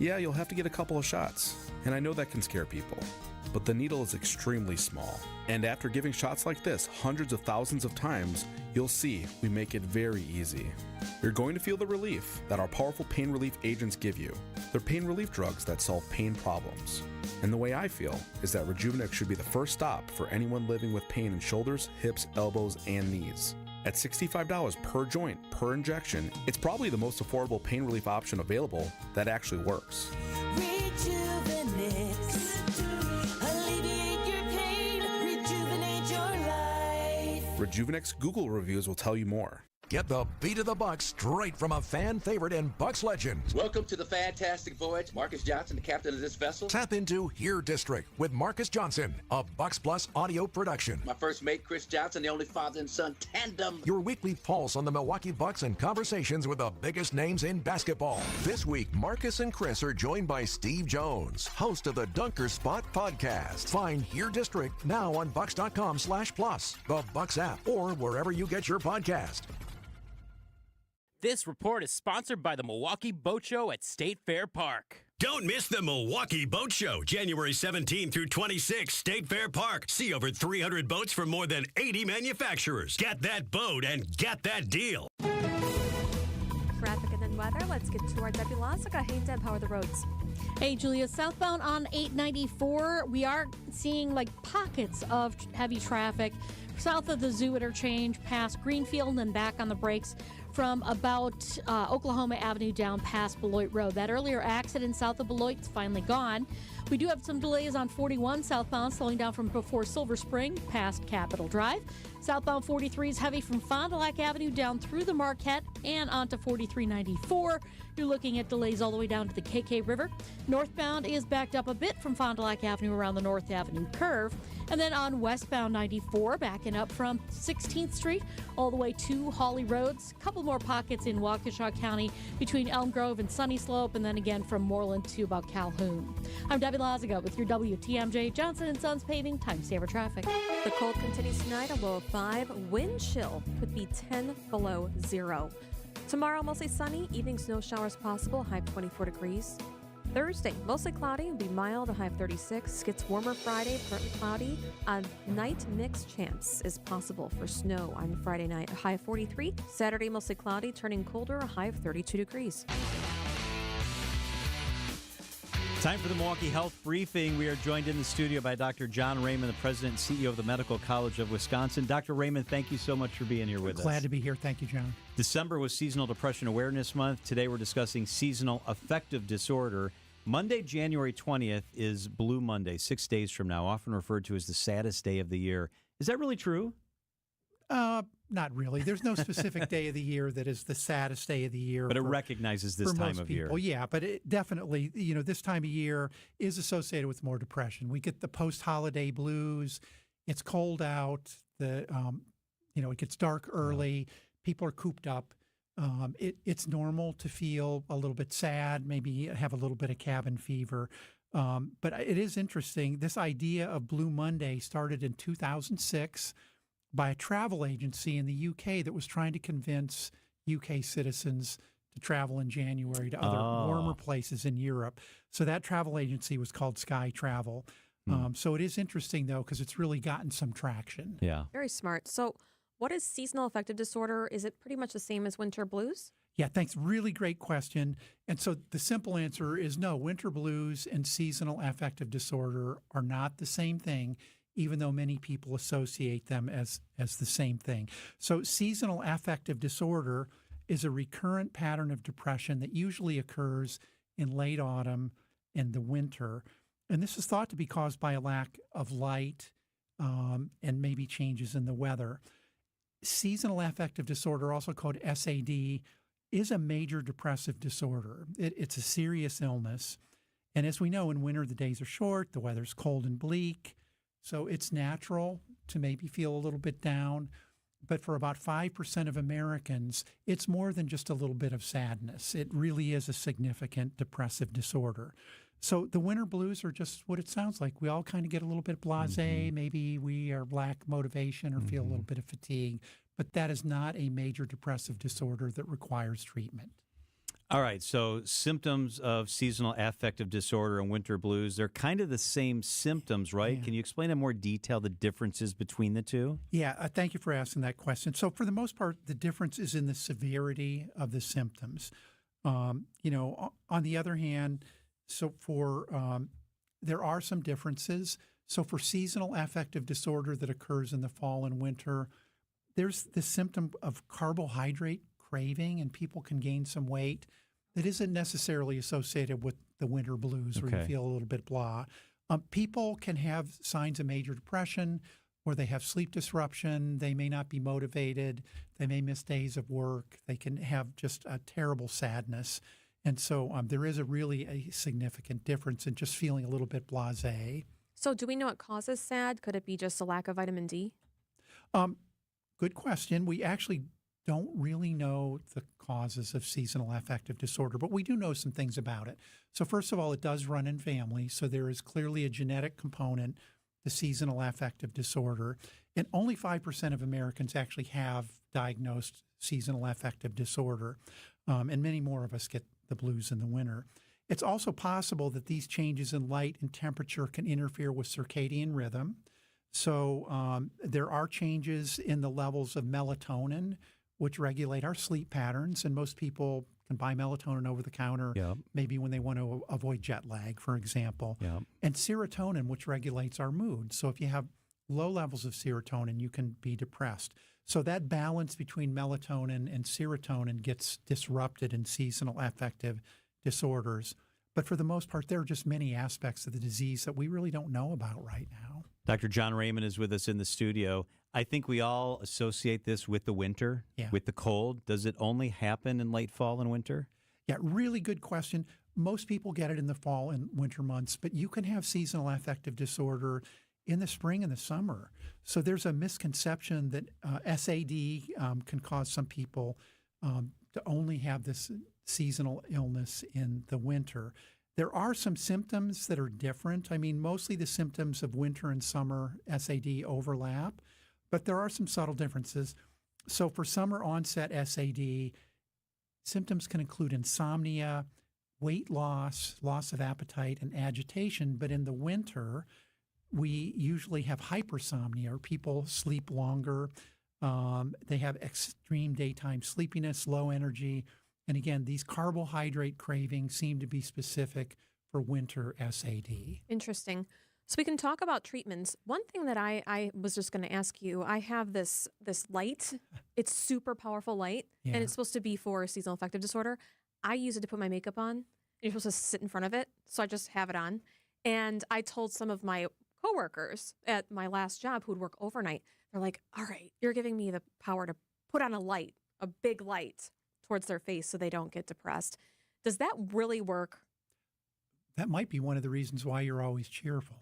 Yeah, you'll have to get a couple of shots, and I know that can scare people. But the needle is extremely small. And after giving shots like this hundreds of thousands of times, you'll see we make it very easy. You're going to feel the relief that our powerful pain relief agents give you. They're pain relief drugs that solve pain problems. And the way I feel is that Rejuvenex should be the first stop for anyone living with pain in shoulders, hips, elbows, and knees. At $65 per joint, per injection, it's probably the most affordable pain relief option available that actually works. Rejuvenex. Alleviate your pain. Rejuvenate your life. Rejuvenex Google reviews will tell you more. Get the beat of the Bucks straight from a fan favorite and Bucks legend. Welcome to the fantastic voyage. Marcus Johnson, the captain of this vessel. Tap into Here District with Marcus Johnson, a Bucks Plus audio production. My first mate, Chris Johnson, the only father and son tandem. Your weekly pulse on the Milwaukee Bucks and conversations with the biggest names in basketball. This week, Marcus and Chris are joined by Steve Jones, host of the Dunker Spot podcast. Find Here District now on Bucks.com/plus, the Bucks app, or wherever you get your podcast. This report is sponsored by the Milwaukee Boat Show at State Fair Park. Don't miss the Milwaukee Boat Show, January 17 through 26, State Fair Park. See over 300 boats from more than 80 manufacturers. Get that boat and get that deal. Traffic and then weather. Let's get to our Debbie Lassica. Hey, Deb, how are the roads? Hey, Julia, southbound on 894, we are seeing like pockets of heavy traffic south of the Zoo interchange past Greenfield and back on the brakes from about Oklahoma Avenue down past Beloit Road. That earlier accident south of Beloit is finally gone. We do have some delays on 41 southbound, slowing down from before Silver Spring past Capitol Drive. Southbound 43 is heavy from Fond du Lac Avenue down through the Marquette and onto 4394. You're looking at delays all the way down to the KK River. Northbound is backed up a bit from Fond du Lac Avenue around the North Avenue curve. And then on westbound 94, backing up from 16th Street all the way to Hawley Roads. A couple more pockets in Waukesha County between Elm Grove and Sunny Slope, and then again from Moreland to about Calhoun. I'm Debbie Laziga with your WTMJ Johnson & Sons Paving Time Saver Traffic. The cold continues tonight, a low of 5. Wind chill could be 10 below 0. Tomorrow, mostly sunny, evening snow showers possible, high of 24 degrees. Thursday, mostly cloudy, will be mild, a high of 36. Gets warmer Friday, partly cloudy. A night mix chance is possible for snow on Friday night, a high of 43. Saturday, mostly cloudy, turning colder, a high of 32 degrees. Time for the Milwaukee Health Briefing. We are joined in the studio by Dr. John Raymond, the president and CEO of the Medical College of Wisconsin. Dr. Raymond, thank you so much for being here with us. Glad to be here. Thank you, John. December was Seasonal Depression Awareness Month. Today we're discussing seasonal affective disorder. Monday, January 20th is Blue Monday, 6 days from now, often referred to as the saddest day of the year. Is that really true? Not really. There's no specific day of the year that is the saddest day of the year. But it recognizes this time of year. Well, yeah, but it definitely, this time of year is associated with more depression. We get the post-holiday blues. It's cold out. It gets dark early. People are cooped up. It's normal to feel a little bit sad, maybe have a little bit of cabin fever. But it is interesting. This idea of Blue Monday started in 2006 by a travel agency in the UK that was trying to convince UK citizens to travel in January to other warmer places in Europe. So that travel agency was called Sky Travel. So it is interesting, though, because it's really gotten some traction. Yeah. Very smart. So, what is seasonal affective disorder? Is it pretty much the same as winter blues? Yeah, thanks. Really great question. And so the simple answer is no, winter blues and seasonal affective disorder are not the same thing, even though many people associate them as the same thing. So seasonal affective disorder is a recurrent pattern of depression that usually occurs in late autumn and the winter. And this is thought to be caused by a lack of light and maybe changes in the weather. Seasonal affective disorder, also called SAD, is a major depressive disorder. It's a serious illness. And as we know, in winter, the days are short, the weather's cold and bleak. So it's natural to maybe feel a little bit down. But for about 5% of Americans, it's more than just a little bit of sadness. It really is a significant depressive disorder. So the winter blues are just what it sounds like. We all kind of get a little bit blasé. Maybe we are lack motivation or feel a little bit of fatigue. But that is not a major depressive disorder that requires treatment. All right, so symptoms of seasonal affective disorder and winter blues, they're kind of the same symptoms, right? Yeah. Can you explain in more detail the differences between the two? Yeah, thank you for asking that question. So for the most part, the difference is in the severity of the symptoms. On the other hand, there are some differences. So for seasonal affective disorder that occurs in the fall and winter, there's the symptom of carbohydrate craving, and people can gain some weight that isn't necessarily associated with the winter blues where you feel a little bit blah. People can have signs of major depression where they have sleep disruption. They may not be motivated. They may miss days of work. They can have just a terrible sadness. And so there is a significant difference in just feeling a little bit blasé. So, do we know what causes SAD? Could it be just a lack of vitamin D? Good question. We actually don't really know the causes of seasonal affective disorder, but we do know some things about it. So first of all, it does run in families. So there is clearly a genetic component to seasonal affective disorder. And only 5% of Americans actually have diagnosed seasonal affective disorder. And many more of us get the blues in the winter. It's also possible that these changes in light and temperature can interfere with circadian rhythm. So there are changes in the levels of melatonin, which regulate our sleep patterns. And most people can buy melatonin over the counter, maybe when they want to avoid jet lag, for example. And serotonin, which regulates our mood. So if you have low levels of serotonin, you can be depressed. So that balance between melatonin and serotonin gets disrupted in seasonal affective disorders. But for the most part, there are just many aspects of the disease that we really don't know about right now. Dr. John Raymond is with us in the studio. I think we all associate this with the winter, with the cold. Does it only happen in late fall and winter? Yeah, really good question. Most people get it in the fall and winter months, but you can have seasonal affective disorder in the spring and the summer. So there's a misconception that SAD can cause some people to only have this seasonal illness in the winter. There are some symptoms that are different. I mean, mostly the symptoms of winter and summer SAD overlap, but there are some subtle differences. So for summer onset SAD, symptoms can include insomnia, weight loss, loss of appetite, and agitation. But in the winter, we usually have hypersomnia, or people sleep longer. They have extreme daytime sleepiness, low energy. And again, these carbohydrate cravings seem to be specific for winter SAD. Interesting. So we can talk about treatments. One thing that I was just going to ask you, I have this light. It's super powerful light, and it's supposed to be for seasonal affective disorder. I use it to put my makeup on. And you're supposed to sit in front of it, so I just have it on. And I told some of my coworkers at my last job who would work overnight, they're like, all right, you're giving me the power to put on a light, a big light towards their face so they don't get depressed. Does that really work? That might be one of the reasons why you're always cheerful.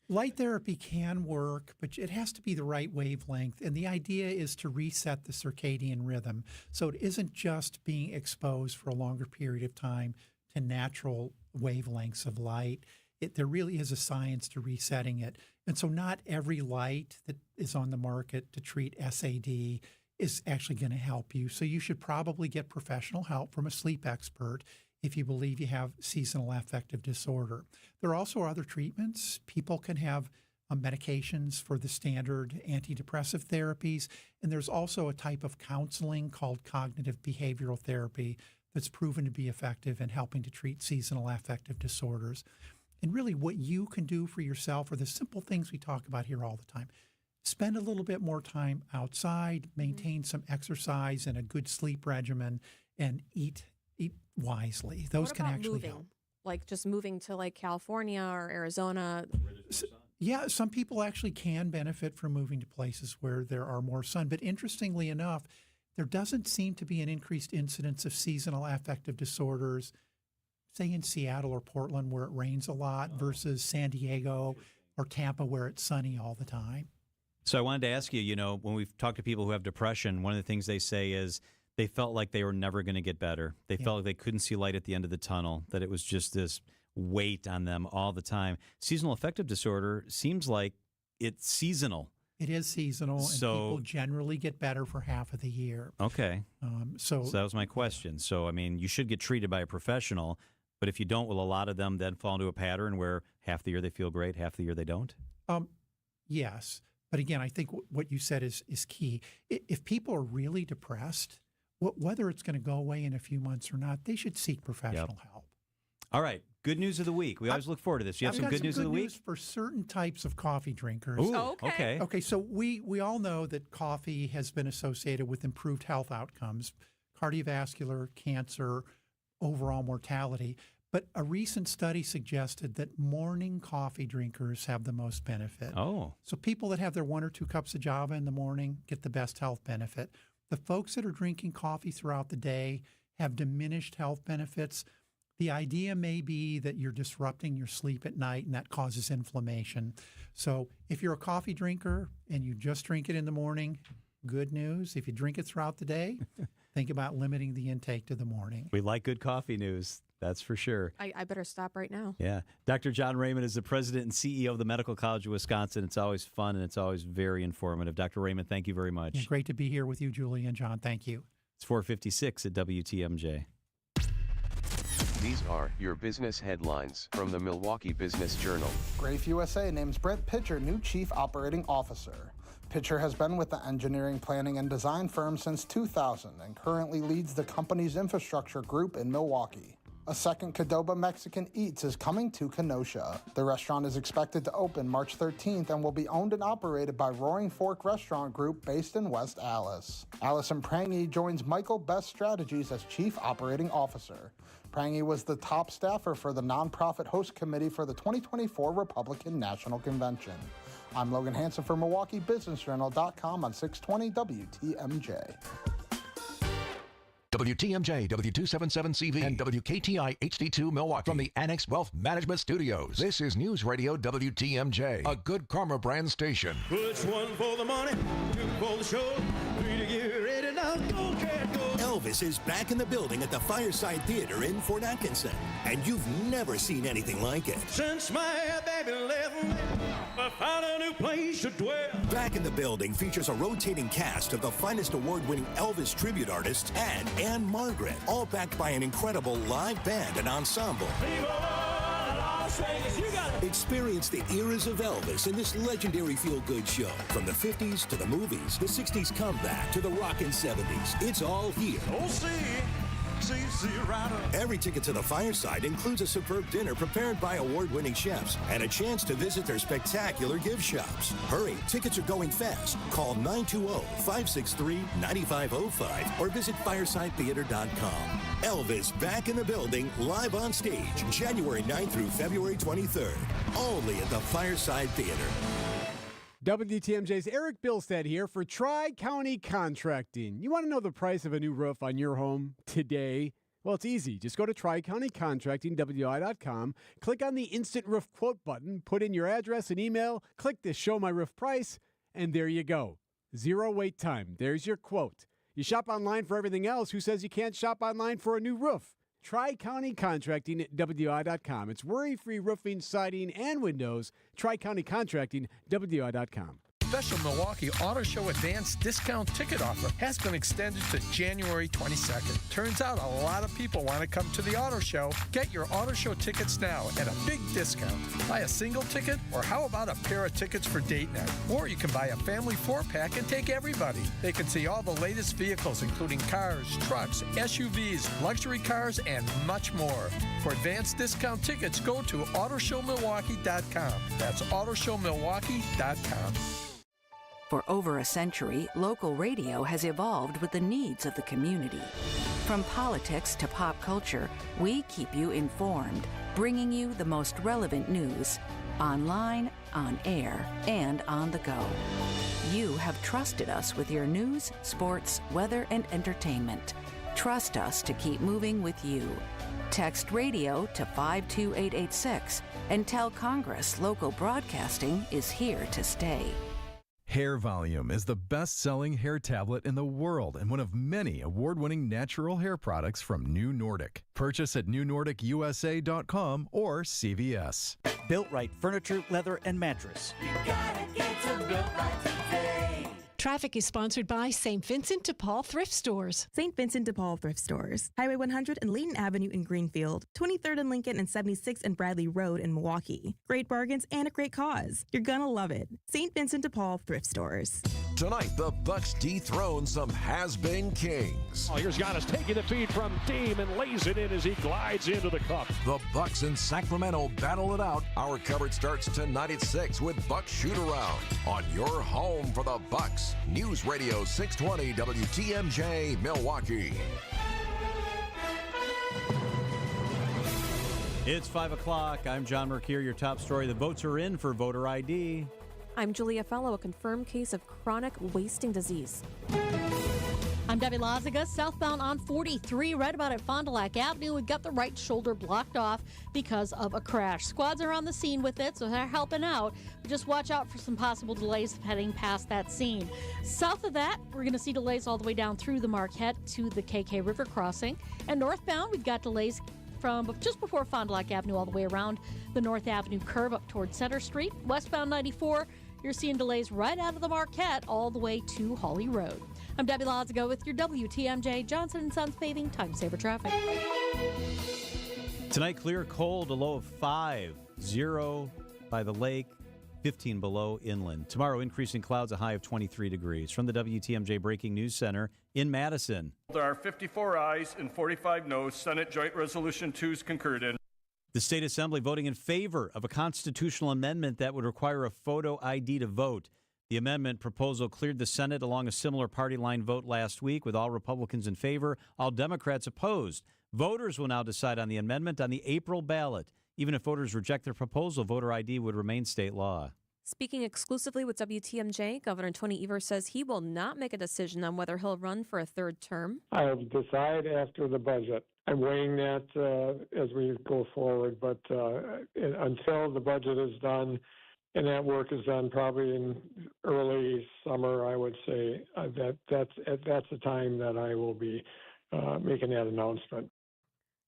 Light therapy can work, but it has to be the right wavelength. And the idea is to reset the circadian rhythm. So it isn't just being exposed for a longer period of time to natural wavelengths of light. There really is a science to resetting it. And so not every light that is on the market to treat SAD is actually going to help you. So you should probably get professional help from a sleep expert if you believe you have seasonal affective disorder. There also are other treatments. People can have medications for the standard antidepressive therapies, and there's also a type of counseling called cognitive behavioral therapy that's proven to be effective in helping to treat seasonal affective disorders. And really what you can do for yourself are the simple things we talk about here all the time. Spend a little bit more time outside, maintain some exercise and a good sleep regimen, and eat wisely. Those What can about actually moving? help. Like just moving to like California or Arizona. Yeah, some people actually can benefit from moving to places where there are more sun. But interestingly enough, there doesn't seem to be an increased incidence of seasonal affective disorders, say in Seattle or Portland where it rains a lot versus San Diego or Tampa where it's sunny all the time. So I wanted to ask you, when we've talked to people who have depression, one of the things they say is they felt like they were never going to get better. They felt like they couldn't see light at the end of the tunnel, that it was just this weight on them all the time. Seasonal affective disorder seems like it's seasonal. It is seasonal, and people generally get better for half of the year. Okay. So that was my question. So, I mean, you should get treated by a professional, but if you don't, will a lot of them then fall into a pattern where half the year they feel great, half the year they don't? Yes. But again, I think what you said is key. If people are really depressed, whether it's going to go away in a few months or not, they should seek professional help. All right. Good news of the week. We always look forward to this. You have some good news of the week? For certain types of coffee drinkers. Ooh, okay. Okay, so we all know that coffee has been associated with improved health outcomes, cardiovascular, cancer, overall mortality. But a recent study suggested that morning coffee drinkers have the most benefit. Oh. So people that have their 1 or 2 cups of Java in the morning get the best health benefit. The folks that are drinking coffee throughout the day have diminished health benefits. The idea may be that you're disrupting your sleep at night and that causes inflammation. So if you're a coffee drinker and you just drink it in the morning, good news. If you drink it throughout the day, think about limiting the intake to the morning. We like good coffee news. That's for sure. I better stop right now. Yeah. Dr. John Raymond is the president and CEO of the Medical College of Wisconsin. It's always fun and it's always very informative. Dr. Raymond, thank you very much. Yeah, great to be here with you, Julie and John. Thank you. It's 4:56 at WTMJ. These are your business headlines from the Milwaukee Business Journal. Grafe USA names Brent Pitcher new Chief Operating Officer. Pitcher has been with the engineering, planning, and design firm since 2000 and currently leads the company's infrastructure group in Milwaukee. A second Qdoba Mexican Eats is coming to Kenosha. The restaurant is expected to open March 13th and will be owned and operated by Roaring Fork Restaurant Group based in West Allis. Allison Prangy joins Michael Best Strategies as Chief Operating Officer. Prangy was the top staffer for the nonprofit host committee for the 2024 Republican National Convention. I'm Logan Hansen for MilwaukeeBusinessJournal.com on 620 WTMJ. WTMJ, W277CV, and WKTI HD2 Milwaukee from the Annex Wealth Management Studios. This is News Radio WTMJ, a Good Karma brand station. Push one for the money, two for the show, three to get ready now, go, cat, go. Elvis is back in the building at the Fireside Theater in Fort Atkinson, and you've never seen anything like it. Since my baby left me, I found a new place to dwell. Back in the Building features a rotating cast of the finest award-winning Elvis tribute artists and Anne Margaret, all backed by an incredible live band and ensemble. Experience the eras of Elvis in this legendary feel-good show. From the 50s to the movies, the 60s comeback to the rockin' 70s. It's all here. Oh, see, right. Every ticket to the Fireside includes a superb dinner prepared by award-winning chefs and a chance to visit their spectacular gift shops. Hurry, tickets are going fast. Call 920-563-9505 or visit firesidetheater.com. Elvis back in the building, live on stage, January 9th through February 23rd. Only at the Fireside Theater. WTMJ's Eric Bilstead here for Tri-County Contracting. You want to know the price of a new roof on your home today? Well, it's easy. Just go to TriCountyContracting.wi.com, click on the Instant Roof Quote button, put in your address and email, click the Show My Roof Price, and there you go. Zero wait time. There's your quote. You shop online for everything else. Who says you can't shop online for a new roof? TriCountyContracting.wi.com. It's worry-free roofing, siding, and windows. TriCountyContracting.wi.com. special Milwaukee Auto Show Advance discount ticket offer has been extended to January 22nd. Turns out a lot of people want to come to the auto show. Get your auto show tickets now at a big discount. Buy a single ticket, or how about a pair of tickets for date night? Or you can buy a family 4-pack and take everybody. They can see all the latest vehicles, including cars, trucks, SUVs, luxury cars, and much more. For advanced discount tickets, go to autoshowmilwaukee.com. That's autoshowmilwaukee.com. For over a century, local radio has evolved with the needs of the community. From politics to pop culture, we keep you informed, bringing you the most relevant news, online, on air, and on the go. You have trusted us with your news, sports, weather, and entertainment. Trust us to keep moving with you. Text radio to 52886 and tell Congress local broadcasting is here to stay. Hair Volume is the best-selling hair tablet in the world and one of many award-winning natural hair products from New Nordic. Purchase at newnordicusa.com or CVS. Built Right Furniture, Leather, and Mattress. You gotta get to Built Right today. Traffic is sponsored by St. Vincent de Paul Thrift Stores. St. Vincent de Paul Thrift Stores. Highway 100 and Layton Avenue in Greenfield. 23rd and Lincoln and 76th and Bradley Road in Milwaukee. Great bargains and a great cause. You're gonna love it. St. Vincent de Paul Thrift Stores. Tonight, the Bucks dethrone some has-been kings. Oh, here's Giannis taking the feed from Dame and lays it in as he glides into the cup. The Bucks in Sacramento battle it out. Our coverage starts tonight at 6 with Bucks Shoot Around on your home for the Bucks. News Radio 620 WTMJ Milwaukee. It's 5 o'clock. I'm John Mercure. Your top story. The votes are in for voter ID. I'm Julia Fellow. A confirmed case of chronic wasting disease. I'm Debbie Loziga, southbound on 43, right about at Fond du Lac Avenue. We've got the right shoulder blocked off because of a crash. Squads are on the scene with it, so they're helping out. Just watch out for some possible delays heading past that scene. South of that, we're going to see delays all the way down through the Marquette to the KK River crossing. And northbound, we've got delays from just before Fond du Lac Avenue all the way around the North Avenue curve up towards Center Street. Westbound 94, you're seeing delays right out of the Marquette all the way to Hawley Road. I'm Debbie Lozigo with your WTMJ Johnson & Sons Paving Time Saver Traffic. Tonight, clear, cold, a low of 5, 0 by the lake, 15 below inland. Tomorrow, increasing clouds, a high of 23 degrees. From the WTMJ Breaking News Center in Madison. There are 54 ayes and 45 noes. Senate Joint Resolution 2 is concurred in. The State Assembly voting in favor of a constitutional amendment that would require a photo ID to vote. The amendment proposal cleared the Senate along a similar party line vote last week, with all Republicans in favor, all Democrats opposed. Voters will now decide on the amendment on the April ballot. Even if voters reject the proposal, voter ID would remain state law. Speaking exclusively with WTMJ, Governor Tony Evers says he will not make a decision on whether he'll run for a third term. I'll decide after the budget. I'm weighing that as we go forward, but until the budget is done, and that work is done probably in early summer, I would say that's the time that I will be making that announcement.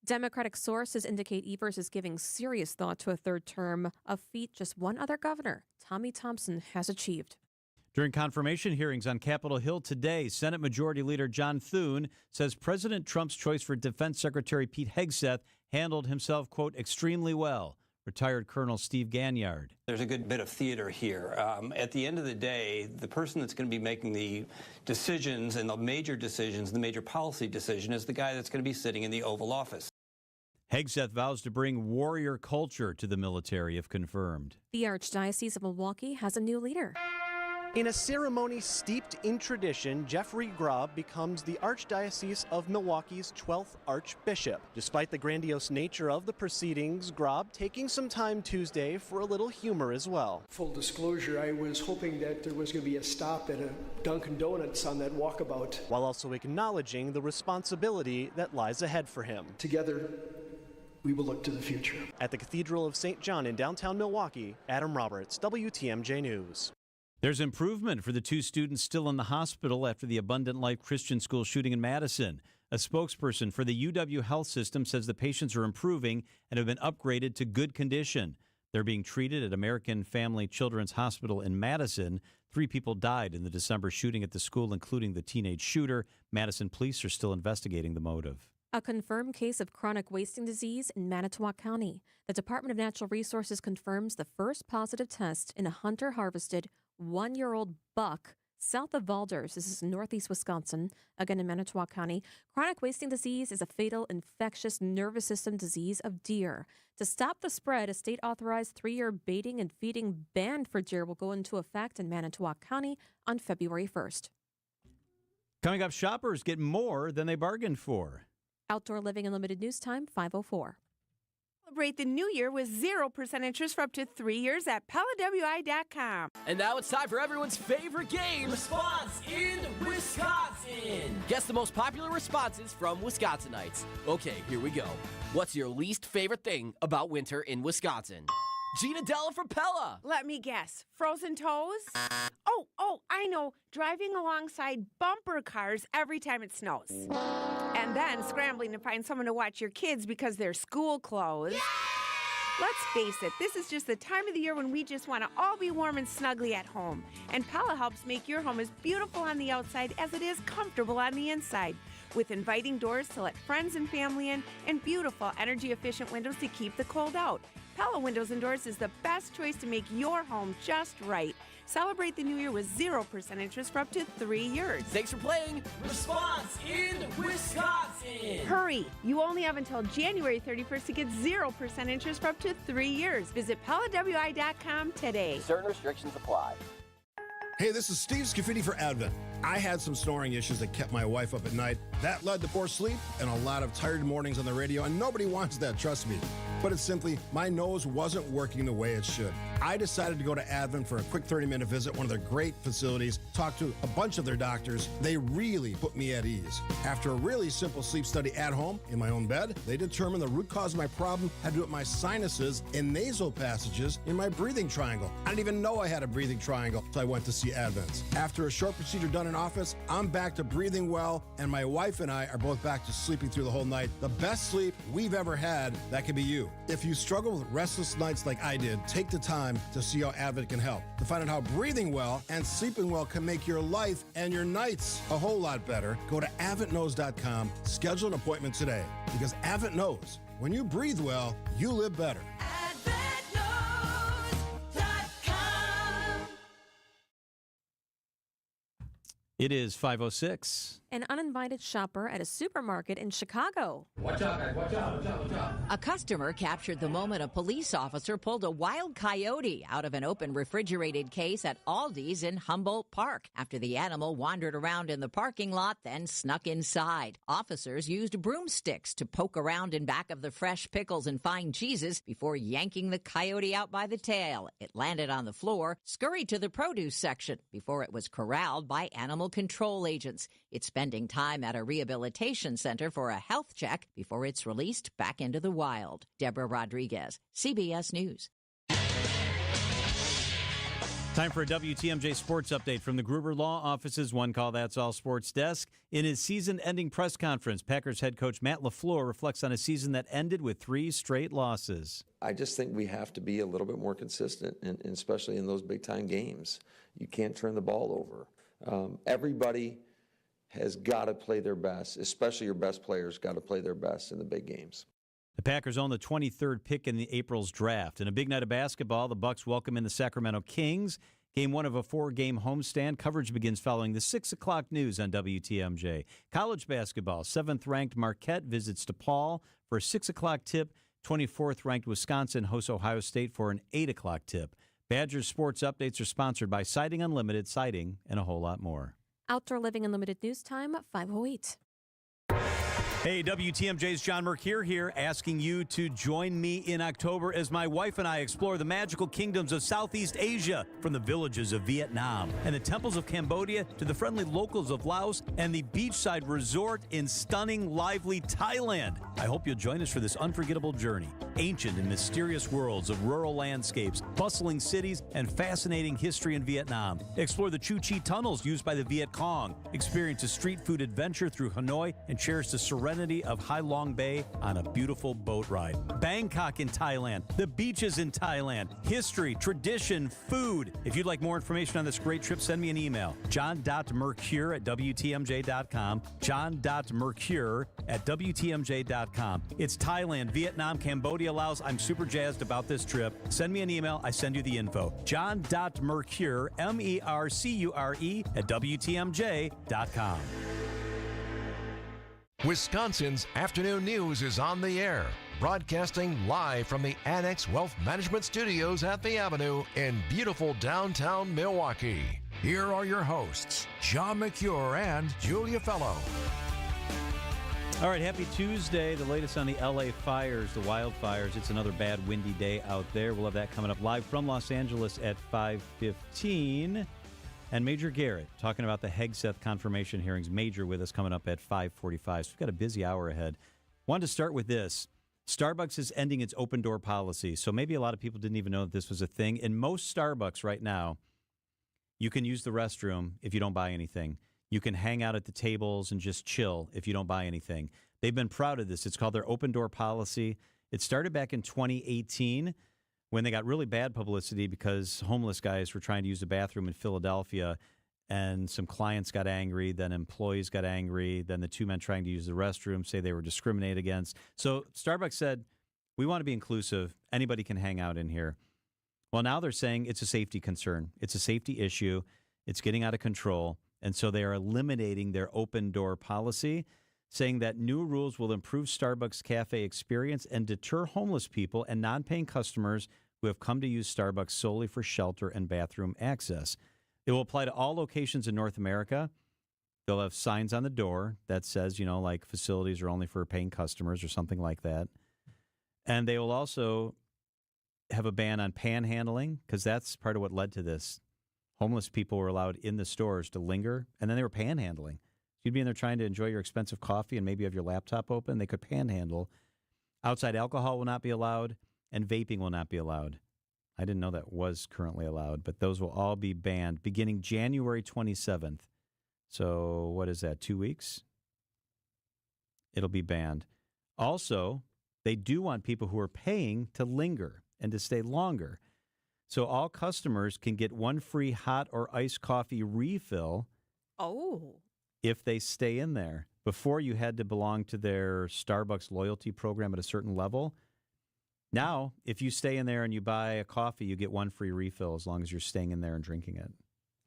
Democratic sources indicate Evers is giving serious thought to a third term, a feat just one other governor, Tommy Thompson, has achieved. During confirmation hearings on Capitol Hill today, Senate Majority Leader John Thune says President Trump's choice for Defense Secretary Pete Hegseth handled himself, quote, extremely well. Retired Colonel Steve Ganyard. There's a good bit of theater here. At the end of the day, the person that's going to be making the decisions and the major decisions, the major policy decision, is the guy that's going to be sitting in the Oval Office. Hegseth vows to bring warrior culture to the military if confirmed. The Archdiocese of Milwaukee has a new leader. In a ceremony steeped in tradition, Jeffrey Grob becomes the Archdiocese of Milwaukee's 12th Archbishop. Despite the grandiose nature of the proceedings, Grob taking some time Tuesday for a little humor as well. Full disclosure, I was hoping that there was going to be a stop at a Dunkin' Donuts on that walkabout. While also acknowledging the responsibility that lies ahead for him. Together, we will look to the future. At the Cathedral of St. John in downtown Milwaukee, Adam Roberts, WTMJ News. There's improvement for the 2 students still in the hospital after the Abundant Life Christian School shooting in Madison. A spokesperson for the UW Health System says the patients are improving and have been upgraded to good condition. They're being treated at American Family Children's Hospital in Madison. 3 people died in the December shooting at the school, including the teenage shooter. Madison police are still investigating the motive. A confirmed case of chronic wasting disease in Manitowoc County. The Department of Natural Resources confirms the first positive test in a hunter-harvested 1-year-old buck south of Valders. This is northeast Wisconsin, again in Manitowoc County. Chronic wasting disease is a fatal infectious nervous system disease of deer. To stop the spread, a state-authorized 3-year baiting and feeding ban for deer will go into effect in Manitowoc County on February 1st. Coming up, shoppers get more than they bargained for. Outdoor Living and Limited News Time, 5:04. Celebrate the new year with 0% interest for up to 3 years at PellaWI.com. And now it's time for everyone's favorite game, Response in Wisconsin. Guess the most popular responses from Wisconsinites. Okay, here we go. What's your least favorite thing about winter in Wisconsin? Gina Della from Pella. Let me guess. Frozen toes? Oh, I know. Driving alongside bumper cars every time it snows. And then scrambling to find someone to watch your kids because they're school clothes. Let's face it, this is just the time of the year when we just want to all be warm and snuggly at home. And Pella helps make your home as beautiful on the outside as it is comfortable on the inside. With inviting doors to let friends and family in and beautiful energy-efficient windows to keep the cold out. Pella Windows and Doors is the best choice to make your home just right. Celebrate the new year with 0% interest for up to 3 years. Thanks for playing Response in Wisconsin. Hurry! You only have until January 31st to get 0% interest for up to 3 years. Visit PellaWI.com today. Certain restrictions apply. Hey, this is Steve Scafidi for Advent. I had some snoring issues that kept my wife up at night. That led to poor sleep and a lot of tired mornings on the radio, and nobody wants that, trust me. But it's simply, my nose wasn't working the way it should. I decided to go to Advent for a quick 30-minute visit, one of their great facilities, talk to a bunch of their doctors. They really put me at ease. After a really simple sleep study at home, in my own bed, they determined the root cause of my problem had to do with my sinuses and nasal passages in my breathing triangle. I didn't even know I had a breathing triangle until I went to see Advent. After a short procedure done in office, I'm back to breathing well, and my wife and I are both back to sleeping through the whole night. The best sleep we've ever had, that could be you. If you struggle with restless nights like I did, take the time to see how Advent can help. To find out how breathing well and sleeping well can make your life and your nights a whole lot better, go to AdventKnows.com, schedule an appointment today. Because Advent knows, when you breathe well, you live better. It is 5:06. An uninvited shopper at a supermarket in Chicago. Watch out, guys. Watch out, watch out, watch out. A customer captured the moment a police officer pulled a wild coyote out of an open refrigerated case at Aldi's in Humboldt Park after the animal wandered around in the parking lot, then snuck inside. Officers used broomsticks to poke around in back of the fresh pickles and fine cheeses before yanking the coyote out by the tail. It landed on the floor, scurried to the produce section before it was corralled by animal control agents. It's spending time at a rehabilitation center for a health check before it's released back into the wild. Deborah Rodriguez, CBS News. Time for a WTMJ sports update from the Gruber Law Office's One Call That's All Sports desk. In his season-ending press conference, Packers head coach Matt LaFleur reflects on a season that ended with 3 straight losses. I just think we have to be a little bit more consistent, and especially in those big-time games. You can't turn the ball over. Everybody has got to play their best, especially your best players got to play their best in the big games. The Packers own the 23rd pick in the April's draft. In a big night of basketball, the Bucks welcome in the Sacramento Kings. Game 1 of a 4-game homestand. Coverage begins following the 6 o'clock news on WTMJ. College basketball, 7th-ranked Marquette visits DePaul for a 6 o'clock tip. 24th-ranked Wisconsin hosts Ohio State for an 8 o'clock tip. Badgers sports updates are sponsored by Siding Unlimited, Siding, and a whole lot more. Outdoor Living Unlimited News Time, 5:08. Hey, WTMJ's John Merck here asking you to join me in October as my wife and I explore the magical kingdoms of Southeast Asia, from the villages of Vietnam and the temples of Cambodia to the friendly locals of Laos and the beachside resort in stunning, lively Thailand. I hope you'll join us for this unforgettable journey. ancient and mysterious worlds of rural landscapes, bustling cities, and fascinating history in Vietnam. Explore the Chu Chi tunnels used by the Viet Cong. Experience a street food adventure through Hanoi and cherish the serenity of Hai Long Bay on a beautiful boat ride. Bangkok in Thailand, the beaches in Thailand, history, tradition, food. If you'd like more information on this great trip, send me an email. john.mercure@wtmj.com. john.mercure@wtmj.com. It's Thailand, Vietnam, Cambodia, Laos. I'm super jazzed about this trip. Send me an email. I send you the info. john.mercure, MERCURE, @wtmj.com. Wisconsin's Afternoon News is on the air, broadcasting live from the Annex Wealth Management Studios at the Avenue in beautiful downtown Milwaukee. Here are your hosts, John McCure and Julia Fellow. All right, happy Tuesday. The latest on the LA fires, the wildfires. It's another bad, windy day out there. We'll have that coming up live from Los Angeles at 5:15. And Major Garrett talking about the Hegseth confirmation hearings. Major with us coming up at 5:45. So we've got a busy hour ahead. Wanted to start with this. Starbucks is ending its open door policy. So maybe a lot of people didn't even know that this was a thing. In most Starbucks right now, you can use the restroom if you don't buy anything. You can hang out at the tables and just chill if you don't buy anything. They've been proud of this. It's called their open door policy. It started back in 2018 when they got really bad publicity because homeless guys were trying to use the bathroom in Philadelphia, and some clients got angry, then employees got angry, then the two men trying to use the restroom say they were discriminated against. So Starbucks said, we want to be inclusive. Anybody can hang out in here. Well, now they're saying it's a safety concern. It's a safety issue. It's getting out of control. And so they are eliminating their open door policy, saying that new rules will improve Starbucks cafe experience and deter homeless people and non-paying customers who have come to use Starbucks solely for shelter and bathroom access. It will apply to all locations in North America. They'll have signs on the door that says, like facilities are only for paying customers or something like that. And they will also have a ban on panhandling, because that's part of what led to this. Homeless people were allowed in the stores to linger, and then they were panhandling. You'd be in there trying to enjoy your expensive coffee and maybe have your laptop open. They could panhandle. Outside alcohol will not be allowed, and vaping will not be allowed. I didn't know that was currently allowed, but those will all be banned beginning January 27th. So what is that, 2 weeks? It'll be banned. Also, they do want people who are paying to linger and to stay longer. So all customers can get one free hot or iced coffee refill if they stay in there. Before, you had to belong to their Starbucks loyalty program at a certain level. Now, if you stay in there and you buy a coffee, you get one free refill as long as you're staying in there and drinking it.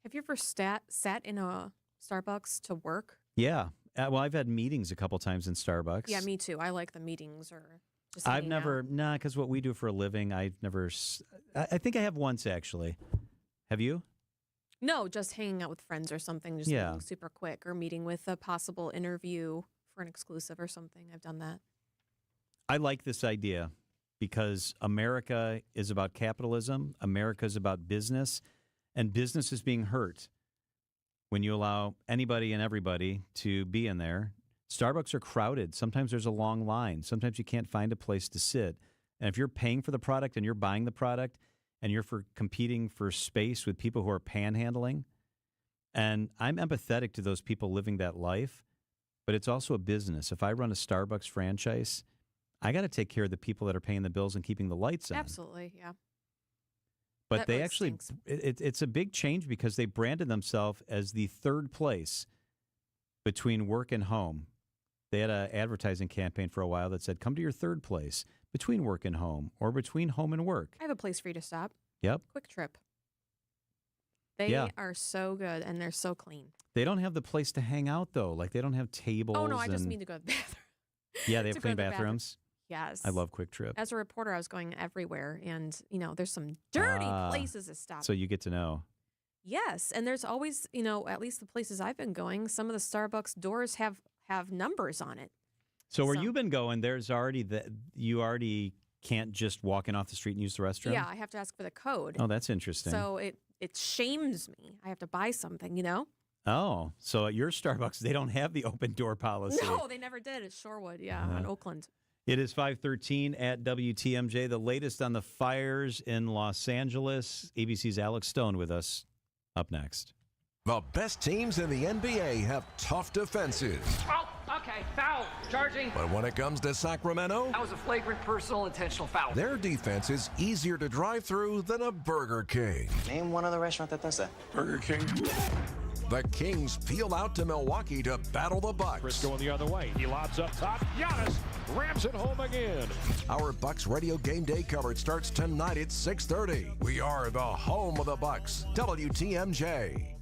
Have you ever sat in a Starbucks to work? Yeah. Well, I've had meetings a couple times in Starbucks. Yeah, me too. I like the meetings or just I've never, because what we do for a living, I think I have once actually. Have you? No, just hanging out with friends or something, just meeting super quick, or meeting with a possible interview for an exclusive or something. I've done that. I like this idea because America is about capitalism. America is about business, and business is being hurt when you allow anybody and everybody to be in there. Starbucks are crowded. Sometimes there's a long line. Sometimes you can't find a place to sit. And if you're paying for the product and you're buying the product and you're competing for space with people who are panhandling, and I'm empathetic to those people living that life, but it's also a business. If I run a Starbucks franchise, I got to take care of the people that are paying the bills and keeping the lights on. Absolutely, yeah. But That they really actually, stinks. it's a big change because they branded themselves as the third place between work and home. They had an advertising campaign for a while that said, come to your third place between work and home, or between home and work. I have a place for you to stop. Yep. Quick Trip. They are so good, and they're so clean. They don't have the place to hang out, though. Like, they don't have tables. Oh, no, I just mean to go to the bathroom. Yeah, they To have go clean to the bathroom. bathrooms. Yes. I love Quick Trip. As a reporter, I was going everywhere, and, there's some dirty places to stop. So you get to know. Yes, and there's always, at least the places I've been going, some of the Starbucks doors have numbers on it. So where you've been going, there's already you already can't just walk in off the street and use the restroom? Yeah, I have to ask for the code. Oh, that's interesting. So it shames me. I have to buy something, Oh, so at your Starbucks, they don't have the open door policy. No, they never did at Shorewood, on Oakland. It is 5:13 at WTMJ. The latest on the fires in Los Angeles. ABC's Alex Stone with us. Up next. The best teams in the NBA have tough defenses. Oh, okay, foul, charging. But when it comes to Sacramento, That was a flagrant personal intentional foul. their defense is easier to drive through than a Burger King. Name one other restaurant that does that. Burger King. The Kings peel out to Milwaukee to battle the Bucks. Chris going the other way. He lobs up top. Giannis rams it home again. Our Bucks radio game day coverage starts tonight at 6:30. We are the home of the Bucks. WTMJ.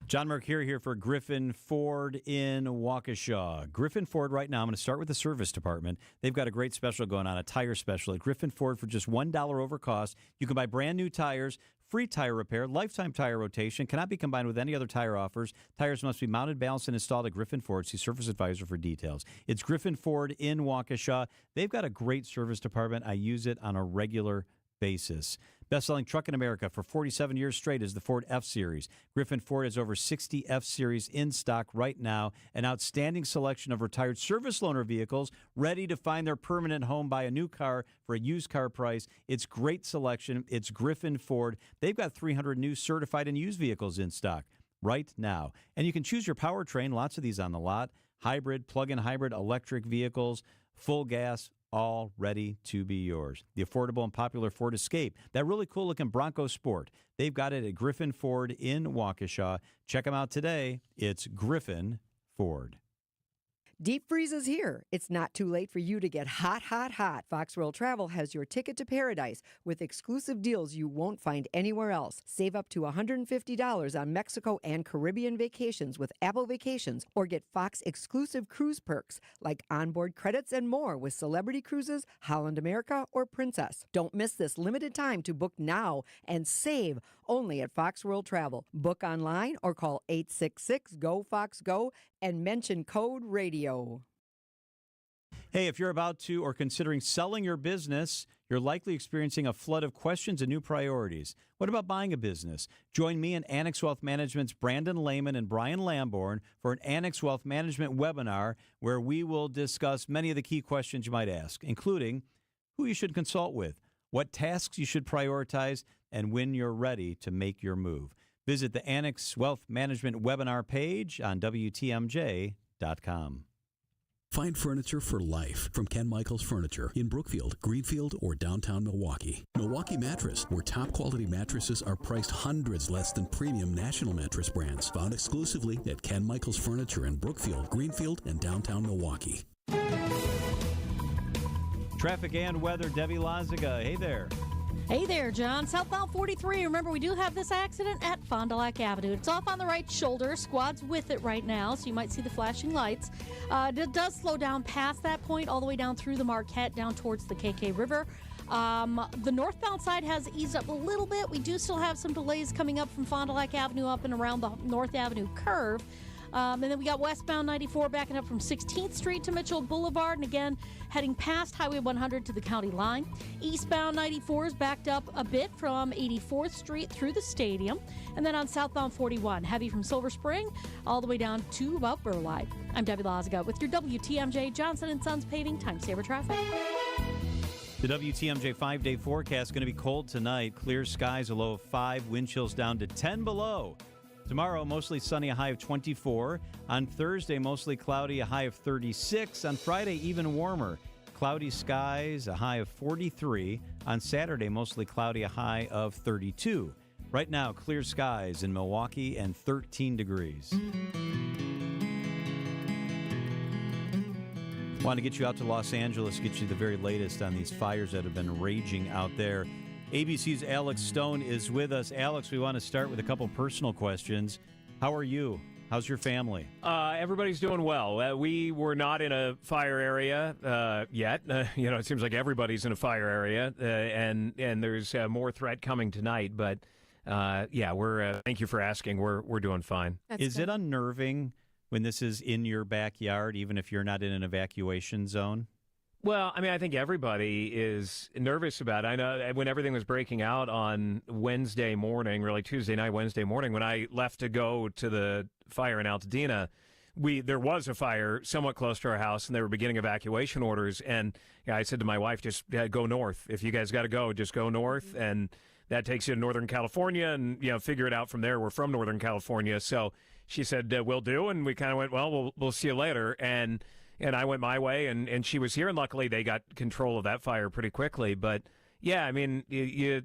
John Mercure here for Griffin Ford in Waukesha. Griffin Ford right now, I'm going to start with the service department. They've got a great special going on, a tire special at Griffin Ford for just $1 over cost. You can buy brand new tires, free tire repair, lifetime tire rotation, cannot be combined with any other tire offers. Tires must be mounted, balanced, and installed at Griffin Ford. See Service Advisor for details. It's Griffin Ford in Waukesha. They've got a great service department. I use it on a regular basis. Best-selling truck in America for 47 years straight is the Ford F-Series. Griffin Ford has over 60 F-Series in stock right now. An outstanding selection of retired service loaner vehicles ready to find their permanent home, buy a new car for a used car price. It's great selection. It's Griffin Ford. They've got 300 new certified and used vehicles in stock right now. And you can choose your powertrain. Lots of these on the lot. Hybrid, plug-in hybrid, electric vehicles, full gas, all ready to be yours. The affordable and popular Ford Escape, that really cool-looking Bronco Sport. They've got it at Griffin Ford in Waukesha. Check them out today. It's Griffin Ford. Deep freeze is here. It's not too late for you to get hot, hot, hot. Fox World Travel has your ticket to paradise with exclusive deals you won't find anywhere else. Save up to $150 on Mexico and Caribbean vacations with Apple Vacations, or get Fox exclusive cruise perks like onboard credits and more with Celebrity Cruises, Holland America, or Princess. Don't miss this limited time to book now and save only at Fox World Travel. Book online or call 866-GO-FOX-GO and mention code radio. Hey, if you're about to or considering selling your business, you're likely experiencing a flood of questions and new priorities. What about buying a business? Join me and Annex Wealth Management's Brandon Lehman and Brian Lamborn for an Annex Wealth Management webinar where we will discuss many of the key questions you might ask, including who you should consult with, what tasks you should prioritize, and when you're ready to make your move. Visit the Annex Wealth Management webinar page on WTMJ.com. Find furniture for life from Ken Michaels Furniture in Brookfield, Greenfield, or downtown Milwaukee. Milwaukee Mattress, where top quality mattresses are priced hundreds less than premium national mattress brands. Found exclusively at Ken Michaels Furniture in Brookfield, Greenfield, and downtown Milwaukee. Traffic and weather, Debbie Lazaga. Hey there. Hey there, John. Southbound 43. Remember, we do have this accident at Fond du Lac Avenue. It's off on the right shoulder. Squad's with it right now, so you might see the flashing lights. It does slow down past that point, all the way down through the Marquette, down towards the KK River. The northbound side has eased up a little bit. We do still have some delays coming up from Fond du Lac Avenue up and around the North Avenue curve. And then we got westbound 94 backing up from 16th Street to Mitchell Boulevard, and again heading past Highway 100 to the county line. Eastbound 94 is backed up a bit from 84th Street through the stadium, and then on southbound 41, heavy from Silver Spring all the way down to about Burleigh. I'm Debbie Lazaga with your WTMJ Johnson & Sons Paving Time Saver Traffic. The WTMJ 5-day forecast is going to be cold tonight. Clear skies, a low of 5, wind chills down to 10 below. Tomorrow, mostly sunny, a high of 24. On Thursday, mostly cloudy, a high of 36. On Friday, even warmer. Cloudy skies, a high of 43. On Saturday, mostly cloudy, a high of 32. Right now, clear skies in Milwaukee and 13 degrees. Want to get you out to Los Angeles, get you the very latest on these fires that have been raging out there. ABC's Alex Stone is with us. Alex, we want to start with a couple personal questions. How are you? How's your family? Everybody's doing well. We were not in a fire area yet. It seems like everybody's in a fire area, and there's more threat coming tonight. But we're. Thank you for asking. We're doing fine. Is it unnerving when this is in your backyard, even if you're not in an evacuation zone? Well, I mean, I think everybody is nervous about it. I know when everything was breaking out on Wednesday morning, really Tuesday night, Wednesday morning, when I left to go to the fire in Altadena, there was a fire somewhat close to our house, and they were beginning evacuation orders. And I said to my wife, just go north. If you guys got to go, just go north. And that takes you to Northern California, and figure it out from there. We're from Northern California. So she said, will do. And we kind of went, well, we'll see you later. And I went my way, and she was here. And luckily, they got control of that fire pretty quickly. But, yeah, I mean,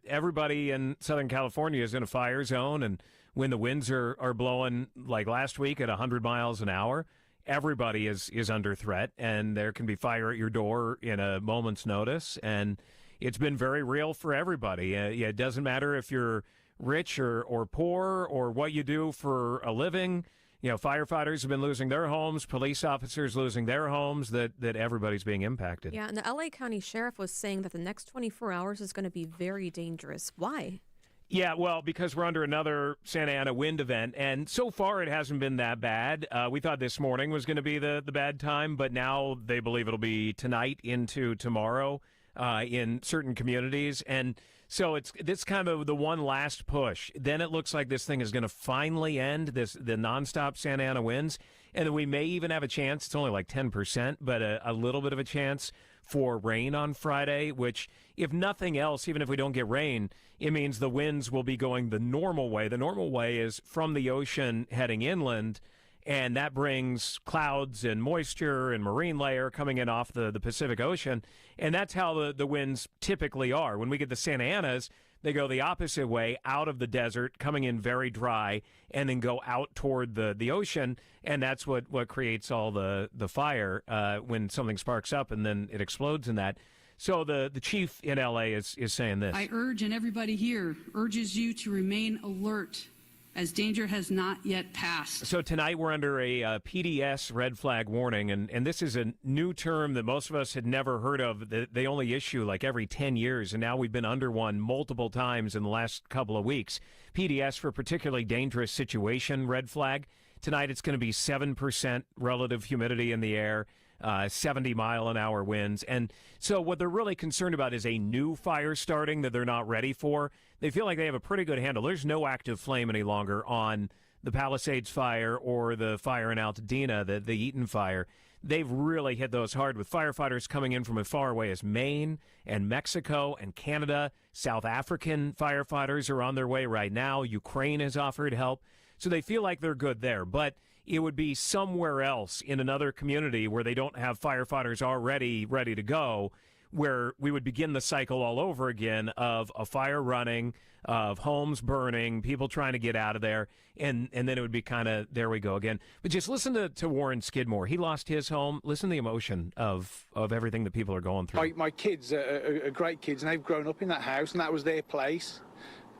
everybody in Southern California is in a fire zone. And when the winds are blowing, like last week, at 100 miles an hour, everybody is under threat. And there can be fire at your door in a moment's notice. And it's been very real for everybody. It doesn't matter if you're rich or poor or what you do for a living. Firefighters have been losing their homes, police officers losing their homes, that everybody's being impacted. Yeah, and the LA County Sheriff was saying that the next 24 hours is going to be very dangerous. Why? Yeah, well, because we're under another Santa Ana wind event, and so far it hasn't been that bad. We thought this morning was going to be the bad time, but now they believe it'll be tonight into tomorrow in certain communities. And so it's kind of the one last push. Then it looks like this thing is going to finally end, the nonstop Santa Ana winds. And then we may even have a chance, it's only like 10%, but a little bit of a chance for rain on Friday, which, if nothing else, even if we don't get rain, it means the winds will be going the normal way. The normal way is from the ocean heading inland, and that brings clouds and moisture and marine layer coming in off the Pacific Ocean. And that's how the winds typically are. When we get the Santa Anas, they go the opposite way, out of the desert, coming in very dry, and then go out toward the ocean. And that's what creates all the fire when something sparks up and then it explodes in that. So the chief in L.A. is saying this. I urge, and everybody here urges you to remain alert, as danger has not yet passed. So tonight we're under a PDS red flag warning, and this is a new term that most of us had never heard of. They only issue like every 10 years, and now we've been under one multiple times in the last couple of weeks. PDS for particularly dangerous situation red flag. Tonight it's going to be 7% relative humidity in the air, 70-mile-an-hour winds. And so what they're really concerned about is a new fire starting that they're not ready for. They feel like they have a pretty good handle. There's no active flame any longer on the Palisades fire or the fire in Altadena, the Eaton fire. They've really hit those hard, with firefighters coming in from as far away as Maine and Mexico and Canada. South African firefighters are on their way right now. Ukraine has offered help. So they feel like they're good there. But it would be somewhere else in another community where they don't have firefighters already ready to go, where we would begin the cycle all over again of a fire running, of homes burning, people trying to get out of there, and then it would be kind of, there we go again. But just listen to Warren Skidmore. He lost his home. Listen to the emotion of everything that people are going through. My kids are great kids, and they've grown up in that house, and that was their place.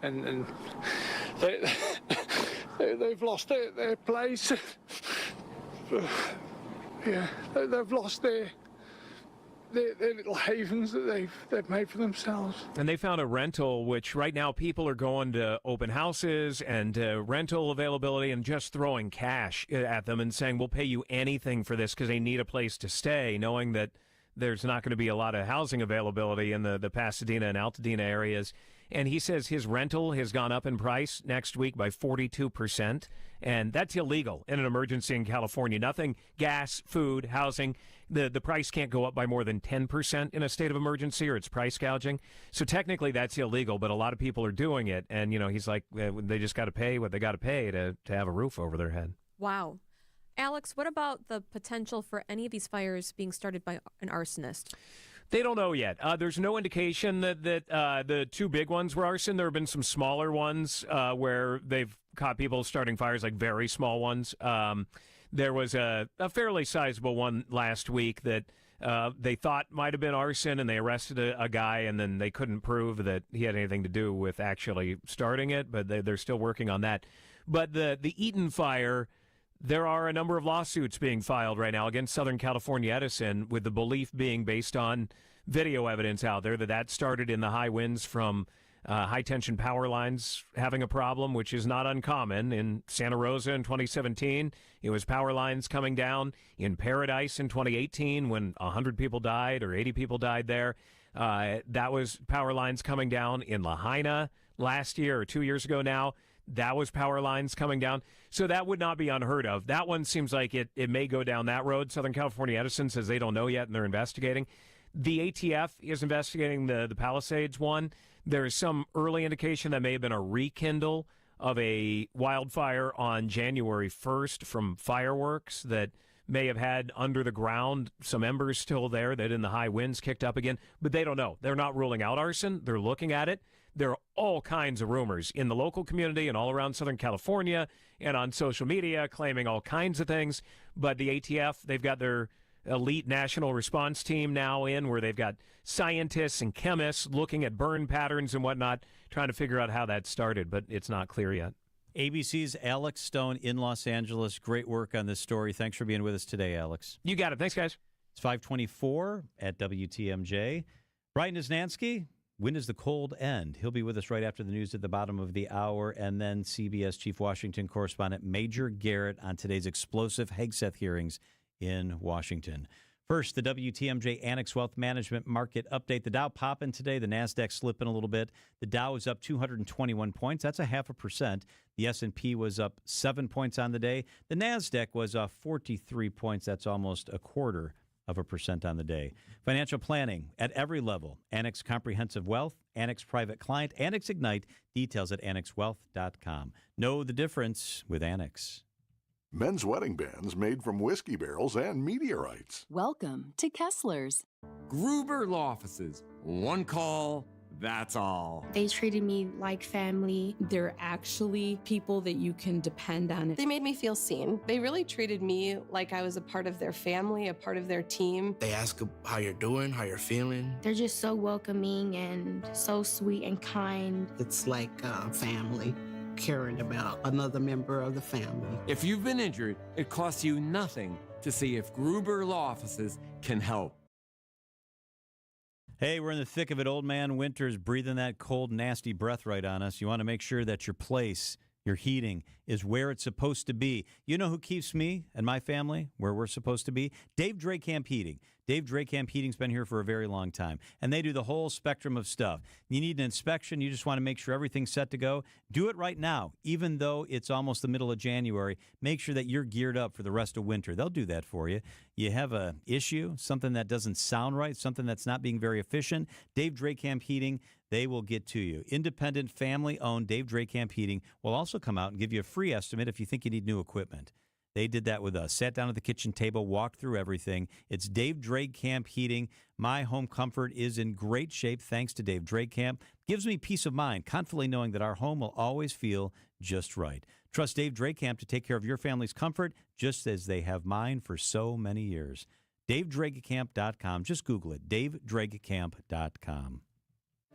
And they've lost their place. Yeah, they've lost their little havens that they've made for themselves. And they found a rental, which right now people are going to open houses and rental availability and just throwing cash at them and saying, we'll pay you anything for this, because they need a place to stay, knowing that there's not going to be a lot of housing availability in the Pasadena and Altadena areas. And he says his rental has gone up in price next week by 42%, and that's illegal in an emergency in California. Nothing, gas, food, housing, the price can't go up by more than 10% in a state of emergency, or it's price gouging. So technically that's illegal, but a lot of people are doing it. And, he's like, they just got to pay what they got to pay to have a roof over their head. Wow. Alex, what about the potential for any of these fires being started by an arsonist? They don't know yet. There's no indication that the two big ones were arson. There have been some smaller ones where they've caught people starting fires, like very small ones. There was a fairly sizable one last week that they thought might have been arson, and they arrested a guy, and then they couldn't prove that he had anything to do with actually starting it, but they're still working on that. But the Eaton fire, there are a number of lawsuits being filed right now against Southern California Edison, with the belief being based on video evidence out there that started in the high winds from high-tension power lines having a problem, which is not uncommon. In Santa Rosa in 2017, it was power lines coming down. In Paradise in 2018, when 100 people died or 80 people died there, that was power lines coming down. In Lahaina last year, or 2 years ago now, that was power lines coming down. So that would not be unheard of. That one seems like it may go down that road. Southern California Edison says they don't know yet, and they're investigating. The ATF is investigating the Palisades one. There is some early indication that may have been a rekindle of a wildfire on January 1st from fireworks that may have had under the ground some embers still there that in the high winds kicked up again, but they don't know. They're not ruling out arson. They're looking at it. There are all kinds of rumors in the local community and all around Southern California and on social media claiming all kinds of things, but the ATF, they've got their elite national response team now in where they've got scientists and chemists looking at burn patterns and whatnot, trying to figure out how that started, but it's not clear yet. ABC's Alex Stone in Los Angeles. Great work on this story. Thanks for being with us today, Alex. You got it. Thanks, guys. It's 5:24 at WTMJ. Brian Naznansky, when does the cold end? He'll be with us right after the news at the bottom of the hour, and then CBS Chief Washington Correspondent Major Garrett on today's explosive Hegseth hearings in Washington. First, the WTMJ Annex Wealth Management Market Update. The Dow popping today. The NASDAQ slipping a little bit. The Dow is up 221 points. That's 0.5%. The S&P was up 7 points on the day. The NASDAQ was up 43 points. That's almost 0.25% on the day. Financial planning at every level. Annex Comprehensive Wealth, Annex Private Client, Annex Ignite. Details at annexwealth.com. Know the difference with Annex. Men's wedding bands made from whiskey barrels and meteorites. Welcome to Kessler's. Gruber Law Offices. One call, that's all. They treated me like family. They're actually people that you can depend on. They made me feel seen. They really treated me like I was a part of their family, a part of their team. They ask how you're doing, how you're feeling. They're just so welcoming and so sweet and kind. It's like family. Caring about another member of the family. If you've been injured, it costs you nothing to see if Gruber Law Offices can help. Hey, we're in the thick of it. Old man Winter's breathing that cold, nasty breath right on us. You want to make sure that your place, your heating, is where it's supposed to be. You know who keeps me and my family where we're supposed to be? Dave Drakamp Heating. Dave Drakamp Heating's been here for a very long time, and they do the whole spectrum of stuff. You need an inspection. You just want to make sure everything's set to go. Do it right now. Even though it's almost the middle of January, make sure that you're geared up for the rest of winter. They'll do that for you. You have an issue, something that doesn't sound right, something that's not being very efficient, Dave Drakamp Heating, they will get to you. Independent, family-owned Dave Drakamp Heating will also come out and give you a free estimate if you think you need new equipment. They did that with us. Sat down at the kitchen table, walked through everything. It's Dave Drakamp Heating. My home comfort is in great shape thanks to Dave Drakamp. Gives me peace of mind, confidently knowing that our home will always feel just right. Trust Dave Drakamp to take care of your family's comfort just as they have mine for so many years. DaveDrakamp.com. Just Google it, DaveDrakamp.com.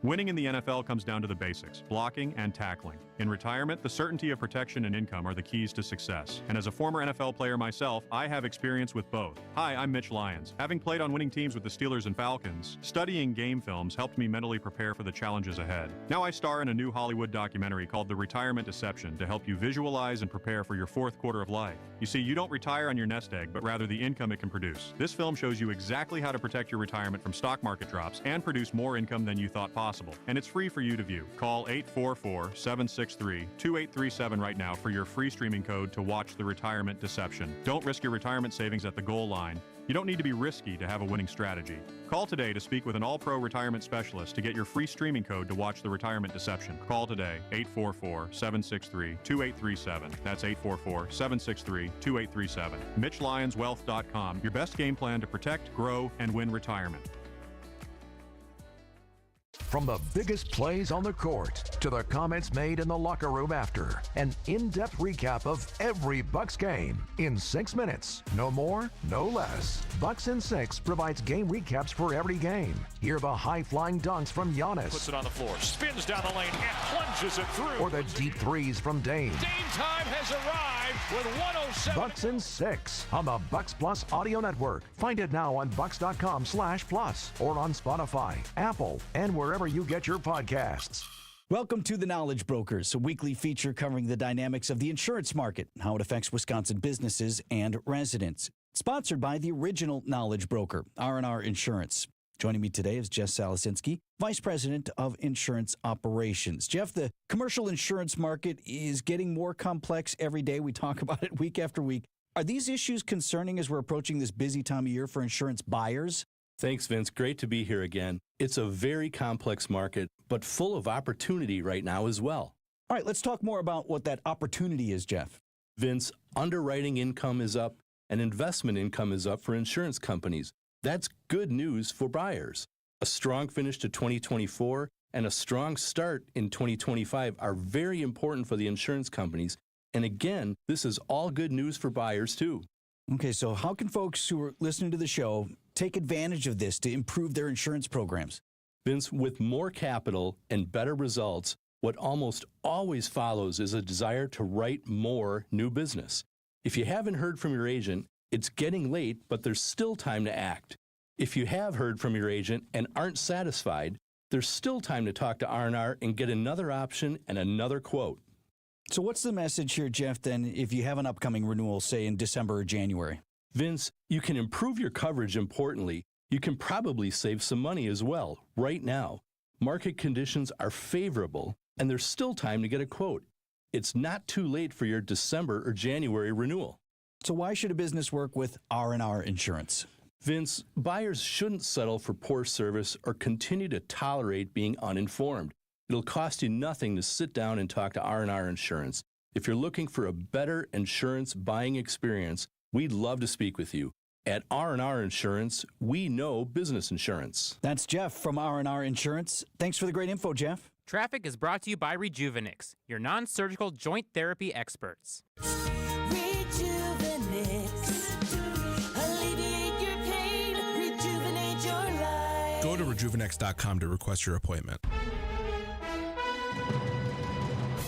Winning in the NFL comes down to the basics, blocking and tackling. In retirement, the certainty of protection and income are the keys to success. And as a former NFL player myself, I have experience with both. Hi, I'm Mitch Lyons. Having played on winning teams with the Steelers and Falcons, studying game films helped me mentally prepare for the challenges ahead. Now I star in a new Hollywood documentary called The Retirement Deception to help you visualize and prepare for your fourth quarter of life. You see, you don't retire on your nest egg, but rather the income it can produce. This film shows you exactly how to protect your retirement from stock market drops and produce more income than you thought possible. And it's free for you to view. Call 844-763-2837 right now for your free streaming code to watch The Retirement Deception. Don't risk your retirement savings at the goal line. You don't need to be risky to have a winning strategy. Call today to speak with an all-pro retirement specialist to get your free streaming code to watch The Retirement Deception. Call today, 844-763-2837. That's 844-763-2837. MitchLyonsWealth.com, your best game plan to protect, grow, and win retirement. From the biggest plays on the court to the comments made in the locker room after, an in-depth recap of every Bucks game in 6 minutes. No more, no less. Bucks in 6 provides game recaps for every game. Hear the high-flying dunks from Giannis. Puts it on the floor, spins down the lane, and plunges it through. Or the deep threes from Dame. Dame time has arrived with 107. Bucks in 6 on the Bucks Plus Audio Network. Find it now on bucks.com/plus or on Spotify, Apple, and wherever you get your podcasts. Welcome to The Knowledge Brokers, a weekly feature covering the dynamics of the insurance market, how it affects Wisconsin businesses and residents. Sponsored by the original Knowledge Broker, R&R Insurance. Joining me today is Jeff Salasinski, Vice President of Insurance Operations. Jeff, the commercial insurance market is getting more complex every day. We talk about it week after week. Are these issues concerning as we're approaching this busy time of year for insurance buyers? Thanks, Vince. Great to be here again. It's a very complex market, but full of opportunity right now as well. All right, let's talk more about what that opportunity is, Jeff. Vince, underwriting income is up and investment income is up for insurance companies. That's good news for buyers. A strong finish to 2024 and a strong start in 2025 are very important for the insurance companies. And again, this is all good news for buyers too. Okay, so how can folks who are listening to the show take advantage of this to improve their insurance programs? Vince, with more capital and better results, what almost always follows is a desire to write more new business. If you haven't heard from your agent, it's getting late, but there's still time to act. If you have heard from your agent and aren't satisfied, there's still time to talk to R&R and get another option and another quote. So what's the message here, Jeff, then, if you have an upcoming renewal, say in December or January? Vince, you can improve your coverage importantly. You can probably save some money as well right now. Market conditions are favorable, and there's still time to get a quote. It's not too late for your December or January renewal. So why should a business work with R&R Insurance? Vince, buyers shouldn't settle for poor service or continue to tolerate being uninformed. It'll cost you nothing to sit down and talk to R&R Insurance. If you're looking for a better insurance buying experience, we'd love to speak with you. At R&R Insurance, we know business insurance. That's Jeff from R&R Insurance. Thanks for the great info, Jeff. Traffic is brought to you by Rejuvenix, your non-surgical joint therapy experts. Go to rejuvenex.com to request your appointment.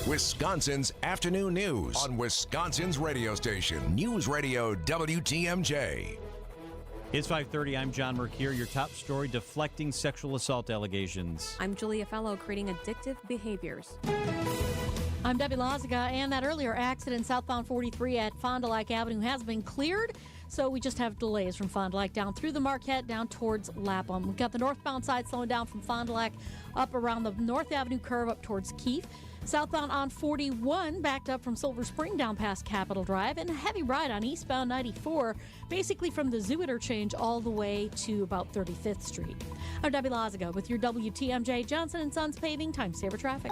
Wisconsin's afternoon news on Wisconsin's radio station, News Radio WTMJ. It's 5:30. I'm John Mercure. Your top story, deflecting sexual assault allegations. I'm Julia Fellow, creating addictive behaviors. I'm Debbie Lazaga, and that earlier accident southbound 43 at Fond du Lac Avenue has been cleared, so we just have delays from Fond du Lac down through the Marquette down towards Lapham. We've got the northbound side slowing down from Fond du Lac up around the North Avenue curve up towards Keefe. Southbound on 41 backed up from Silver Spring down past Capitol Drive, and a heavy ride on eastbound 94, basically from the Zoo Interchange all the way to about 35th Street. I'm Debbie Lazaga with your WTMJ Johnson & Sons Paving Time Saver Traffic.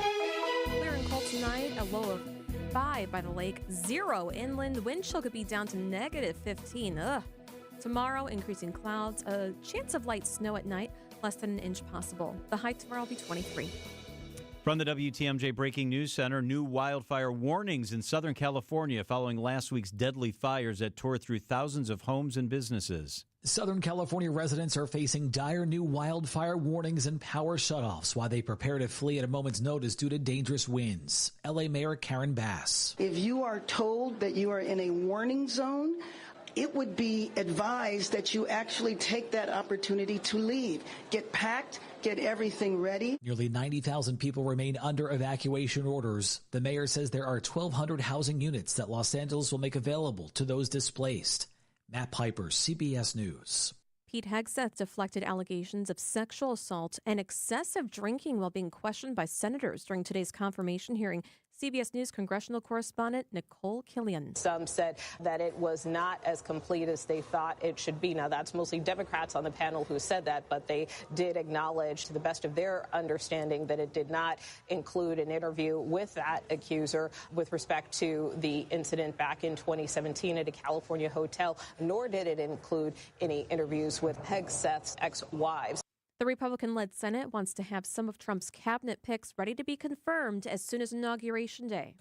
Clear and cold tonight, a low of 5 by the lake, 0 inland. Wind chill could be down to negative 15. Ugh. Tomorrow, increasing clouds, a chance of light snow at night, less than an inch possible. The high tomorrow will be 23. From the WTMJ Breaking News Center, new wildfire warnings in Southern California following last week's deadly fires that tore through thousands of homes and businesses. Southern California residents are facing dire new wildfire warnings and power shutoffs while they prepare to flee at a moment's notice due to dangerous winds. LA Mayor Karen Bass. If you are told that you are in a warning zone, it would be advised that you actually take that opportunity to leave. Get packed, get everything ready. Nearly 90,000 people remain under evacuation orders. The mayor says there are 1,200 housing units that Los Angeles will make available to those displaced. Matt Piper, CBS News. Pete Hegseth deflected allegations of sexual assault and excessive drinking while being questioned by senators during today's confirmation hearing. CBS News congressional correspondent Nicole Killian. Some said that it was not as complete as they thought it should be. Now, that's mostly Democrats on the panel who said that, but they did acknowledge, to the best of their understanding, that it did not include an interview with that accuser with respect to the incident back in 2017 at a California hotel, nor did it include any interviews with Hegseth's ex-wives. The Republican-led Senate wants to have some of Trump's cabinet picks ready to be confirmed as soon as Inauguration Day.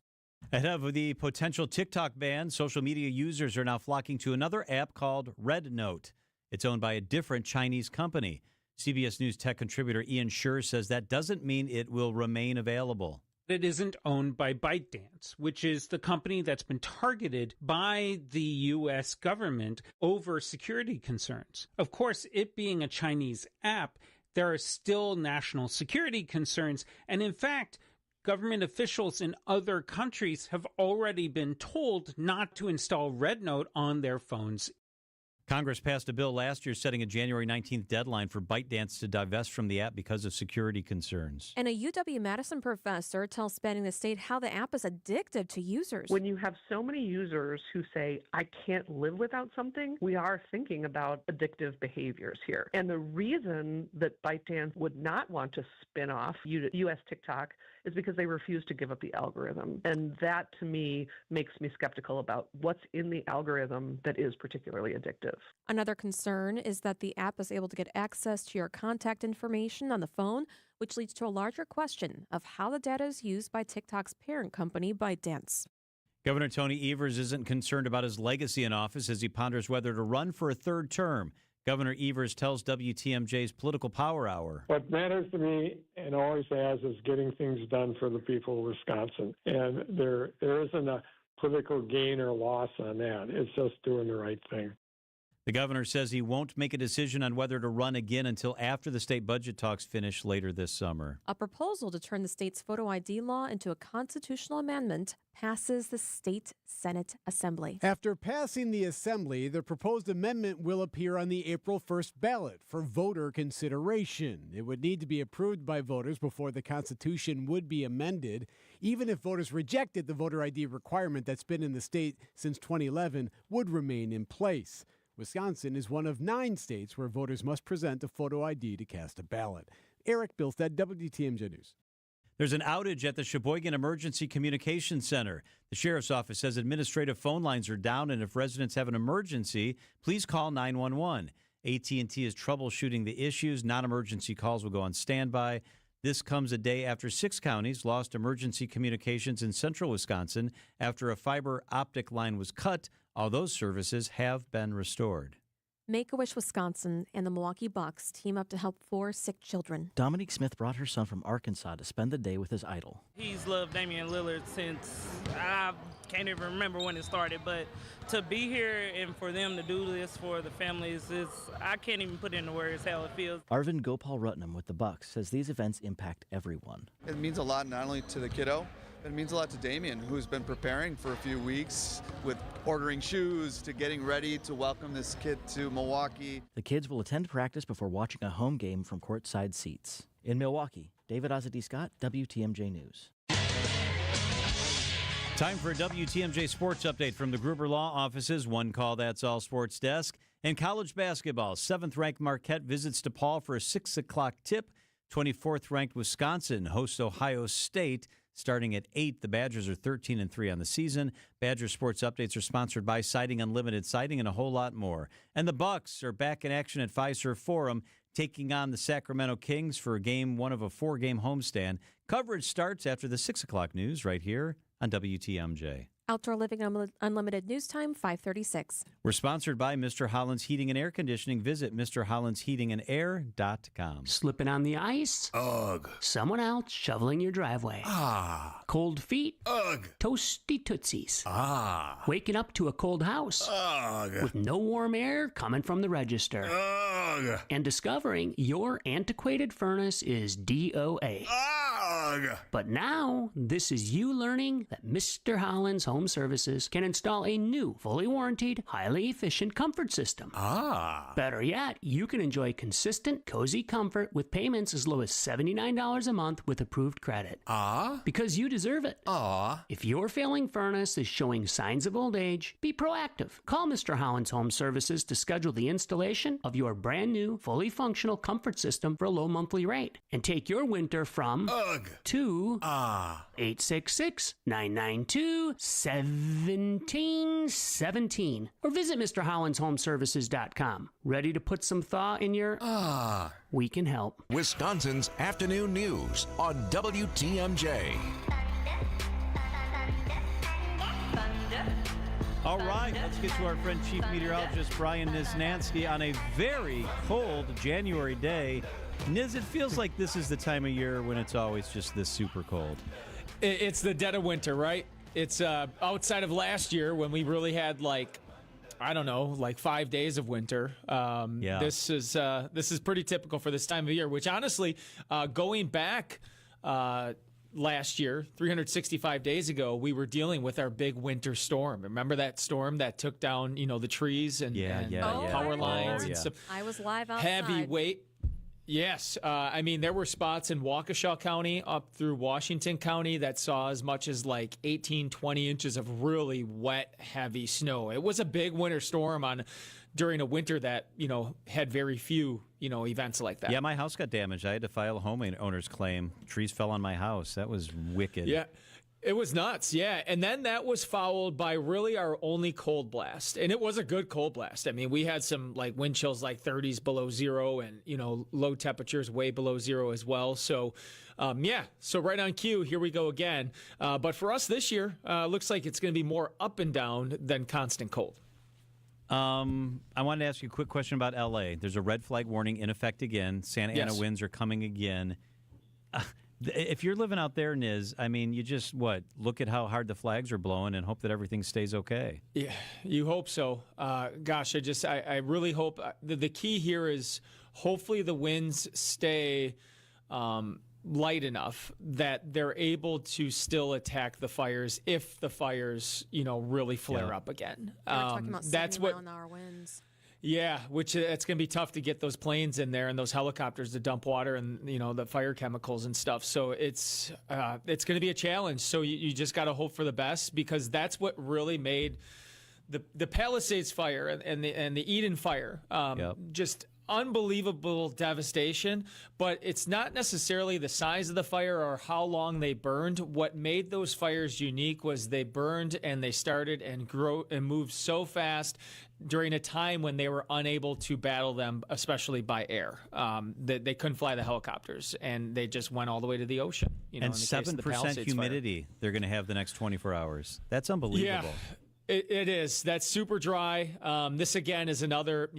Ahead of the potential TikTok ban, social media users are now flocking to another app called RedNote. It's owned by a different Chinese company. CBS News tech contributor Ian Scherr says that doesn't mean it will remain available. It isn't owned by ByteDance, which is the company that's been targeted by the U.S. government over security concerns. Of course, it being a Chinese app, there are still national security concerns. And in fact, government officials in other countries have already been told not to install RedNote on their phones. Congress passed a bill last year setting a January 19th deadline for ByteDance to divest from the app because of security concerns. And a UW-Madison professor tells Spanning the State how the app is addictive to users. When you have so many users who say, I can't live without something, we are thinking about addictive behaviors here. And the reason that ByteDance would not want to spin off US TikTok is because they refuse to give up the algorithm. And that, to me, makes me skeptical about what's in the algorithm that is particularly addictive. Another concern is that the app is able to get access to your contact information on the phone, which leads to a larger question of how the data is used by TikTok's parent company, ByteDance. Governor Tony Evers isn't concerned about his legacy in office as he ponders whether to run for a third term. Governor Evers tells WTMJ's Political Power Hour. What matters to me, and always has, is getting things done for the people of Wisconsin. And there isn't a political gain or loss on that. It's just doing the right thing. The governor says he won't make a decision on whether to run again until after the state budget talks finish later this summer. A proposal to turn the state's photo ID law into a constitutional amendment passes the state Senate Assembly. After passing the Assembly, the proposed amendment will appear on the April 1st ballot for voter consideration. It would need to be approved by voters before the Constitution would be amended. Even if voters rejected, the voter ID requirement that's been in the state since 2011 would remain in place. Wisconsin is one of 9 states where voters must present a photo ID to cast a ballot. Eric Bilstead, WTMJ News. There's an outage at the Sheboygan Emergency Communications Center. The sheriff's office says administrative phone lines are down, and if residents have an emergency, please call 911. AT&T is troubleshooting the issues. Non-emergency calls will go on standby. This comes a day after 6 counties lost emergency communications in central Wisconsin after a fiber optic line was cut. All those services have been restored. Make-A-Wish Wisconsin and the Milwaukee Bucks team up to help 4 sick children. Dominique Smith brought her son from Arkansas to spend the day with his idol. He's loved Damian Lillard since I can't even remember when it started, but to be here and for them to do this for the families, I can't even put into words how it feels. Arvin Gopal Rutnam with the Bucks says these events impact everyone. It means a lot not only to the kiddo, it means a lot to Damian, who's been preparing for a few weeks with ordering shoes to getting ready to welcome this kid to Milwaukee. The kids will attend practice before watching a home game from courtside seats. In Milwaukee, David Ozzie-Scott, WTMJ News. Time for a WTMJ Sports Update from the Gruber Law Office's One Call That's All Sports Desk. In college basketball, 7th-ranked Marquette visits DePaul for a 6 o'clock tip. 24th-ranked Wisconsin hosts Ohio State. Starting at 8, the Badgers are 13-3 on the season. Badger Sports Updates are sponsored by Siding Unlimited Siding and a whole lot more. And the Bucks are back in action at Fiserv Forum, taking on the Sacramento Kings for game 1 of a 4-game homestand. Coverage starts after the 6 o'clock news right here on WTMJ. Outdoor Living Unlimited News Time, 5:36. We're sponsored by Mr. Holland's Heating and Air Conditioning. Visit MrHollandsHeatingandAir.com. Slipping on the ice? Ugh. Someone else shoveling your driveway? Ah. Cold feet? Ugh. Toasty Tootsies? Ah. Waking up to a cold house? Ugh. With no warm air coming from the register? Ugh. And discovering your antiquated furnace is DOA? Ugh. But now, this is you learning that Mr. Holland's Home Services can install a new, fully warranted, highly efficient comfort system. Ah. Better yet, you can enjoy consistent, cozy comfort with payments as low as $79 a month with approved credit. Ah. Because you deserve it. Ah. If your failing furnace is showing signs of old age, be proactive. Call Mr. Holland's Home Services to schedule the installation of your brand new, fully functional comfort system for a low monthly rate. And take your winter from Ugh. to 866-992-1717 or visit MrHollandsHomeservices.com. Ready to put some thought in your we can help. Wisconsin's afternoon news on WTMJ. All right, let's get to our friend Chief Meteorologist Brian Niznansky on a very cold January day. Niz, it feels like this is the time of year when it's always just this super cold. It's the dead of winter, right? It's outside of last year when we really had 5 days of winter. This is pretty typical for this time of year, which honestly, going back last year, 365 days ago, we were dealing with our big winter storm. Remember that storm that took down, the trees and power lines and stuff? I was live outside. Heavy weight. Yes. There were spots in Waukesha County up through Washington County that saw as much as like 18, 20 inches of really wet, heavy snow. It was a big winter storm during a winter that, had very few, events like that. Yeah, my house got damaged. I had to file a homeowner's claim. Trees fell on my house. That was wicked. Yeah. It was nuts, yeah. And then that was followed by really our only cold blast. And it was a good cold blast. We had some like wind chills like 30s below zero and, low temperatures way below zero as well. So, so right on cue, here we go again. But for us this year, looks like it's going to be more up and down than constant cold. I wanted to ask you a quick question about L.A. There's a red flag warning in effect again. Santa Ana winds are coming again. If you're living out there, Niz, you just, look at how hard the flags are blowing and hope that everything stays okay. Yeah, you hope so. I really hope. The key here is hopefully the winds stay light enough that they're able to still attack the fires if the fires, really flare up again. We're talking about 70-mile-an-hour winds. Yeah, which it's going to be tough to get those planes in there and those helicopters to dump water and, the fire chemicals and stuff. So it's going to be a challenge. So you just got to hope for the best because that's what really made the Palisades fire and the Eden fire just unbelievable devastation. But it's not necessarily the size of the fire or how long they burned. What made those fires unique was they burned and they started and grew and moved so fast during a time when they were unable to battle them, especially by air. They couldn't fly the helicopters, and they just went all the way to the ocean. And 7% humidity they're going to have the next 24 hours. That's unbelievable. Yeah, it is. That's super dry. This, again, is another,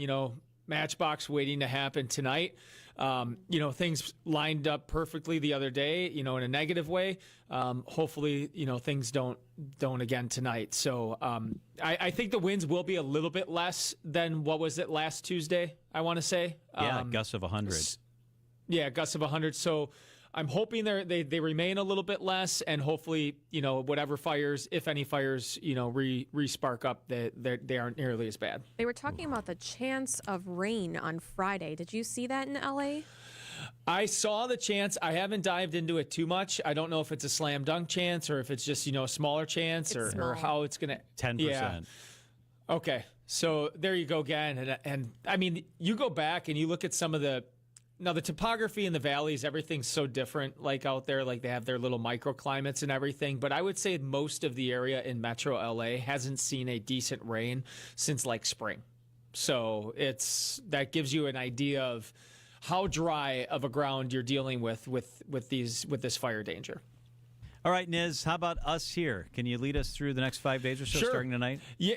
matchbox waiting to happen tonight. Things lined up perfectly the other day, in a negative way. Hopefully, things don't again tonight. So I think the winds will be a little bit less than what was it last Tuesday, I want to say. Gusts of 100. Yeah, gusts of 100. So I'm hoping they remain a little bit less, and hopefully, whatever fires, if any fires, re-spark up, they aren't nearly as bad. They were talking about the chance of rain on Friday. Did you see that in LA? I saw the chance. I haven't dived into it too much. I don't know if it's a slam dunk chance or if it's just, a smaller chance or how it's going to. 10%. Yeah. Okay. So there you go again. And you go back and you look at some of the topography in the valleys, everything's so different, like out there, like they have their little microclimates and everything. But I would say most of the area in Metro LA hasn't seen a decent rain since like spring. So that gives you an idea of how dry of a ground you're dealing with this fire danger. All right, Niz, how about us here? Can you lead us through the next 5 days or so, starting tonight? Yeah.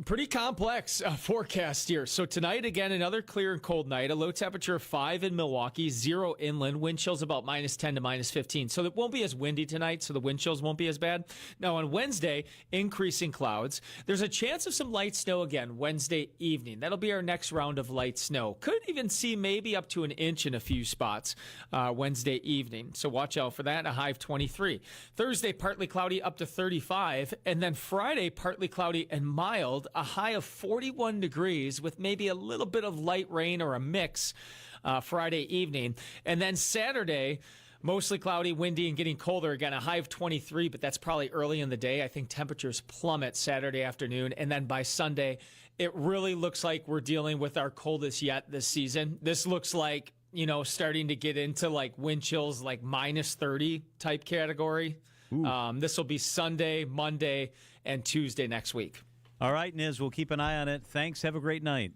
Pretty complex forecast here. So tonight, again, another clear and cold night. A low temperature of 5 in Milwaukee, 0 inland. Wind chills about -10 to -15. So it won't be as windy tonight, so the wind chills won't be as bad. Now, on Wednesday, increasing clouds. There's a chance of some light snow again Wednesday evening. That'll be our next round of light snow. Could even see maybe up to an inch in a few spots Wednesday evening. So watch out for that. A high of 23. Thursday, partly cloudy up to 35. And then Friday, partly cloudy and mild. A high of 41 degrees with maybe a little bit of light rain or a mix Friday evening. And then Saturday, mostly cloudy, windy, and getting colder again. A high of 23, but that's probably early in the day. I think temperatures plummet Saturday afternoon. And then by Sunday, it really looks like we're dealing with our coldest yet this season. This looks like, starting to get into like wind chills, like -30 type category. This will be Sunday, Monday, and Tuesday next week. All right, Niz, we'll keep an eye on it. Thanks. Have a great night.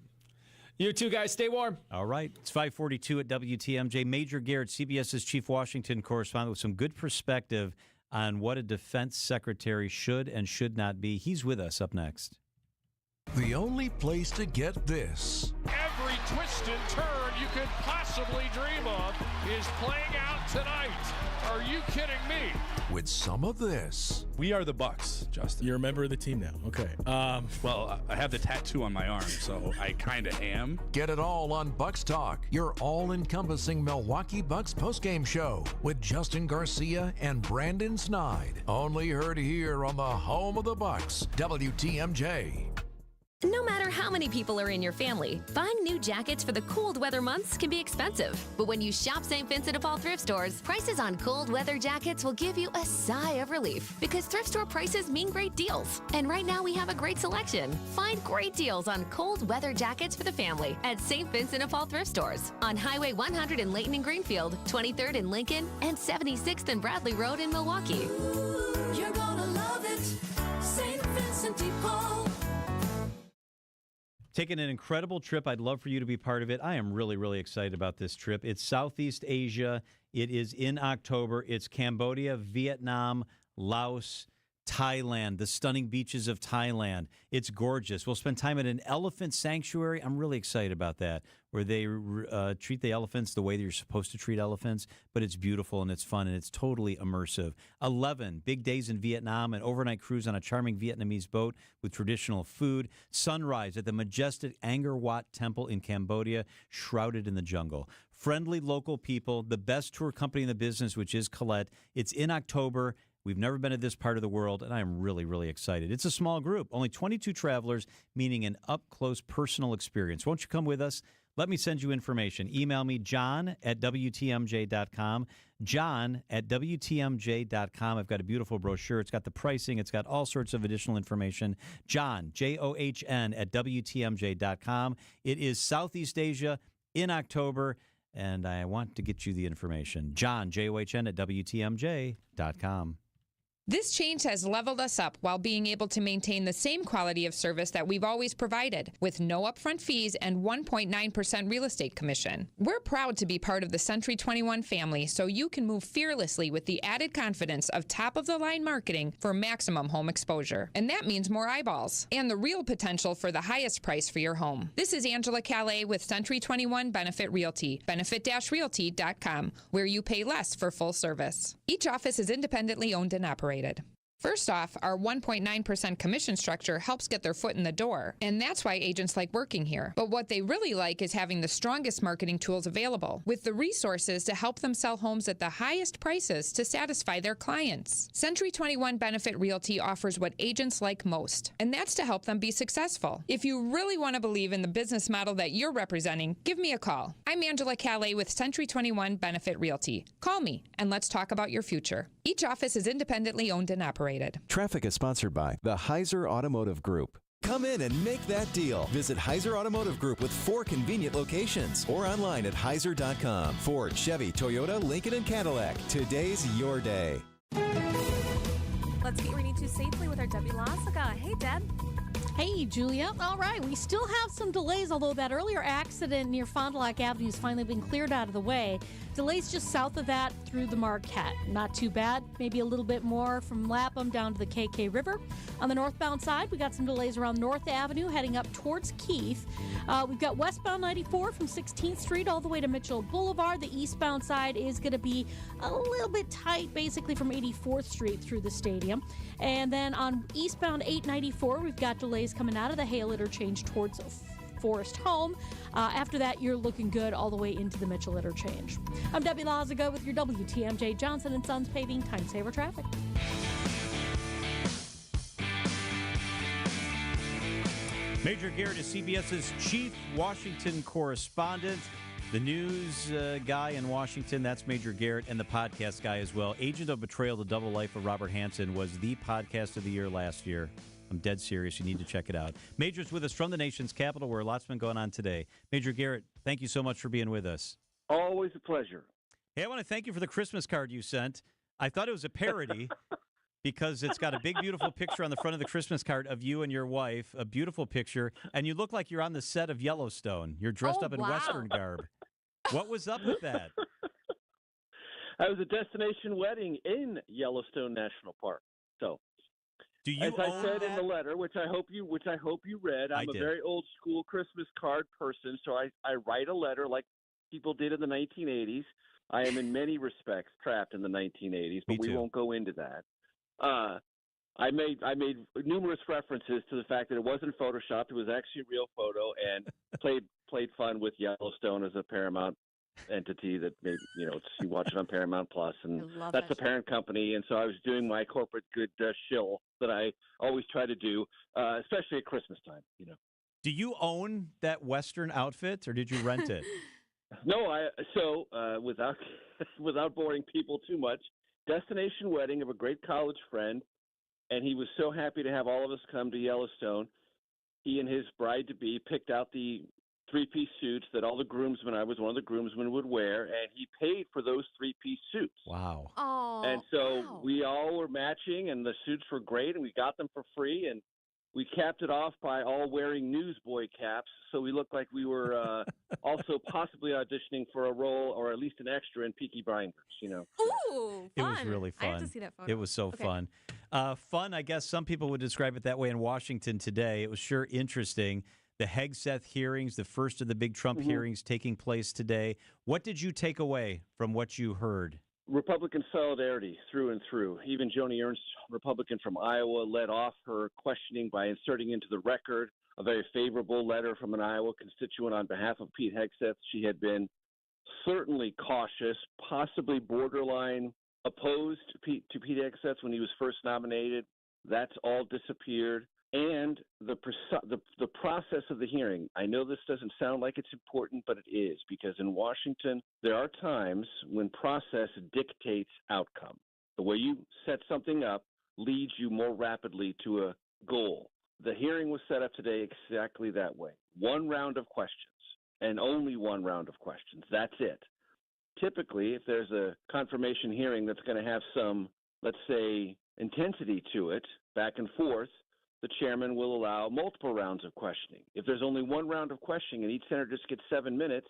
You too, guys. Stay warm. All right. It's 5:42 at WTMJ. Major Garrett, CBS's chief Washington correspondent, with some good perspective on what a defense secretary should and should not be. He's with us up next. The only place to get this. Every twist and turn you could possibly dream of is playing out tonight. Are you kidding me? With some of this. We are the Bucks, Justin. You're a member of the team now. Okay. Well, I have the tattoo on my arm, so I kind of am. Get it all on Bucks Talk, your all-encompassing Milwaukee Bucks postgame show with Justin Garcia and Brandon Snide. Only heard here on the home of the Bucks, WTMJ. No matter how many people are in your family, buying new jackets for the cold weather months can be expensive. But when you shop St. Vincent de Paul thrift stores, prices on cold weather jackets will give you a sigh of relief because thrift store prices mean great deals. And right now we have a great selection. Find great deals on cold weather jackets for the family at St. Vincent de Paul thrift stores on Highway 100 in Layton and Greenfield, 23rd in Lincoln, and 76th and Bradley Road in Milwaukee. You're gonna love it, St. Vincent de Paul. Taking an incredible trip. I'd love for you to be part of it. I am really, really excited about this trip. It's Southeast Asia. It is in October. It's Cambodia, Vietnam, Laos, Thailand, the stunning beaches of Thailand. It's gorgeous. We'll spend time at an elephant sanctuary. I'm really excited about that, where they treat the elephants the way that you're supposed to treat elephants, but it's beautiful and it's fun and it's totally immersive. 11 big days in Vietnam, an overnight cruise on a charming Vietnamese boat with traditional food. Sunrise at the majestic Angkor Wat Temple in Cambodia, shrouded in the jungle. Friendly local people, the best tour company in the business, which is Colette. It's in October. We've never been to this part of the world, and I'm really, really excited. It's a small group, only 22 travelers, meaning an up-close personal experience. Won't you come with us? Let me send you information. Email me, john@WTMJ.com, john@WTMJ.com. I've got a beautiful brochure. It's got the pricing. It's got all sorts of additional information. John, John, @WTMJ.com. It is Southeast Asia in October, and I want to get you the information. John, John, @WTMJ.com. This change has leveled us up while being able to maintain the same quality of service that we've always provided, with no upfront fees and 1.9% real estate commission. We're proud to be part of the Century 21 family, so you can move fearlessly with the added confidence of top-of-the-line marketing for maximum home exposure. And that means more eyeballs and the real potential for the highest price for your home. This is Angela Calais with Century 21 Benefit Realty, benefit-realty.com, where you pay less for full service. Each office is independently owned and operated. First off, our 1.9% commission structure helps get their foot in the door, and that's why agents like working here. But what they really like is having the strongest marketing tools available, with the resources to help them sell homes at the highest prices to satisfy their clients. Century 21 Benefit Realty offers what agents like most, and that's to help them be successful. If you really want to believe in the business model that you're representing, give me a call. I'm Angela Calais with Century 21 Benefit Realty. Call me, and let's talk about your future. Each office is independently owned and operated. Traffic is sponsored by the Heiser Automotive Group. Come in and make that deal. Visit Heiser Automotive Group with 4 convenient locations or online at heiser.com. Ford, Chevy, Toyota, Lincoln, and Cadillac. Today's your day. Let's get where we need to safely with our Debbie Lazaga. Hey, Deb. Hey, Julia. All right, we still have some delays, although that earlier accident near Fond du Lac Avenue has finally been cleared out of the way. Delays just south of that through the Marquette. Not too bad. Maybe a little bit more from Lapham down to the KK River. On the northbound side, we got some delays around North Avenue heading up towards Keith. We've got westbound 94 from 16th Street all the way to Mitchell Boulevard. The eastbound side is going to be a little bit tight, basically from 84th Street through the stadium. And then on eastbound 894, we've got delays coming out of the Hale interchange towards Forest Home. After that, you're looking good all the way into the Mitchell interchange. I'm Debbie Lazaga with your WTMJ Johnson & Sons Paving Time Saver Traffic. Major Garrett is CBS's chief Washington correspondent. The news guy in Washington, that's Major Garrett, and the podcast guy as well. Agent of Betrayal, The Double Life of Robert Hansen was the podcast of the year last year. I'm dead serious. You need to check it out. Major's with us from the nation's capital, where a lot's been going on today. Major Garrett, thank you so much for being with us. Always a pleasure. Hey, I want to thank you for the Christmas card you sent. I thought it was a parody because it's got a big, beautiful picture on the front of the Christmas card of you and your wife, a beautiful picture, and you look like you're on the set of Yellowstone. You're dressed up in Western garb. What was up with that? I was a destination wedding in Yellowstone National Park. So, do you as I said in the letter, which I hope you read, I'm a very old school Christmas card person. So I write a letter like people did in the 1980s, I am in many respects trapped in the 1980s, but we won't go into that. I made numerous references to the fact that it wasn't photoshopped; it was actually a real photo, and played fun with Yellowstone as a Paramount entity that maybe you watch it on Paramount Plus, and that's the parent company. And so I was doing my corporate good shill that I always try to do, especially at Christmas time. Do you own that Western outfit, or did you rent it? No, without boring people too much, destination wedding of a great college friend, and he was so happy to have all of us come to Yellowstone. He and his bride-to-be picked out the three-piece suits that all the groomsmen, I was one of the groomsmen, would wear, and he paid for those three-piece suits. Wow. Oh, and so we all were matching, and the suits were great, and we got them for free, and we capped it off by all wearing newsboy caps, so we looked like we were also possibly auditioning for a role or at least an extra in Peaky Blinders, Ooh, It fun. was really fun. I have to see that photo. It was so fun. Fun, I guess some people would describe it that way in Washington today. It was sure interesting. The Hegseth hearings, the first of the big Trump hearings taking place today. What did you take away from what you heard? Republican solidarity through and through. Even Joni Ernst, Republican from Iowa, led off her questioning by inserting into the record a very favorable letter from an Iowa constituent on behalf of Pete Hegseth. She had been certainly cautious, possibly borderline opposed to Pete Hegseth when he was first nominated. That's all disappeared. And the process of the hearing, I know this doesn't sound like it's important, but it is, because in Washington, there are times when process dictates outcome. The way you set something up leads you more rapidly to a goal. The hearing was set up today exactly that way. One round of questions, and only one round of questions. That's it. Typically, if there's a confirmation hearing that's going to have some, let's say, intensity to it, back and forth, the chairman will allow multiple rounds of questioning. If there's only one round of questioning and each senator just gets 7 minutes,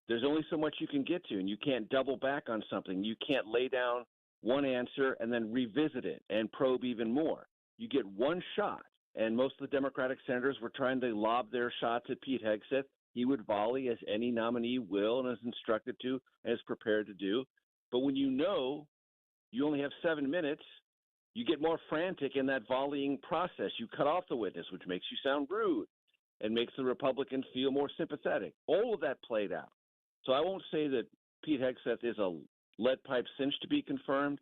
there's only so much you can get to, and you can't double back on something. You can't lay down one answer and then revisit it and probe even more. You get one shot, and most of the Democratic senators were trying to lob their shots at Pete Hegseth. He would volley, as any nominee will and is instructed to and is prepared to do. But when you know you only have 7 minutes, you get more frantic in that volleying process. You cut off the witness, which makes you sound rude and makes the Republicans feel more sympathetic. All of that played out. So I won't say that Pete Hegseth is a lead pipe cinch to be confirmed,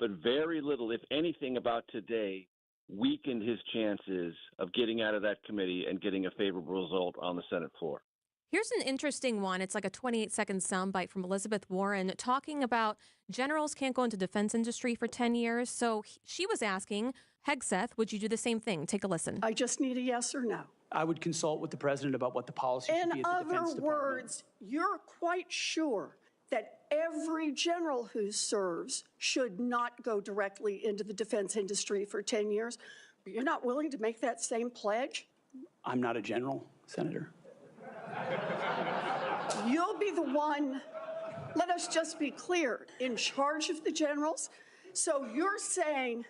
but very little, if anything, about today weakened his chances of getting out of that committee and getting a favorable result on the Senate floor. Here's an interesting one. It's like a 28-second soundbite from Elizabeth Warren talking about generals can't go into defense industry for 10 years. So she was asking, Hegseth, would you do the same thing? Take a listen. I just need a yes or no. I would consult with the president about what the policy should be at the Defense Department. In other words, you're quite sure that every general who serves should not go directly into the defense industry for 10 years. But you're not willing to make that same pledge? I'm not a general, Senator. You'll be the one, let us just be clear, in charge of the generals. So you're saying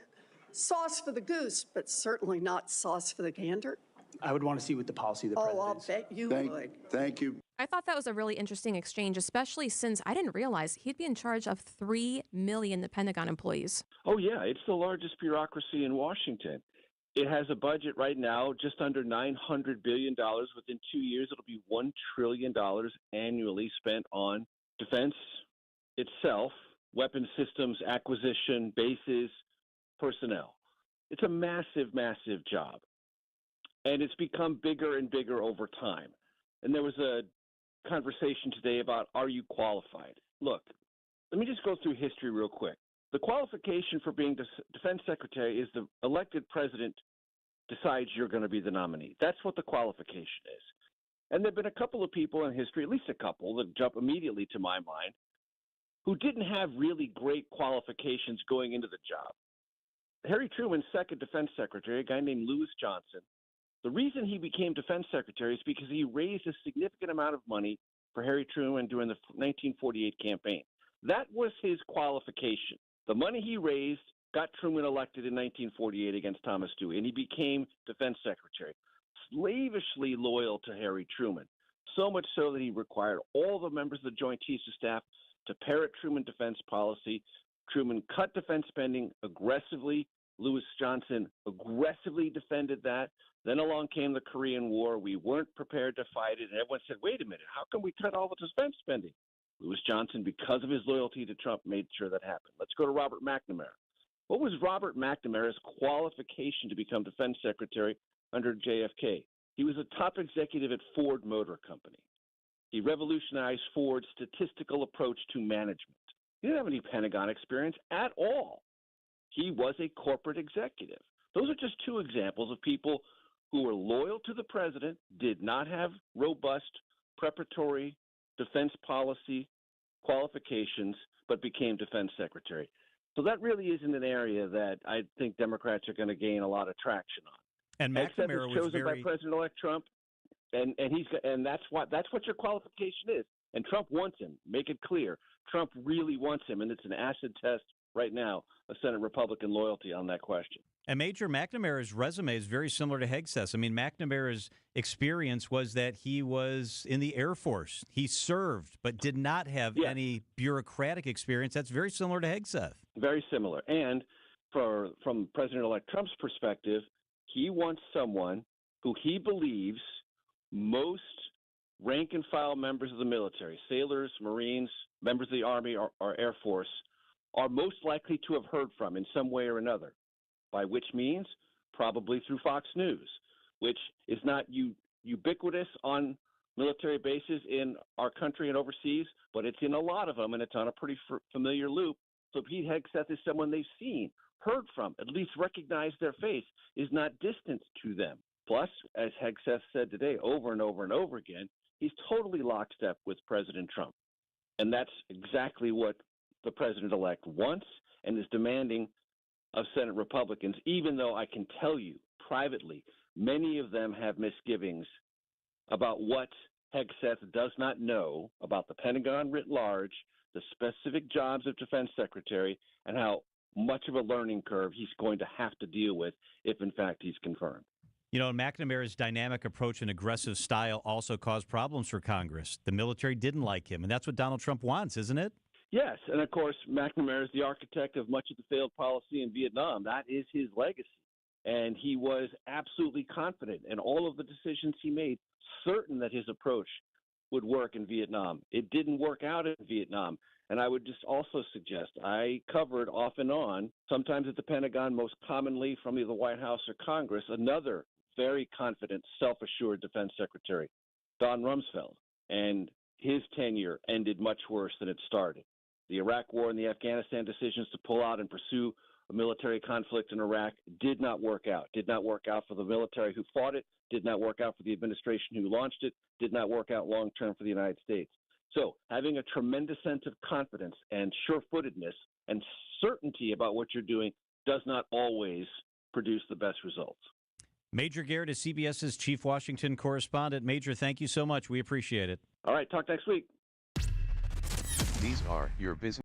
sauce for the goose, but certainly not sauce for the gander? I would want to see what the policy of the president I'll bet you would. Thank you. I thought that was a really interesting exchange, especially since I didn't realize he'd be in charge of 3 million Pentagon employees. Oh, yeah. It's the largest bureaucracy in Washington. It has a budget right now just under $900 billion. Within 2 years, it'll be $1 trillion annually spent on defense itself, weapon systems, acquisition, bases, personnel. It's a massive, massive job. And it's become bigger and bigger over time. And there was a conversation today about, are you qualified? Look, let me just go through history real quick. The qualification for being defense secretary is the elected president decides you're going to be the nominee. That's what the qualification is. And there have been a couple of people in history, at least a couple, that jump immediately to my mind, who didn't have really great qualifications going into the job. Harry Truman's second defense secretary, a guy named Lewis Johnson, the reason he became defense secretary is because he raised a significant amount of money for Harry Truman during the 1948 campaign. That was his qualification. The money he raised got Truman elected in 1948 against Thomas Dewey, and he became defense secretary. Slavishly loyal to Harry Truman, so much so that he required all the members of the Joint Chiefs of Staff to parrot Truman defense policy. Truman cut defense spending aggressively. Lewis Johnson aggressively defended that. Then along came the Korean War. We weren't prepared to fight it, and everyone said, wait a minute, how come we cut all the defense spending? Lewis Johnson, because of his loyalty to Trump, made sure that happened. Let's go to Robert McNamara. What was Robert McNamara's qualification to become defense secretary under JFK? He was a top executive at Ford Motor Company. He revolutionized Ford's statistical approach to management. He didn't have any Pentagon experience at all. He was a corporate executive. Those are just two examples of people who were loyal to the president, did not have robust preparatory defense policy qualifications, but became defense secretary. So that really isn't an area that I think Democrats are going to gain a lot of traction on. And McNamara was chosen by President-elect Trump, and that's what your qualification is. And Trump wants him. Make it clear, Trump really wants him, and it's an acid test right now of Senate Republican loyalty on that question. And Major McNamara's resume is very similar to Hegseth's. I mean, McNamara's experience was that he was in the Air Force. He served, but did not have any bureaucratic experience. That's very similar to Hegseth. Very similar. And from President-elect Trump's perspective, he wants someone who he believes most rank-and-file members of the military, sailors, Marines, members of the Army or Air Force, are most likely to have heard from in some way or another. By which means, probably through Fox News, which is not ubiquitous on military bases in our country and overseas, but it's in a lot of them, and it's on a pretty familiar loop. So Pete Hegseth is someone they've seen, heard from, at least recognized their face, is not distant to them. Plus, as Hegseth said today over and over and over again, he's totally lockstep with President Trump. And that's exactly what the president-elect wants and is demanding of Senate Republicans, even though I can tell you privately, many of them have misgivings about what Hegseth does not know about the Pentagon writ large, the specific jobs of defense secretary, and how much of a learning curve he's going to have to deal with if, in fact, he's confirmed. You know, McNamara's dynamic approach and aggressive style also caused problems for Congress. The military didn't like him, and that's what Donald Trump wants, isn't it? Yes, and of course, McNamara is the architect of much of the failed policy in Vietnam. That is his legacy. And he was absolutely confident in all of the decisions he made, certain that his approach would work in Vietnam. It didn't work out in Vietnam. And I would just also suggest, I covered off and on, sometimes at the Pentagon, most commonly from either the White House or Congress, another very confident, self-assured defense secretary, Don Rumsfeld. And his tenure ended much worse than it started. The Iraq War and the Afghanistan decisions to pull out and pursue a military conflict in Iraq did not work out. Did not work out for the military who fought it, did not work out for the administration who launched it, did not work out long-term for the United States. So having a tremendous sense of confidence and sure-footedness and certainty about what you're doing does not always produce the best results. Major Garrett is CBS's chief Washington correspondent. Major, thank you so much. We appreciate it. All right, talk next week. These are your business.